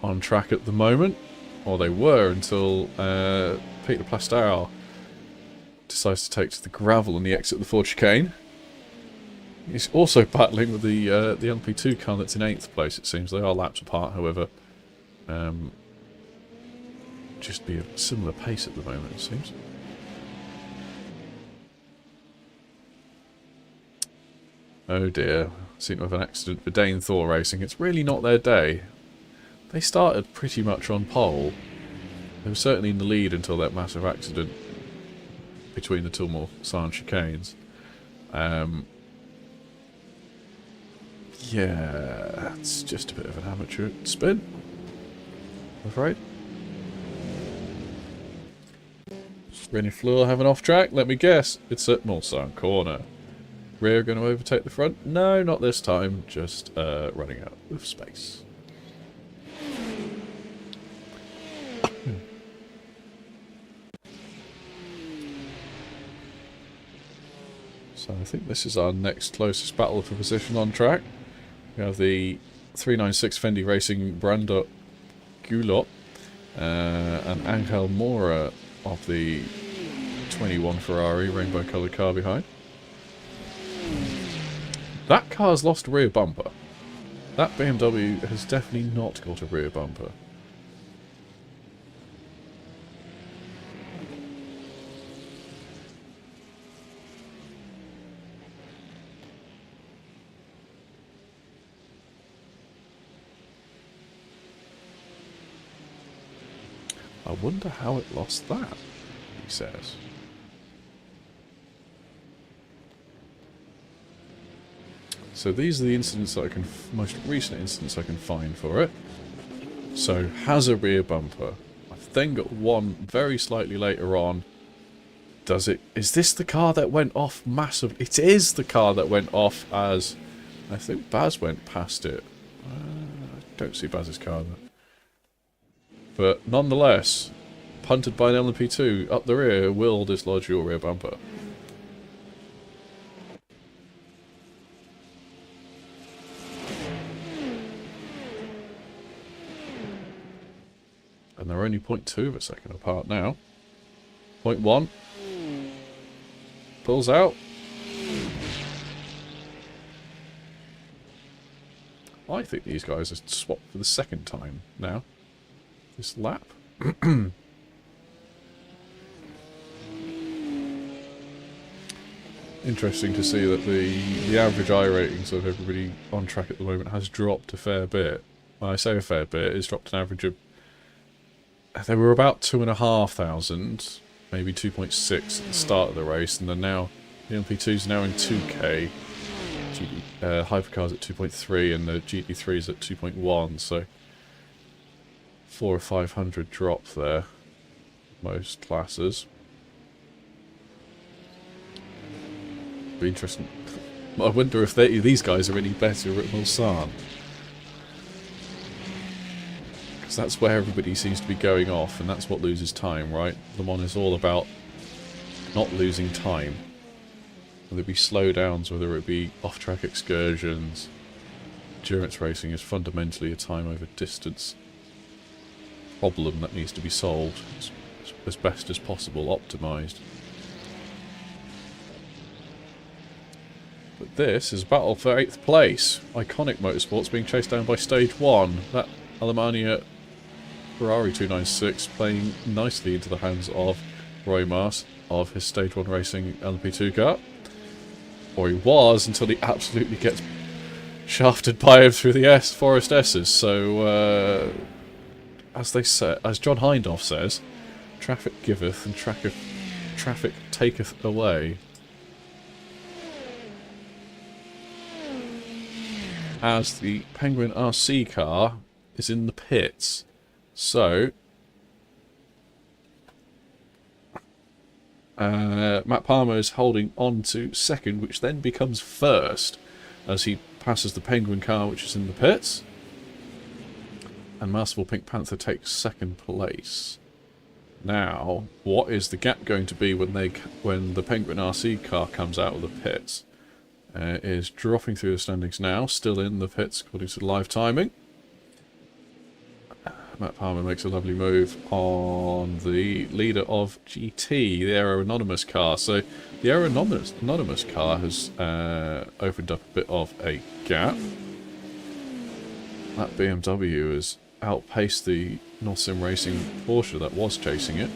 on track at the moment. Or they were until Peter Plastow decides to take to the gravel on the exit of the Ford chicane. He's also battling with the LP2 car that's in 8th place, it seems. They are laps apart, however. Just be a similar pace at the moment, it seems. Oh dear. Seem to have an accident for Dane Thor Racing. It's really not their day. They started pretty much on pole. They were certainly in the lead until that massive accident between the Toulmour-Sarn chicanes. Yeah, it's just a bit of an amateur spin, I'm afraid. Renifleur have an off track? Let me guess. It's at Mulsanne Corner. Rear going to overtake the front? No, not this time. Just running out of space. So I think this is our next closest battle for position on track. We have the 396 Fendi Racing Brando Gulot and Angel Mora of the 21 Ferrari rainbow coloured car behind. That car's lost a rear bumper. That BMW has definitely not got a rear bumper. I wonder how it lost that, he says. So these are the incidents that I can, most recent incidents I can find for it. So has a rear bumper. I've then got one very slightly later on. Does it? Is this the car that went off massively? It is the car that went off as, I think Baz went past it. I don't see Baz's car there. But nonetheless, punted by an LMP2 up the rear will dislodge your rear bumper. And they're only 0.2 of a second apart now. 0.1. Pulls out. I think these guys are swapped for the second time now. This lap. Interesting to see that the average I ratings of everybody on track at the moment has dropped a fair bit. When I say a fair bit, it's dropped an average of... They were about 2,500, maybe 2.6 at the start of the race, and then now the LP2's now in 2k. Hypercar's at 2.3 and the GT3's at 2.1, so 400 or 500 drop there, most classes. Be interesting. I wonder if these guys are any better at Mulsanne. Because that's where everybody seems to be going off, and that's what loses time, right? Le Mans is all about not losing time. Whether it be slowdowns, whether it be off-track excursions, endurance racing is fundamentally a time over distance problem that needs to be solved as best as possible, optimised. But this is a battle for 8th place. Iconic Motorsports being chased down by Stage 1. That Alemannia Ferrari 296 playing nicely into the hands of Roy Mars of his Stage 1 Racing LP2 car. Or he was, until he absolutely gets shafted by him through the Forest S's. So, as they say, as John Hindhaugh says, traffic giveth and traffic taketh away. As the Penguin RC car is in the pits. So, Matt Palmer is holding on to second, which then becomes first as he passes the Penguin car, which is in the pits. And Masterful Pink Panther takes second place. Now, what is the gap going to be when the Penguin RC car comes out of the pits? Is dropping through the standings now, still in the pits according to live timing. Matt Palmer makes a lovely move on the leader of GT, the Aero Anonymous car. So the Aero Anonymous car has opened up a bit of a gap. That BMW has outpaced the North Sim Racing Porsche that was chasing it.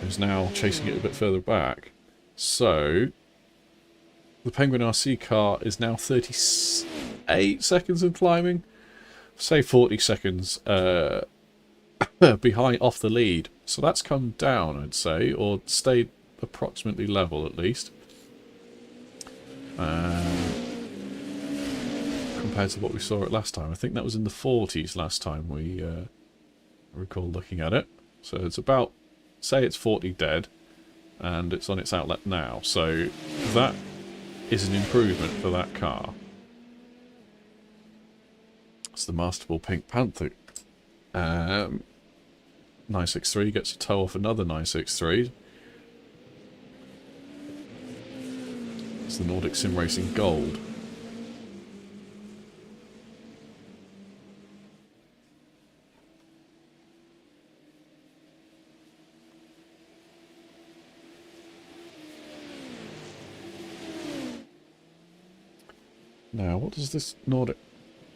Is now chasing it a bit further back. So the Penguin RC car is now 38 seconds in climbing. Say 40 seconds behind off the lead. So that's come down, I'd say, or stayed approximately level at least. Compared to what we saw it last time. I think that was in the 40s last time we recall looking at it. So it's about, say it's 40 dead, and it's on its outlet now. So that is an improvement for that car. It's the Masterful Pink Panther. 963 gets a tow off another 963. It's the Nordic Sim Racing Gold. Now, what does this Nordic...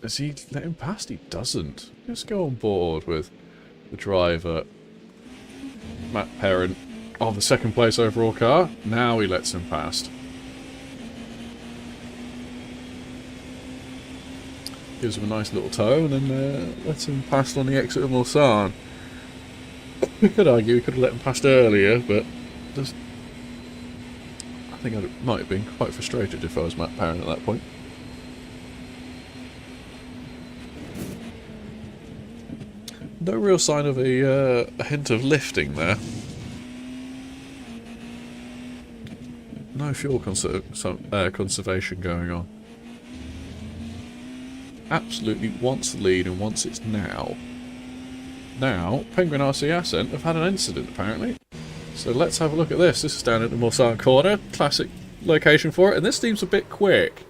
Does he let him past? He doesn't. Let's go on board with the driver, Matt Perrin, of the second place overall car. Now he lets him past. Gives him a nice little tow and then lets him past on the exit of Mulsanne. We could argue we could have let him past earlier, but just... I think I might have been quite frustrated if I was Matt Perrin at that point. No real sign of a hint of lifting there. No fuel conservation going on. Absolutely wants the lead and wants it now. Now, Penguin RC Ascent have had an incident apparently. So let's have a look at this. This is down at the Mulsanne corner. Classic location for it. And this seems a bit quick.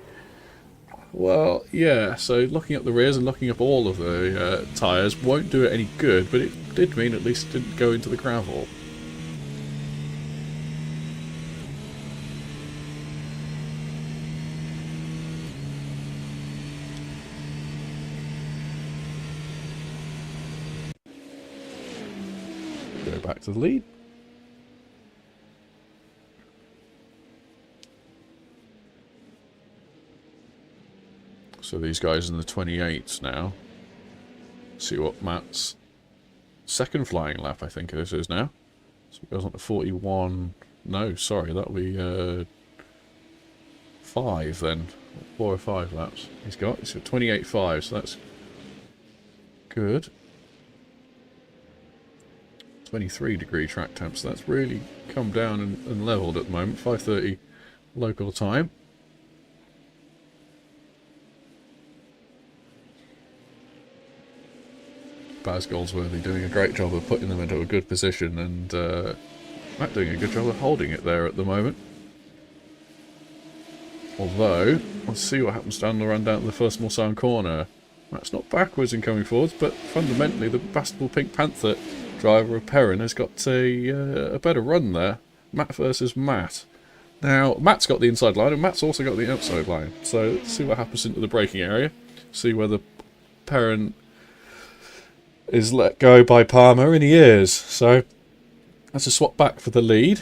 Well, yeah, so looking up the rears and looking up all of the tyres won't do it any good, but it did mean at least it didn't go into the gravel. Go back to the lead. So these guys in the 28s now. See what Matt's second flying lap, I think this is now. So it goes on to 41. No, sorry, that'll be 5 then. 4 or 5 laps. He's got 28.5, so that's good. 23-degree track temp, so that's really come down and levelled at the moment. 5:30 local time. Baz Goldsworthy doing a great job of putting them into a good position, and Matt doing a good job of holding it there at the moment. Although, let's see what happens down the run down to the first Mulsanne corner. Matt's not backwards in coming forwards, but fundamentally the Bastable Pink Panther driver of Perrin has got a better run there. Matt versus Matt. Now, Matt's got the inside line, and Matt's also got the outside line. So, let's see what happens into the braking area. See whether Perrin is let go by Palmer, and he is. So, that's a swap back for the lead.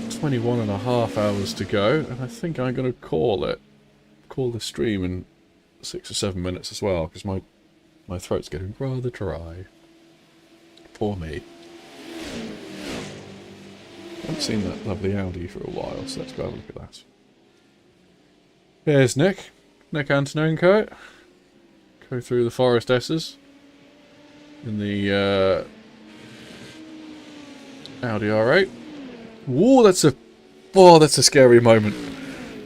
21.5 hours to go, and I think I'm going to call the stream in 6 or 7 minutes as well, because my throat's getting rather dry. Poor me. I haven't seen that lovely Audi for a while, so let's go have a look at that. Here's Nick Antonenko. Go through the Forest S's in the Audi R8. Whoa, that's a scary moment.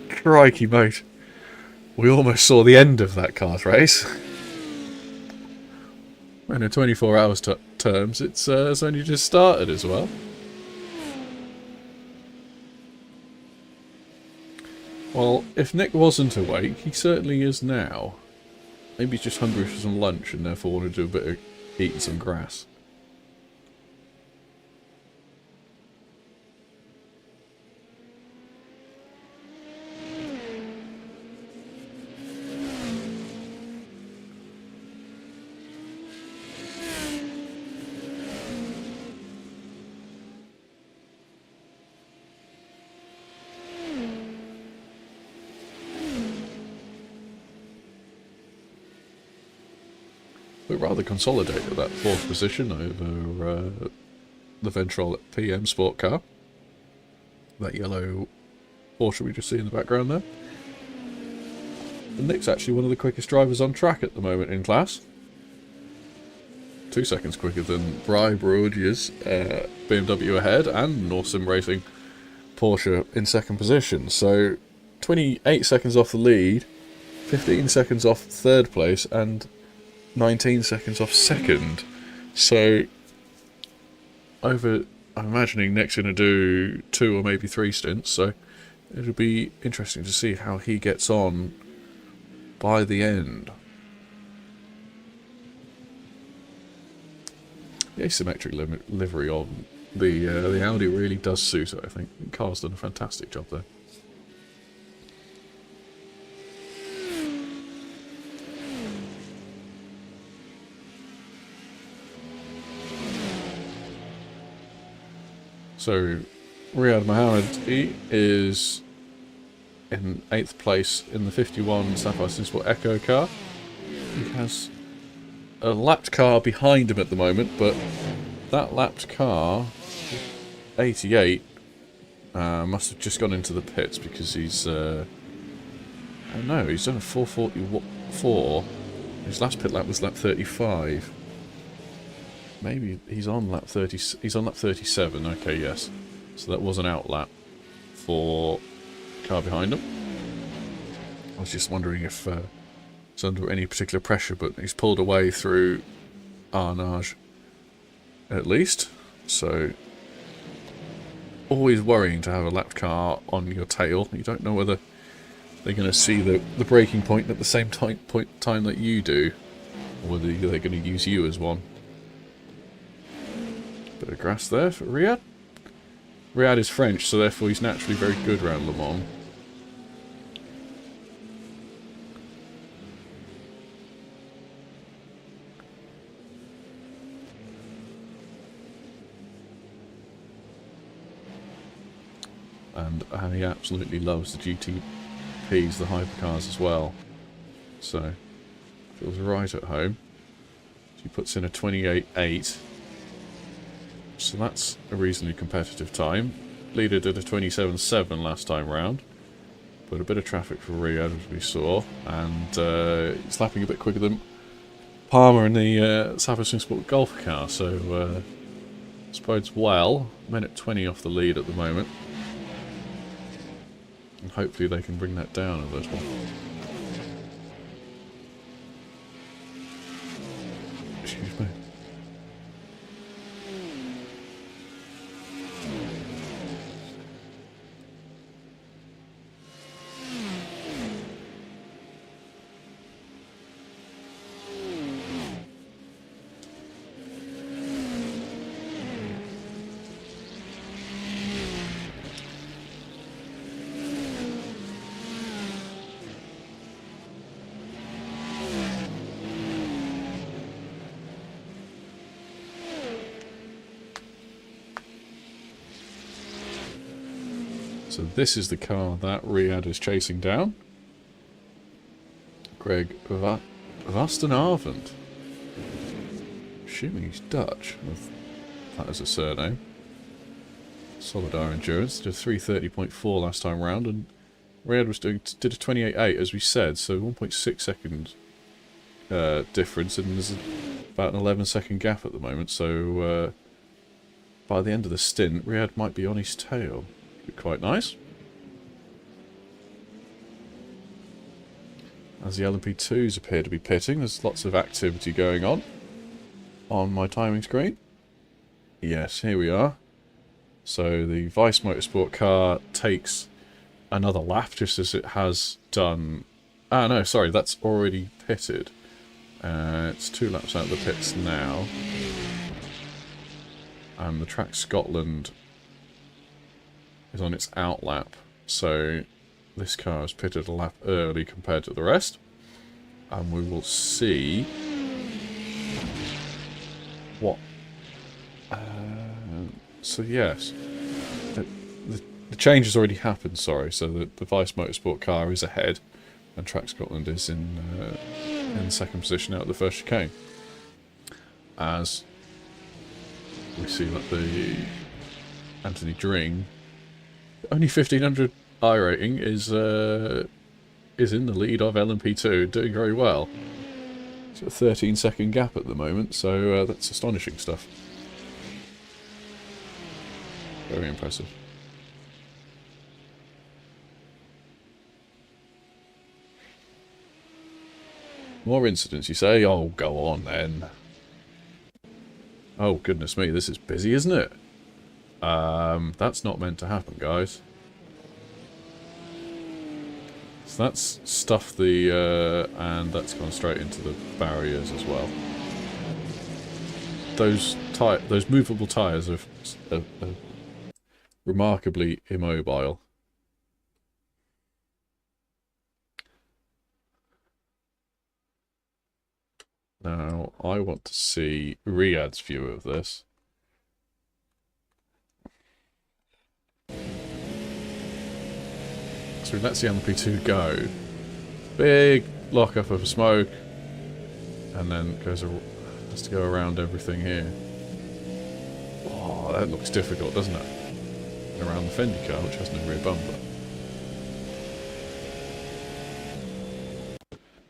Crikey, mate. We almost saw the end of that car's race. And in 24 hours terms, it's only just started as well. Well, if Nick wasn't awake, he certainly is now. Maybe he's just hungry for some lunch and therefore want to do a bit of eating some grass. But rather consolidated that 4th position over the Ventrol PM Sport car. That yellow Porsche we just see in the background there. And Nick's actually one of the quickest drivers on track at the moment in class. 2 seconds quicker than Bry Broadier's BMW ahead, and North Sim Racing Porsche in 2nd position. So 28 seconds off the lead, 15 seconds off 3rd place, and 19 seconds off 2nd. So I'm imagining Nick's going to do 2 or maybe 3 stints, so it'll be interesting to see how he gets on by the end. The asymmetric livery on the Audi really does suit it, I think. The car's done a fantastic job there. So, Riyad Mohammed, he is in 8th place in the 51 Sapphire SimSport Echo car. He has a lapped car behind him at the moment, but that lapped car, 88, must have just gone into the pits because he's, oh no, he's done a 4:44. His last pit lap was lap 35. Maybe he's on lap 30. He's on lap 37. Okay, yes. So that was an out lap for the car behind him. I was just wondering if it's under any particular pressure, but he's pulled away through Arnage at least. So always worrying to have a lapped car on your tail. You don't know whether they're going to see the braking point at the same time that you do, or whether they're going to use you as one. Bit of grass there for Riyad. Riyad is French, so therefore he's naturally very good around Le Mans. And he absolutely loves the GTPs, the hypercars as well. So, feels right at home. He puts in a 28.8. So that's a reasonably competitive time. Leader did a 27.7 last time round. But a bit of traffic for Riyadh, as we saw. And he's lapping a bit quicker than Palmer in the Sapphire SimSport golf car. So, this bodes well. Minute 20 off the lead at the moment. And hopefully they can bring that down a little. Excuse me. So this is the car that Riyadh is chasing down. Greg Vastenavond. Assuming he's Dutch, with that as a surname. Solid R endurance. Did a 330.4 last time round, and Riyadh did a 28.8 as we said, so 1.6 second difference, and there's about an 11-second gap at the moment. So by the end of the stint, Riyadh might be on his tail. Quite nice. As the LMP2s appear to be pitting, there's lots of activity going on my timing screen. Yes, here we are. So the Vice Motorsport car takes another lap, just as it has done... Ah, no, sorry, that's already pitted. It's 2 laps out of the pits now. And the Track Scotland is on its out lap, so this car is pitted a lap early compared to the rest, and we will see what. So yes, the change has already happened. Sorry, so the Vice Motorsport car is ahead, and Track Scotland is in second position out of the first chicane. As we see that the Anthony Dring. Only 1500 I rating is in the lead of LMP2, doing very well. It's a 13-second gap at the moment, so that's astonishing stuff. Very impressive. More incidents, you say? Oh, go on then. Oh, goodness me, this is busy, isn't it? That's not meant to happen, guys. So that's stuffed the, and that's gone straight into the barriers as well. Those movable tyres are remarkably immobile. Now, I want to see Riyadh's view of this. So we let the LMP2 go. Big lockup of smoke. And then has to go around everything here. Oh, that looks difficult, doesn't it? Around the Fendi car, which has no rear bumper.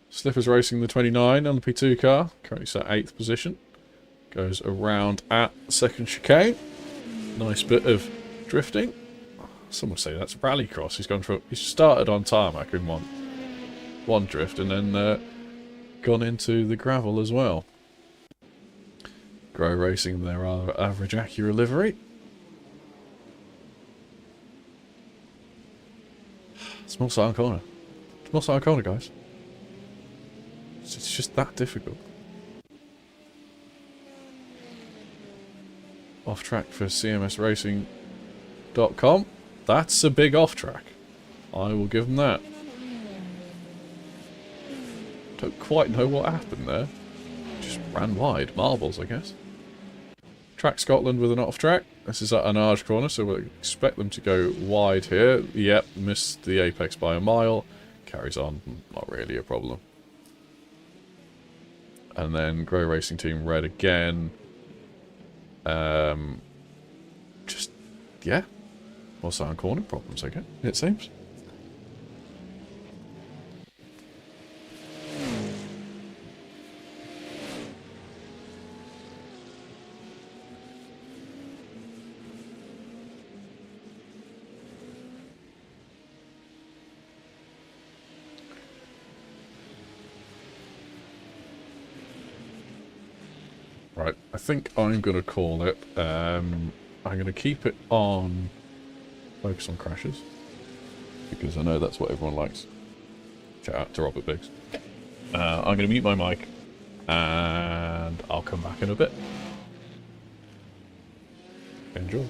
Slipper's racing the 29 LMP2 car. Currently sat 8th position. Goes around at second chicane. Nice bit of drifting. Some would say that's rallycross. He's started on tarmac in one drift and then gone into the gravel as well. Grow Racing, their average Acura livery. Small silent corner. Small silent corner, guys. It's just that difficult. Off track for cmsracing.com. That's a big off track. I will give them that. Don't quite know what happened there. Just ran wide. Marbles, I guess. Track Scotland with an off track. This is at an Arge corner, so we'll expect them to go wide here. Yep, missed the apex by a mile. Carries on, not really a problem. And then Grey Racing Team red again. Just, yeah. More silent corner problems again, it seems. Right, I think I'm going to call it. I'm going to keep it on focus on crashes, because I know that's what everyone likes. Shout out to Robert Biggs. I'm going to mute my mic, and I'll come back in a bit. Enjoy.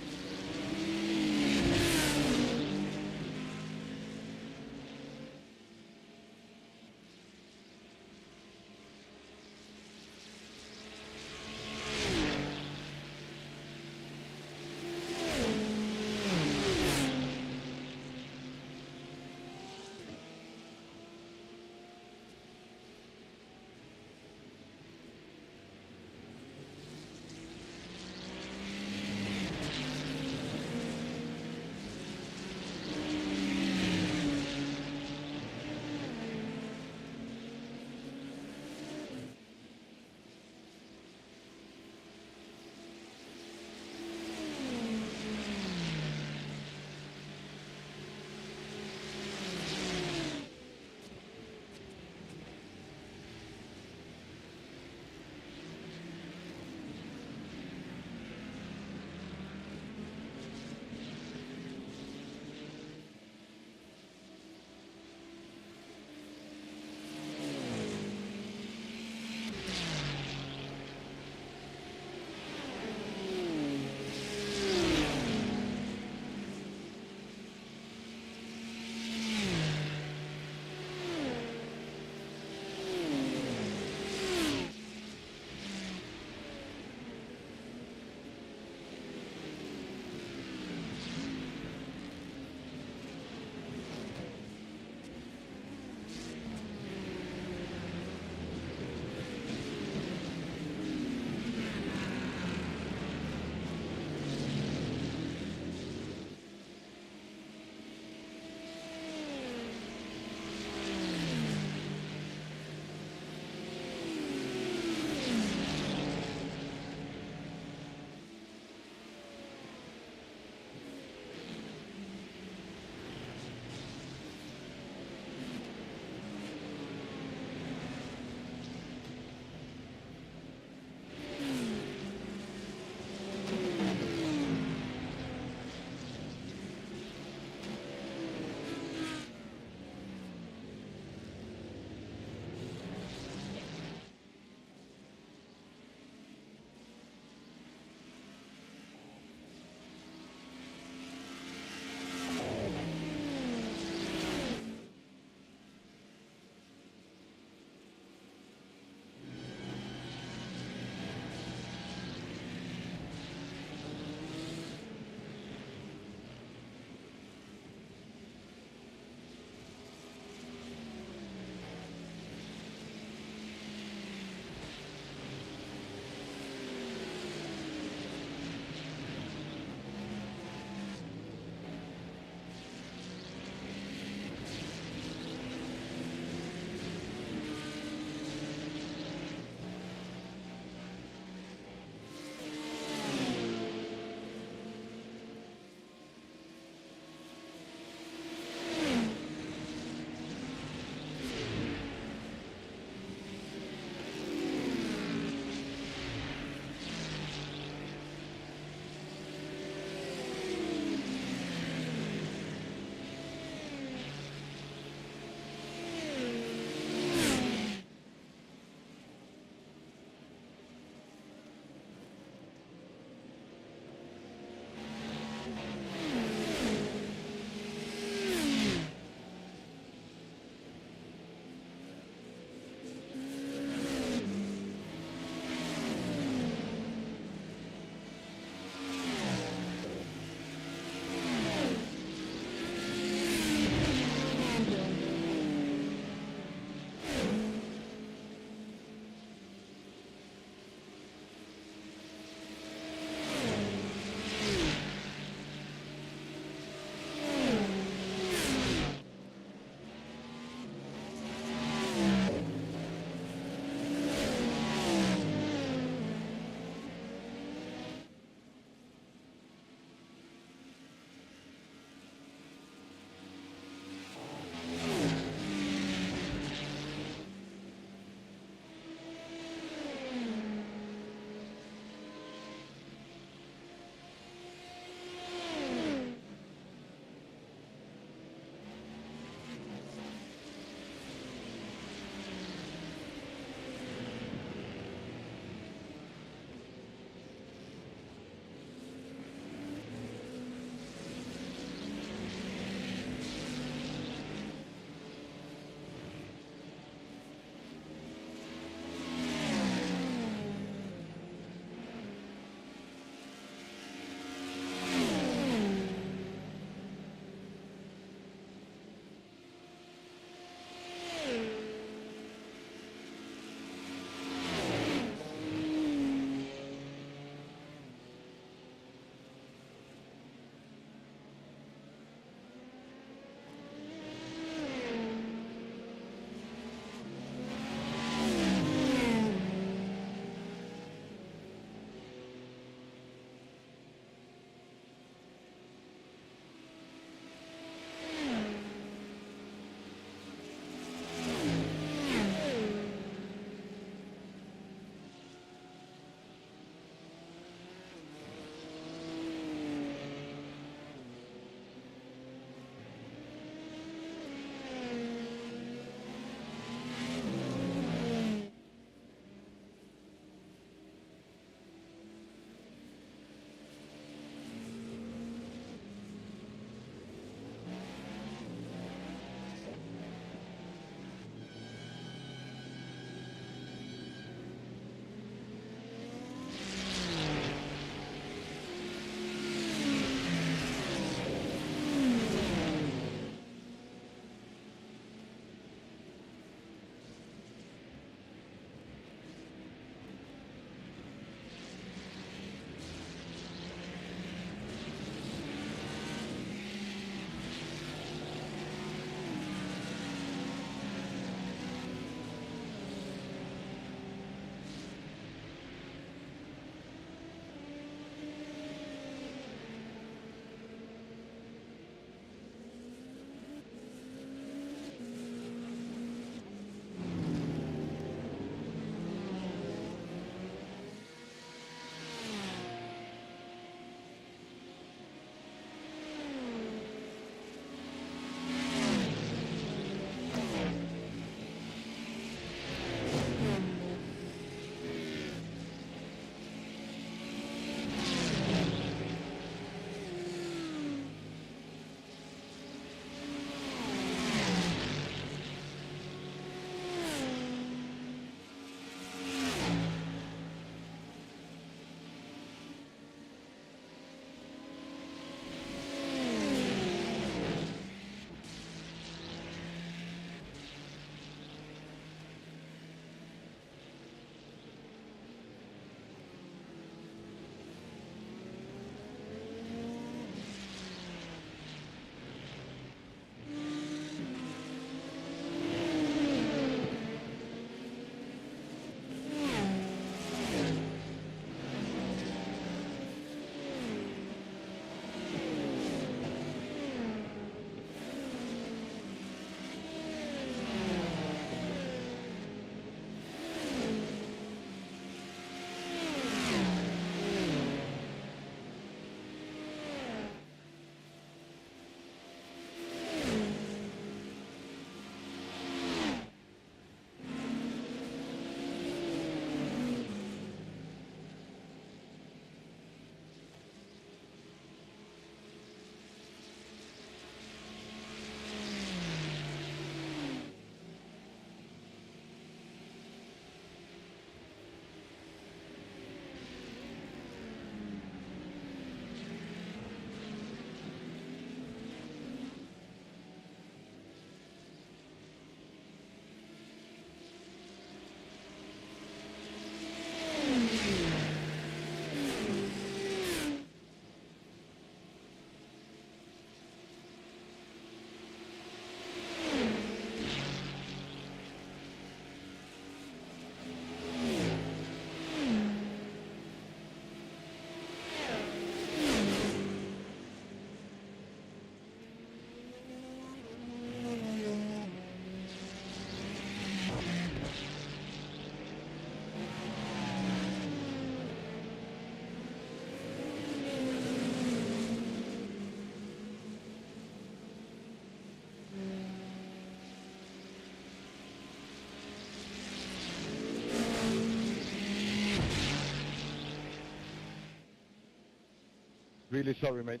Really sorry, mate.